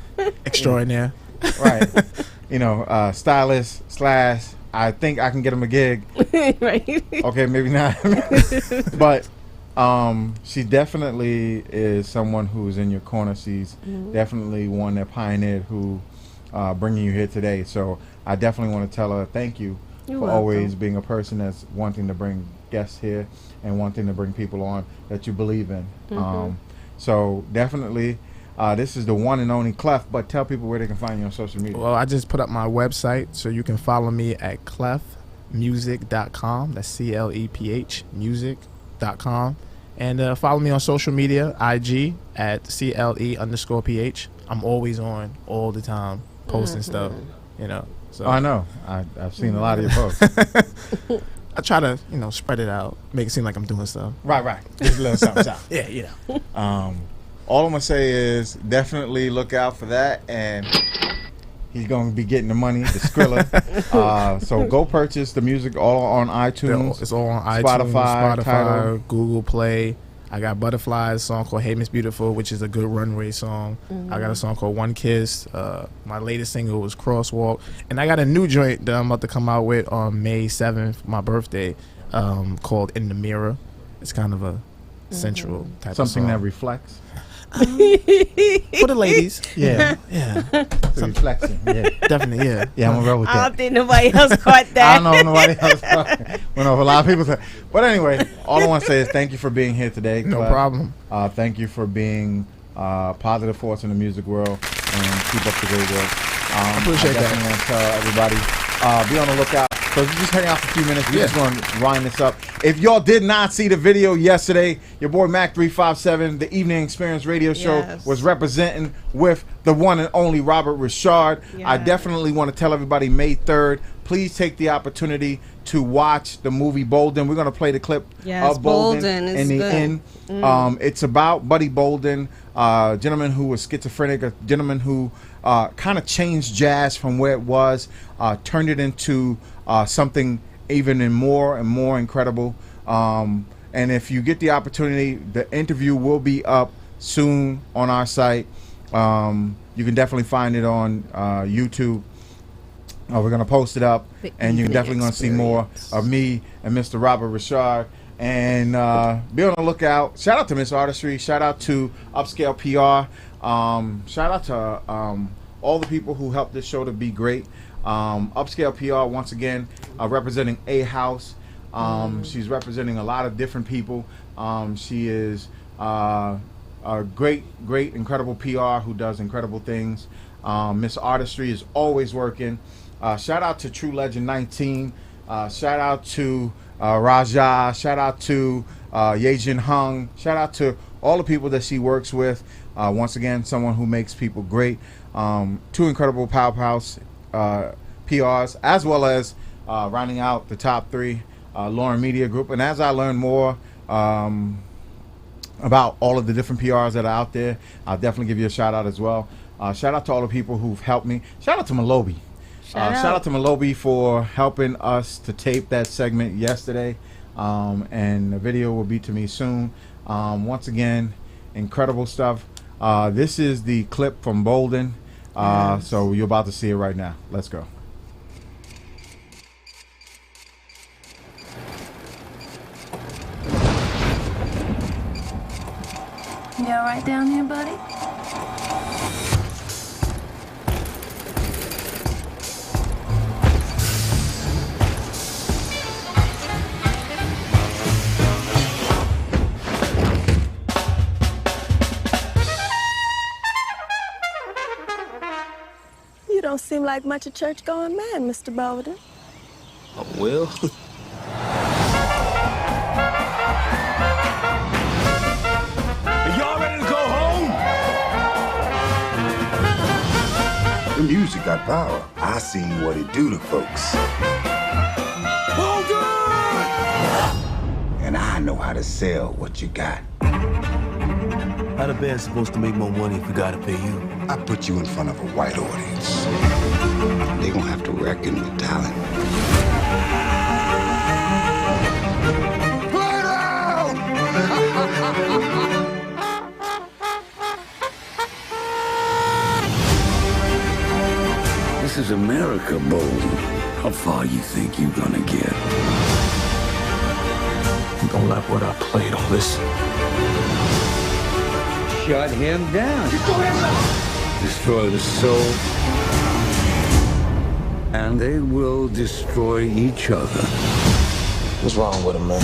extraordinaire, right? Stylist / I think I can get him a gig, right? Okay, maybe not, but she definitely is someone who's in your corner. She's definitely one that pioneered who bringing you here today. So I definitely want to tell her thank you. You're for welcome. Always being a person that's wanting to bring guests here and wanting to bring people on that you believe in. So definitely, this is the one and only Clef, but tell people where they can find you on social media. Well, I just put up my website, so you can follow me at clefmusic.com. That's CLEPH music.com. And follow me on social media, IG at CLE_PH. I'm always on all the time, posting stuff, So I know. I've seen a lot of your posts. I try to, spread it out, make it seem like I'm doing stuff. Right. Just a little something. Yeah, All I'm gonna say is definitely look out for that, and he's gonna be getting the money, the Skrilla. So go purchase the music all on iTunes. It's all on Spotify, iTunes, Spotify, Google Play. I got Butterflies, a song called Hey Miss Beautiful, which is a good runway song. I got a song called One Kiss. My latest single was Crosswalk. And I got a new joint that I'm about to come out with on May 7th, my birthday, called In the Mirror. It's kind of a sensual type of song. Something that reflects. For the ladies. Yeah. Reflection. Yeah. Definitely, yeah. Yeah, I'm gonna roll with that. I don't think nobody else caught that. I don't know nobody else caught it. Well, no, a lot of people say. But anyway, all I want to say is thank you for being here today. No problem. Thank you for being positive force in the music world, and keep up the great work. I appreciate that. I definitely want to tell everybody, be on the lookout. So if you just hang out for a few minutes, we're just going to wind this up. If y'all did not see the video yesterday, your boy Mac357, the Evening Experience Radio Show, was representing with the one and only Robert Richard. Yes. I definitely want to tell everybody May 3rd, please take the opportunity to watch the movie Bolden. We're going to play the clip of Bolden in the end. It's about Buddy Bolden, a gentleman who was schizophrenic, a gentleman who kind of changed jazz from where it was, turned it into something even more and more incredible. And if you get the opportunity, the interview will be up soon on our site. You can definitely find it on YouTube. We're going to post it up, and you're definitely going to see more of me and Mr. Robert Richard. And be on the lookout. Shout out to Miss Artistry. Shout out to Upscale PR. Shout out to all the people who helped this show to be great. Upscale PR, once again, representing A House. She's representing a lot of different people. She is a great, incredible PR who does incredible things. Miss Artistry is always working. Shout out to True Legend 19. Shout out to Raja. Shout out to Yejin Hung. Shout out to all the people that she works with. Once again, someone who makes people great. 2 incredible powerhouse PRs, as well as rounding out the top 3, Lauren Media Group. And as I learn more about all of the different PRs that are out there, I'll definitely give you a shout out as well. Shout out to all the people who've helped me. Shout out to Malobi. Shout out to Malobi for helping us to tape that segment yesterday. And the video will be to me soon. Once again, incredible stuff. This is the clip from Bolden. So you're about to see it right now. Let's go. You all right down here, buddy? You don't seem like much a church-going man, Mr. Bolden. Well... Y'all ready to go home? The music got power. I seen what it do to folks. Hold And I know how to sell what you got. How the band's supposed to make more money if we gotta pay you? I put you in front of a white audience. They gonna have to reckon with talent. Play down! This is America, Bolden. How far you think you're gonna get? Don't like what I played on this. Shut him down. Destroy the soul. And they will destroy each other. What's wrong with him, man?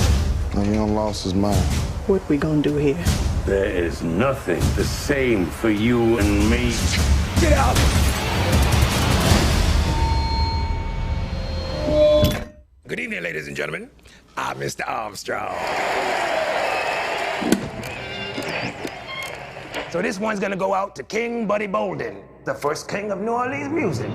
He done lost his mind. What we gonna do here? There is nothing the same for you and me. Get out! Good evening, ladies and gentlemen. I'm Mr. Armstrong. So this one's gonna go out to King Buddy Bolden, the first king of New Orleans music.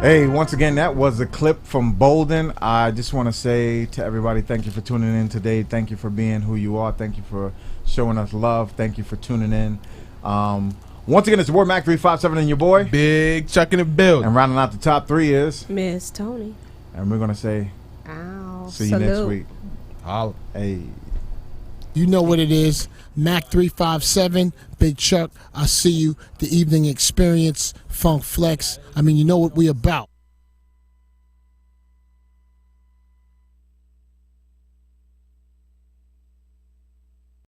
Hey, once again, that was a clip from Bolden. I just want to say to everybody, thank you for tuning in today. Thank you for being who you are. Thank you for showing us love. Thank you for tuning in. Once again, it's the Word Mac 357 and your boy Big Chuck in the building. And rounding out the top 3 is Miss Tony. And we're gonna say, ow, see you next week. Holla. Hey. You know what it is. Mac 357, Big Chuck, I see you. The Evening Experience, Funk Flex. I mean, you know what we about.